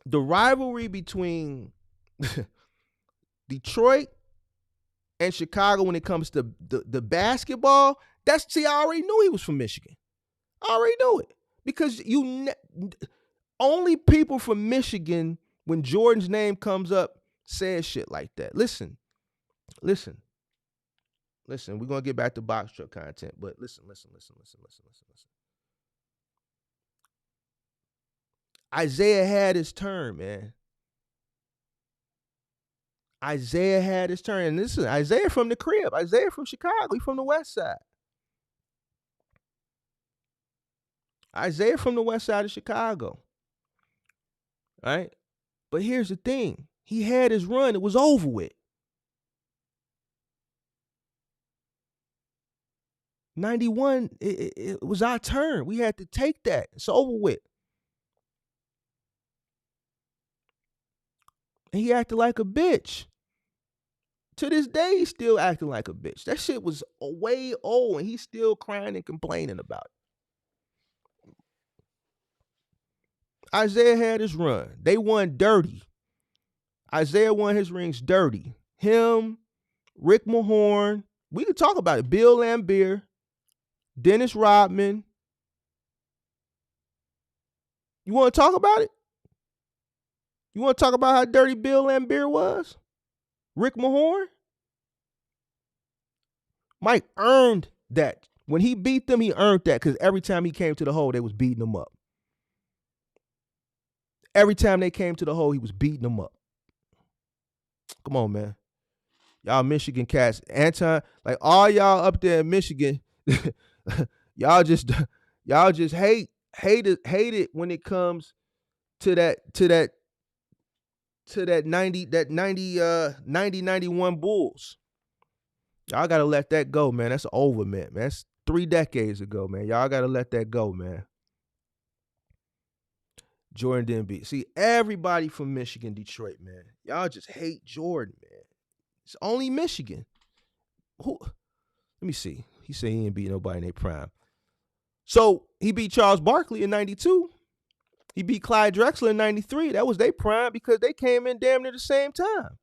S1: the rivalry between Detroit and Chicago when it comes to the basketball, I already knew he was from Michigan. I already knew it because only people from Michigan, when Jordan's name comes up, says shit like that. Listen. We're gonna get back to box truck content, but listen. Isaiah had his turn, man. Isaiah had his turn. And this is Isaiah from the crib. Isaiah from Chicago. He from the west side. Isaiah from the west side of Chicago. Right? But here's the thing. He had his run. It was over with. 91, it was our turn. We had to take that. It's over with. And he acted like a bitch. To this day, he's still acting like a bitch. That shit was way old, and he's still crying and complaining about it. Isaiah had his run. They won dirty. Isaiah won his rings dirty. Him, Rick Mahorn. We could talk about it. Bill Laimbeer, Dennis Rodman. You want to talk about it? You want to talk about how dirty Bill Laimbeer was? Rick Mahorn? Mike earned that. When he beat them, he earned that because every time he came to the hole, they was beating him up. Every time they came to the hole, he was beating them up. Come on, man. Y'all Michigan cats. Anton, like all y'all up there in Michigan, y'all just hate it when it comes to that 91 Bulls. Y'all gotta let that go, man. That's over, man. That's 3 decades ago, man. Y'all gotta let that go, man. Jordan didn't beat. See, everybody from Michigan, Detroit, man. Y'all just hate Jordan, man. It's only Michigan. Who? Let me see. He said he didn't beat nobody in their prime. So he beat Charles Barkley in 92. He beat Clyde Drexler in 93. That was their prime because they came in damn near the same time.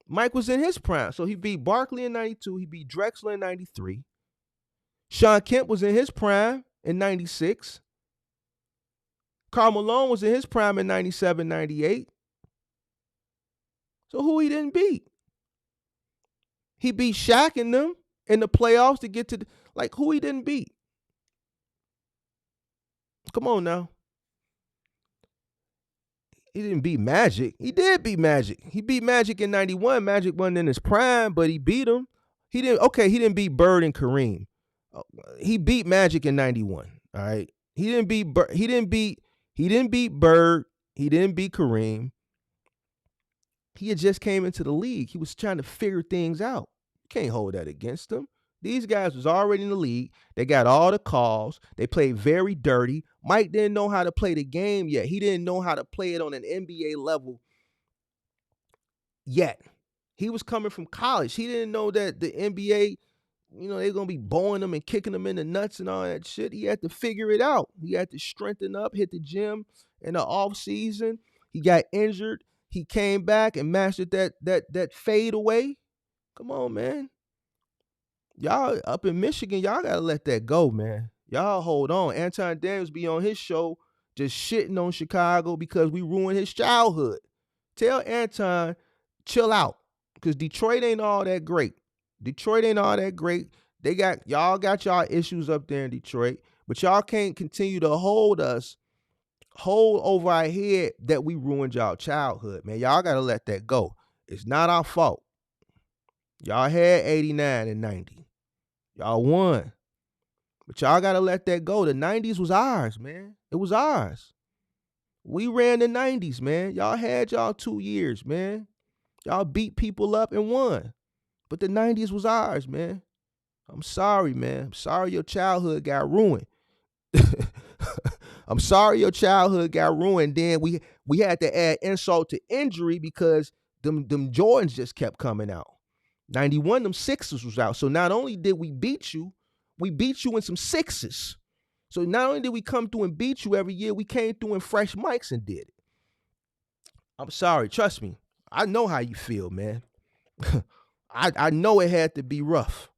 S1: Mike was in his prime. So he beat Barkley in 92. He beat Drexler in 93. Sean Kemp was in his prime in 96. Karl Malone was in his prime in 97, 98. So who he didn't beat? He beat Shaq and them in the playoffs to get to who he didn't beat? Come on now. He didn't beat Magic. He did beat Magic. He beat Magic in 91. Magic wasn't in his prime, but he beat him. He didn't beat Bird and Kareem. He beat Magic in 91. All right. He didn't beat Bird. He didn't beat Bird. He didn't beat Kareem. He had just came into the league. He was trying to figure things out. You can't hold that against him. These guys was already in the league. They got all the calls. They played very dirty. Mike didn't know how to play the game yet. He didn't know how to play it on an NBA level yet. He was coming from college. He didn't know that the NBA, they're going to be bowing them and kicking them in the nuts and all that shit. He had to figure it out. He had to strengthen up, hit the gym in the off season. He got injured. He came back and mastered that fade away. Come on, man. Y'all up in Michigan, y'all got to let that go, man. Y'all hold on. Anton Daniels be on his show just shitting on Chicago because we ruined his childhood. Tell Anton, chill out, because Detroit ain't all that great. Y'all got y'all issues up there in Detroit, but y'all can't continue to hold over our head that we ruined y'all childhood, man. Y'all got to let that go. It's not our fault. Y'all had 89 and 90. Y'all won. But y'all got to let that go. The 90s was ours, man. It was ours. We ran the 90s, man. Y'all had y'all 2 years, man. Y'all beat people up and won. But the 90s was ours, man. I'm sorry, man. I'm sorry your childhood got ruined. I'm sorry your childhood got ruined. Then we had to add insult to injury because them Jordans just kept coming out. 91, them sixes was out. So not only did we beat you in some sixes. So not only did we come through and beat you every year, we came through in fresh mics and did it. I'm sorry. Trust me. I know how you feel, man. I know it had to be rough.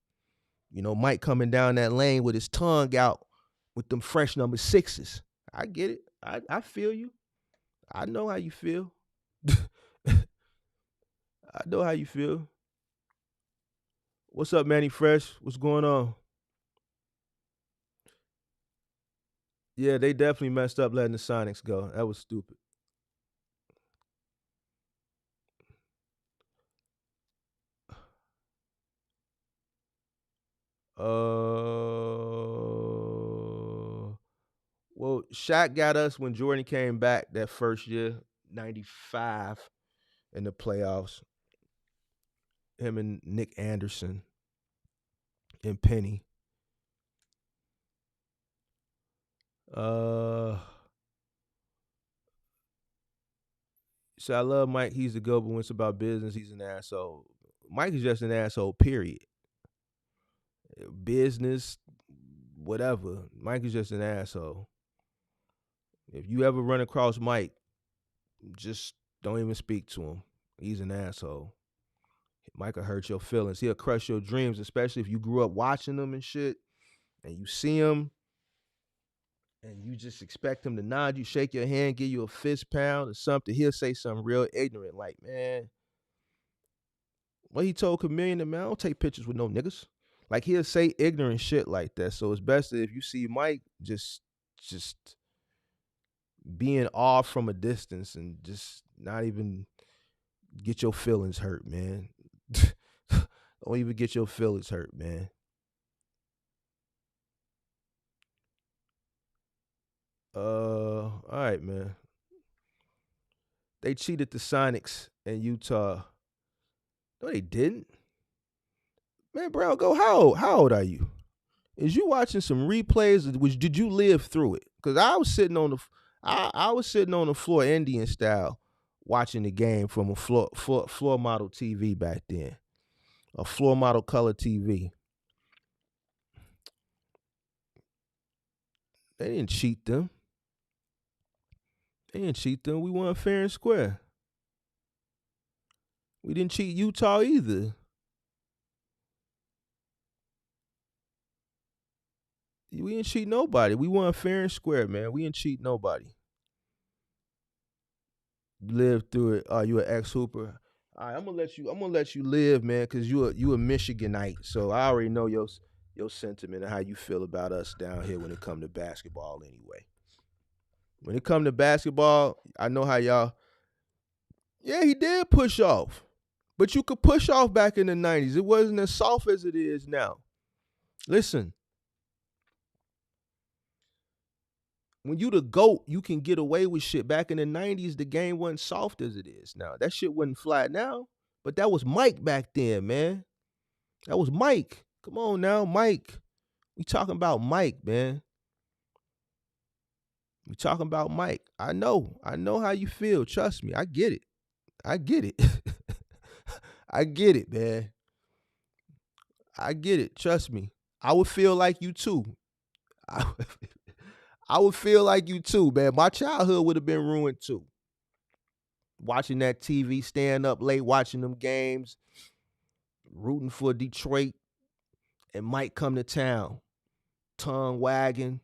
S1: Mike coming down that lane with his tongue out with them fresh number sixes. I get it. I feel you. I know how you feel. I know how you feel. What's up, Manny Fresh? What's going on? Yeah, they definitely messed up letting the Sonics go. That was stupid. Well, Shaq got us when Jordan came back that first year, '95, in the playoffs. Him and Nick Anderson and Penny. Uh, so I love Mike. He's the go, but when it's about business, he's an asshole. Mike is just an asshole. Period. Business, whatever. Mike is just an asshole. If you ever run across Mike, just don't even speak to him. He's an asshole. Mike will hurt your feelings. He'll crush your dreams, especially if you grew up watching him and shit, and you see him, and you just expect him to nod you, shake your hand, give you a fist pound or something. He'll say something real ignorant, like, man, what he told Chameleon, man, I don't take pictures with no niggas. Like, he'll say ignorant shit like that. So it's best that if you see Mike, just being off from a distance and just not even get your feelings hurt, man. Don't even get your feelings hurt, man. All right, man. They cheated the Sonics in Utah. No, they didn't. Man, Brown, go. How old are you? Is you watching some replays? Which did you live through it? Because I was sitting on the, I was sitting on the floor Indian style, watching the game from a floor model TV back then, a floor model color TV. They didn't cheat them. They didn't cheat them. We won fair and square. We didn't cheat Utah either. We didn't cheat nobody. We won fair and square, man. We didn't cheat nobody. You lived through it. You an ex hooper. All right, I'm gonna let you. I'm gonna let you live, man, because you a Michiganite. So I already know your sentiment and how you feel about us down here when it come to basketball. Anyway, when it come to basketball, I know how y'all. Yeah, he did push off, but you could push off back in the '90s. It wasn't as soft as it is now. Listen, when you the GOAT, you can get away with shit. Back in the '90s, the game wasn't soft as it is now. That shit wasn't flat now. But that was Mike back then, man. That was Mike. Come on now, Mike. We talking about Mike, man. We talking about Mike. I know. I know how you feel. Trust me. I get it. I get it. I get it, man. I get it. Trust me. I would feel like you too. I, I would feel like you too, man. My childhood would have been ruined too. Watching that TV, staying up late, watching them games, rooting for Detroit, and Mike come to town, tongue wagging,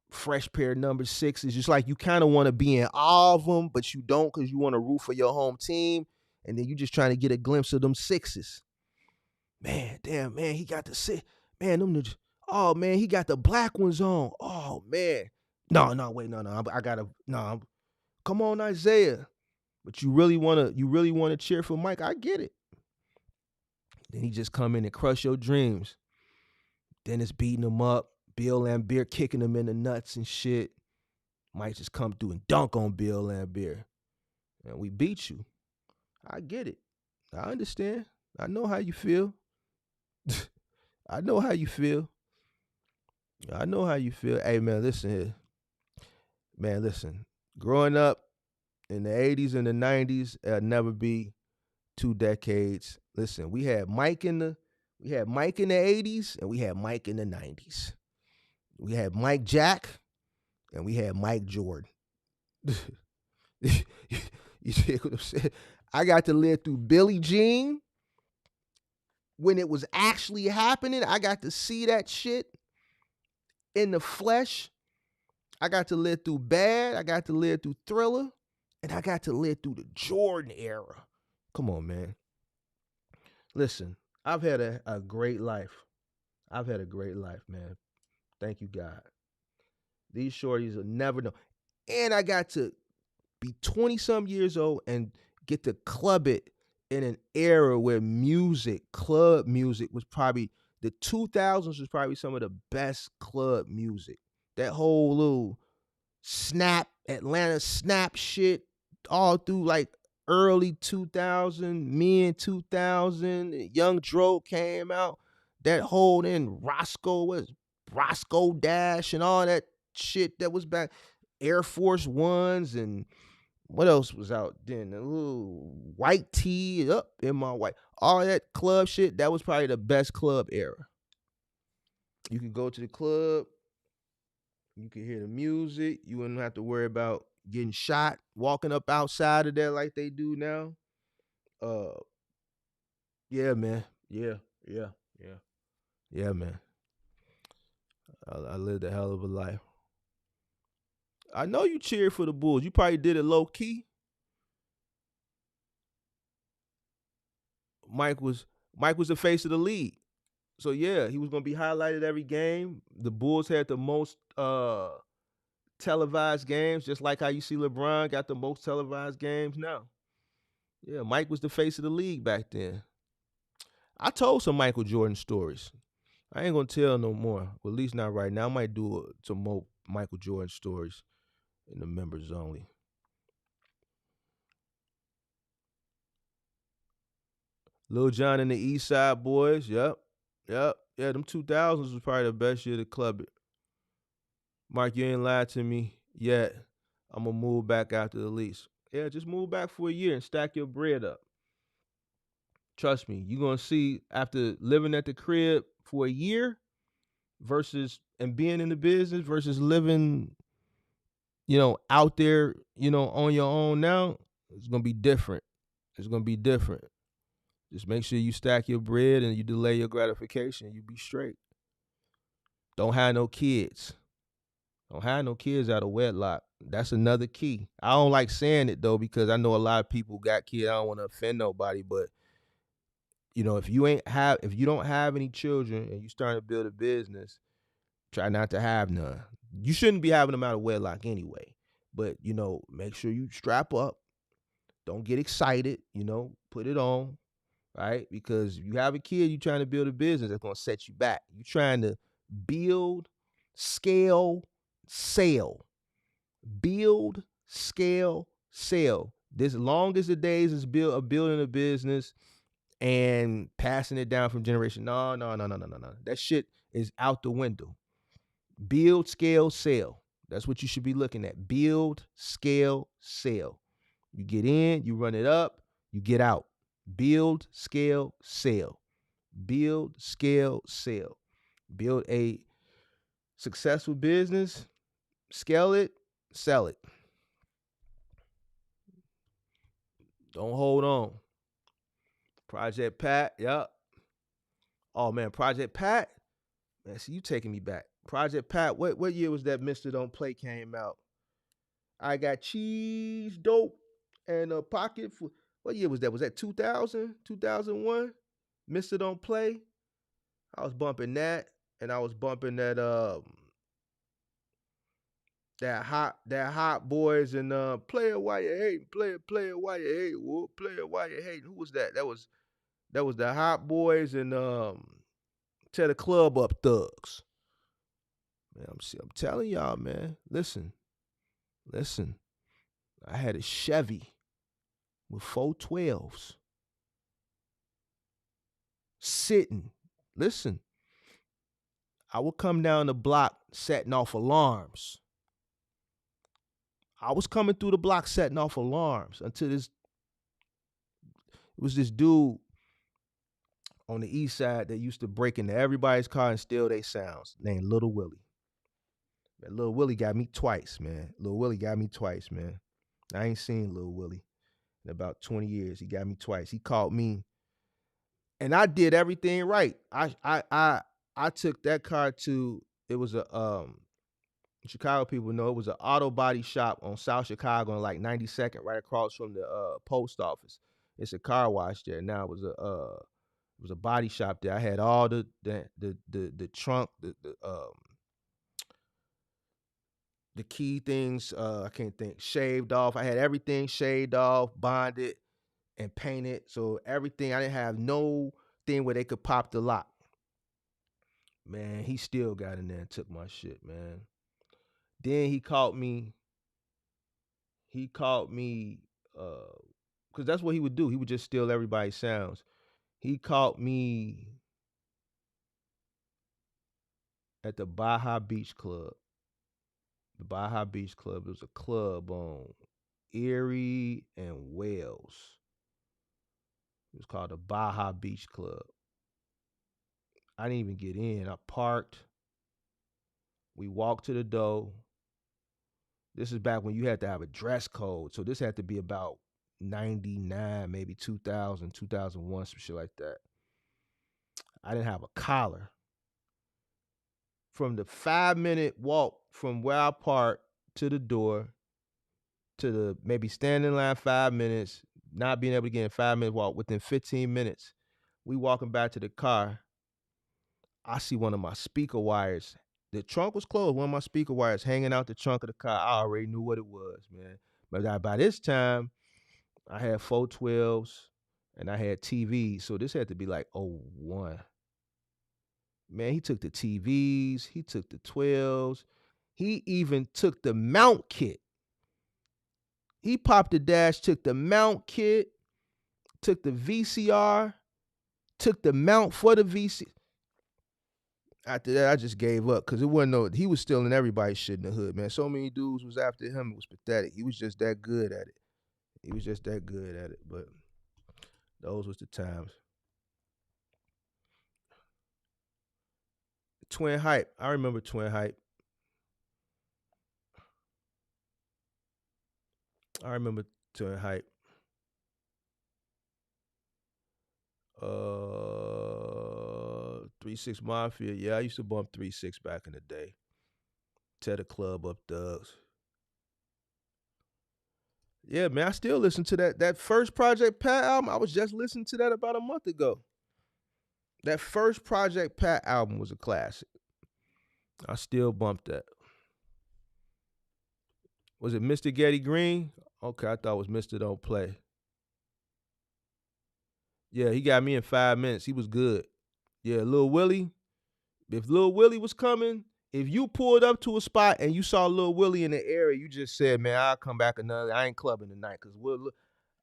S1: fresh pair of number sixes. Just like you kind of want to be in awe of them, but you don't because you want to root for your home team. And then you just trying to get a glimpse of them sixes. Man, damn, man, he got the six. Man, oh, man, he got the black ones on. Oh, man. No, wait, no. I got to, no. Come on, Isaiah. But you really want to cheer for Mike. I get it. Then he just come in and crush your dreams. Dennis beating him up. Bill Laimbeer kicking him in the nuts and shit. Mike just come through and dunk on Bill Laimbeer. And we beat you. I get it. I understand. I know how you feel. I know how you feel. I know how you feel. Hey, man, listen here. Man, listen. Growing up in the 80s and the 90s, it'll never be 2 decades. Listen, we had Mike in the 80s and we had Mike in the 90s. We had Mike Jack and we had Mike Jordan. You see what I'm saying? I got to live through Billie Jean when it was actually happening. I got to see that shit in the flesh. I got to live through Bad. I got to live through Thriller. And I got to live through the Jordan era. Come on, man. Listen, I've had a great life. I've had a great life, man. Thank you, God. These shorties will never know. And I got to be 20 some years old and get to club it in an era where club music was probably the 2000s was probably some of the best club music. That whole little Atlanta snap shit all through like early 2000, mid 2000, Young Dro came out. That whole then Roscoe Dash and all that shit that was back. Air Force Ones and what else was out then? A little white tee up in my white. All that club shit, that was probably the best club era. You could go to the club, you could hear the music, you wouldn't have to worry about getting shot, walking up outside of there like they do now. Uh yeah, man. Yeah, yeah, yeah. Yeah, man. I lived a hell of a life. I know you cheered for the Bulls. You probably did it low key. Mike was Mike was the face of the league. So yeah, he was gonna be highlighted every game. The Bulls had the most televised games, just like how you see LeBron got the most televised games now. Yeah, Mike was the face of the league back then. I told some Michael Jordan stories. I ain't gonna tell no more. Well, at least not right now. I might do some more Michael Jordan stories in the members only. Lil Jon and the East Side Boys. Yep. Yep. Yeah, them 2000s was probably the best year to club it. Mark, you ain't lied to me yet. I'm gonna move back after the lease. Yeah, just move back for a year and stack your bread up. Trust me, you're gonna see after living at the crib for a year versus and being in the business versus living, out there, on your own now, it's gonna be different. It's gonna be different. Just make sure you stack your bread and you delay your gratification. You be straight. Don't have no kids. Don't have no kids out of wedlock. That's another key. I don't like saying it though because I know a lot of people got kids. I don't want to offend nobody, but if you don't have any children and you starting to build a business, try not to have none. You shouldn't be having them out of wedlock anyway. But make sure you strap up. Don't get excited. Put it on, right? Because if you have a kid, you trying to build a business that's gonna set you back. You trying to build, scale, sell. Build, scale, sell. This long as the days is building a business and passing it down from generation. No, no, no, no, no, no, no. That shit is out the window. Build, scale, sell. That's what you should be looking at. Build, scale, sell. You get in, you run it up, you get out. Build, scale, sell. Build, scale, sell. Build a successful business, scale it, sell it. Don't hold on. Project Pat, yep. Oh man, Project Pat. Man, see you taking me back. Project Pat, what year was that Mr. Don't Play came out? I got cheese, dope, and a pocket for what year was that? Was that 2000, 2001? Mr. Don't Play. I was bumping that, and I was bumping that hot boys and play it while you hate, play it while you hate, whoop, play it while you hate. Who was that? That was the hot boys and tear the club up thugs. Man, I'm telling y'all, man. Listen. I had a Chevy with 412s sitting. Listen, I would come down the block setting off alarms. I was coming through the block setting off alarms until it was this dude on the east side that used to break into everybody's car and steal their sounds named Little Willie. Man, Little Willie got me twice, man. I ain't seen Little Willie in about 20 years. He got me twice. He caught me and I did everything right. I took that car to it was a Chicago people know it was an auto body shop on South Chicago on like 92nd, right across from the post office. It's a car wash there. Now it was a body shop there. I had all the trunk, the The key things, I can't think, shaved off. I had everything shaved off, bonded, and painted. So everything, I didn't have no thing where they could pop the lock. Man, he still got in there and took my shit, man. Then he caught me. He caught me, because that's what he would do. He would just steal everybody's sounds. He caught me at the Baja Beach Club. The Baja Beach Club. It was a club on Erie and Wales. It was called the Baja Beach Club. I didn't even get in. I parked. We walked to the door. This is back when you had to have a dress code. So this had to be about 99, maybe 2000, 2001, some shit like that. I didn't have a collar. From the 5-minute walk from where I parked to the door to the maybe standing in line 5 minutes, not being able to get in 5 minute walk, within 15 minutes, we walking back to the car. I see one of my speaker wires. The trunk was closed. One of my speaker wires hanging out the trunk of the car. I already knew what it was, man. But by this time, I had 412s and I had TVs. So this had to be like '01. Man, he took the TVs. He took the 12s. He even took the mount kit. He popped the dash, took the mount kit, took the VCR, took the mount for the VCR. After that, I just gave up because it wasn't no. He was stealing everybody's shit in the hood, man. So many dudes was after him. It was pathetic. He was just that good at it. He was just that good at it. But those was the times. Twin Hype. I remember Twin Hype. I remember Twin Hype. 3-6 Mafia. Yeah, I used to bump 3-6 back in the day. Tear the club up, thugs. Yeah, man, I still listen to that first Project Pat album. I was just listening to that about a month ago. That first Project Pat album was a classic. I still bump that. Was it Mr. Getty Green? Okay, I thought it was Mr. Don't Play. Yeah, he got me in 5 minutes. He was good. Yeah, Lil Willie. If Lil Willie was coming, if you pulled up to a spot and you saw Lil Willie in the area, you just said, "Man, I'll come back another. I ain't clubbing tonight." Cause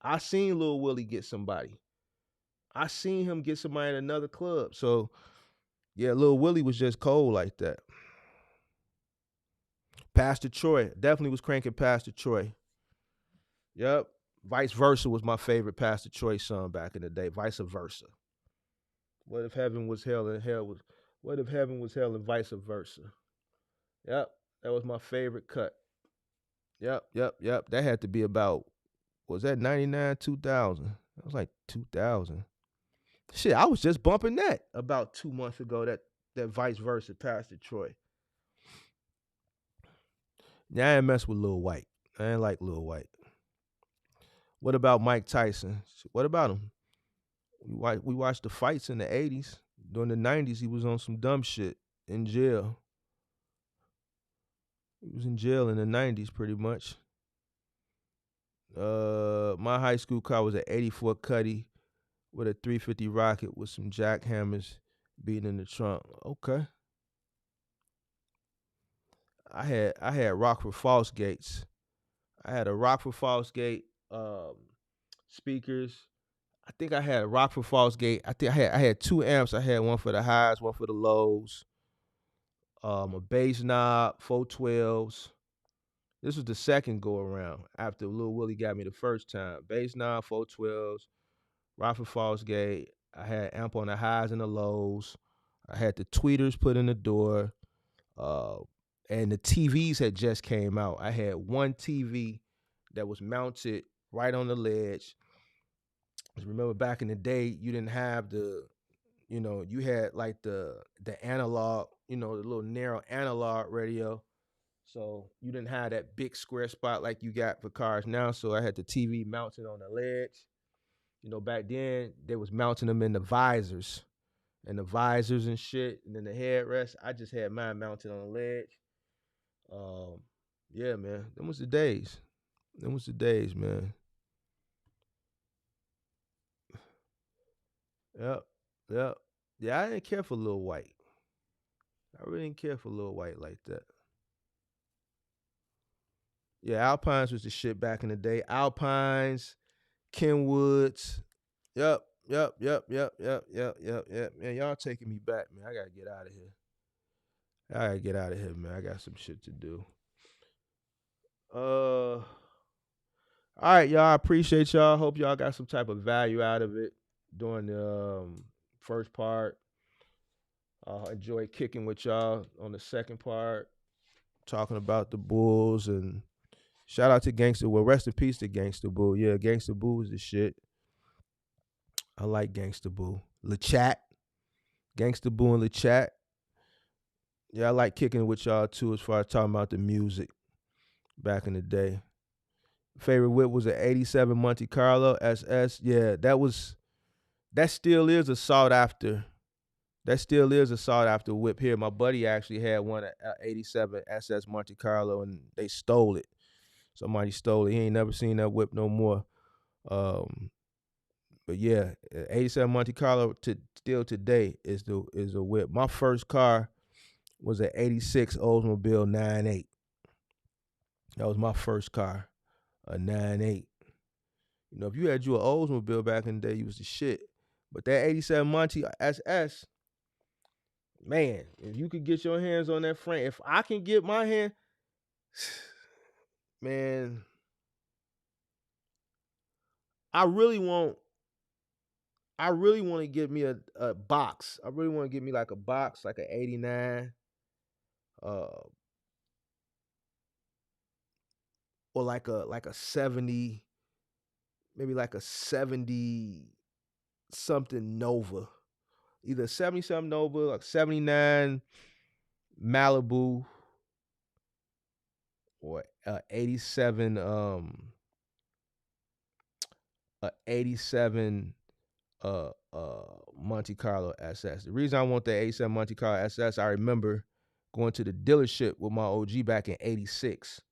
S1: I seen Lil Willie get somebody. I seen him get somebody in another club. So yeah, Lil Willie was just cold like that. Pastor Troy definitely was cranking Pastor Troy. Yep. Vice Versa was my favorite Pastor Troy song back in the day. Vice versa. What if heaven was hell and hell was? What if heaven was hell and vice versa? Yep. That was my favorite cut. Yep. That had to be about, was that 99, 2000? That was like 2000. Shit, I was just bumping that about 2 months ago, that Vice Versa Pastor Troy. Yeah, I ain't mess with Lil White. I ain't like Lil White. What about Mike Tyson? What about him? We watched the fights in the 80s. During the 90s, he was on some dumb shit in jail. He was in jail in the 90s pretty much. My high school car was an 84 Cuddy with a 350 Rocket with some jackhammers beating in the trunk. Okay. I had Rockford Falls gates. I had a Rockford Falls gate speakers. I think I had a Rockford Falls gate. I think I had 2 amps. I had one for the highs, one for the lows. A bass knob, 412s. This was the second go around after Lil Willie got me the first time. Bass knob, 412s, Rockford Falls gate. I had amp on the highs and the lows. I had the tweeters put in the door. And the TVs had just came out. I had one TV that was mounted right on the ledge. Remember back in the day, you didn't have you had like the analog, the little narrow analog radio. So you didn't have that big square spot like you got for cars now. So I had the TV mounted on the ledge. Back then they was mounting them in the visors and shit, and then the headrest. I just had mine mounted on the ledge. Yeah, man. Them was the days. Them was the days, man. Yep. Yep. Yeah, I didn't care for Lil White. I really didn't care for Lil White like that. Yeah, Alpines was the shit back in the day. Alpines, Kenwoods. Yep, yep, yep, yep, yep, yep, yep, yep. Man, y'all taking me back, man. I gotta get out of here. I gotta get out of here, man. I got some shit to do. All right, y'all. I appreciate y'all. Hope y'all got some type of value out of it during the first part. Enjoy kicking with y'all on the second part, talking about the Bulls and shout out to Gangsta. Well, rest in peace to Gangsta Boo. Yeah, Gangsta Boo was the shit. I like Gangsta Boo. LeChat, Gangsta Boo and LeChat. Yeah, I like kicking with y'all too as far as talking about the music back in the day. Favorite whip was an 87 Monte Carlo SS. Yeah, that still is a sought after. That still is a sought after whip here. My buddy actually had one at 87 SS Monte Carlo and they stole it. Somebody stole it. He ain't never seen that whip no more. Um, but yeah, 87 Monte Carlo to still today is a whip. My first car was an 86 Oldsmobile 98. That was my first car, a 98. You know, if you had you an Oldsmobile back in the day, you was the shit. But that 87 Monte SS, man, if you could get your hands on that frame, if I can get my hand, man, I really want to get me a box. I really want to get me like a box, like an 89, uh, or like a 70, maybe like a 70 something Nova. Either 70 something Nova, like 79 Malibu, or 87 87 Monte Carlo SS. The reason I want the 87 Monte Carlo SS, I remember going to the dealership with my OG back in 86.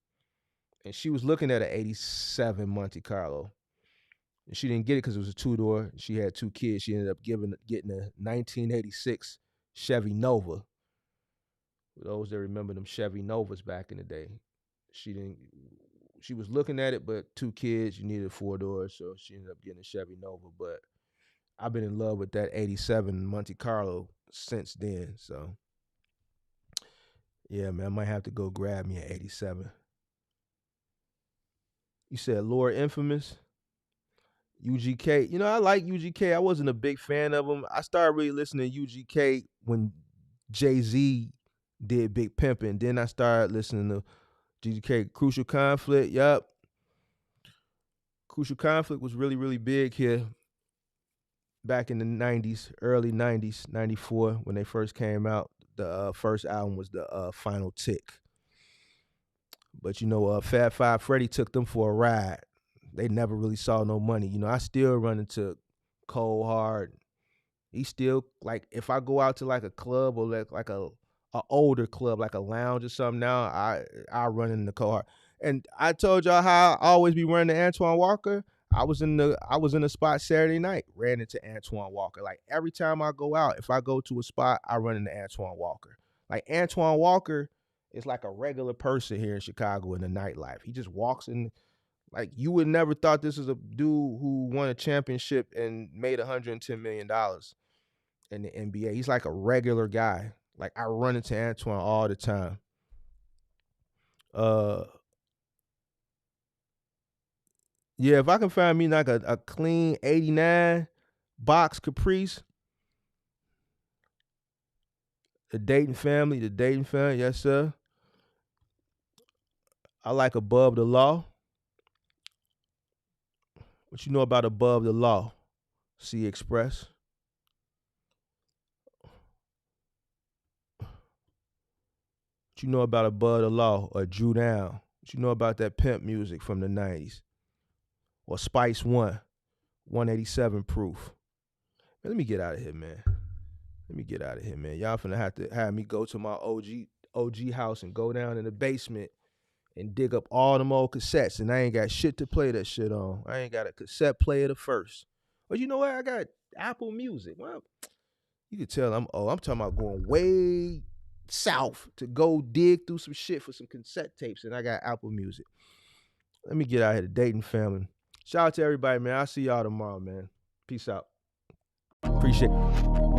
S1: And she was looking at an 87 Monte Carlo. And she didn't get it because it was a two-door. She had two kids. She ended up getting a 1986 Chevy Nova. For those that remember them Chevy Novas back in the day. She didn't she was looking at it, but two kids, you needed four doors, so she ended up getting a Chevy Nova. But I've been in love with that 87 Monte Carlo since then. So yeah, man, I might have to go grab me an 87. You said Lord Infamous, UGK. You know, I like UGK. I wasn't a big fan of him. I started really listening to UGK when Jay-Z did Big Pimpin'. Then I started listening to UGK. Crucial Conflict. Yup. Crucial Conflict was really, really big here back in the 90s, early 90s, 94, when they first came out. The first album was the Final Tick. But, you know, Fat Five Freddy took them for a ride. They never really saw no money. You know, I still run into Cold Hard. He still, like, if I go out to like a club or like a older club, like a lounge or something now, I run into Cold Hard. And I told y'all how I always be running to Antoine Walker. I was in the spot Saturday night, ran into Antoine Walker. Like every time I go out, if I go to a spot, I run into Antoine Walker. Like Antoine Walker is like a regular person here in Chicago in the nightlife. He just walks in. Like you would never thought this is a dude who won a championship and made $110 million in the NBA. He's like a regular guy. Like I run into Antoine all the time. Uh, yeah, if I can find me like a clean 89 box Caprice, the Dayton family, yes sir. I like Above the Law. What you know about Above the Law? C Express. What you know about Above the Law or Drew Down? What you know about that pimp music from the 90s? Or Spice One, 187 proof. Man, let me get out of here, man. Let me get out of here, man. Y'all finna have to have me go to my OG house and go down in the basement and dig up all them old cassettes, and I ain't got shit to play that shit on. I ain't got a cassette player to first. But you know what? I got Apple Music. Well, you can tell I'm talking about going way south to go dig through some shit for some cassette tapes, and I got Apple Music. Let me get out here to Dayton family. Shout out to everybody, man. I'll see y'all tomorrow, man. Peace out. Appreciate it.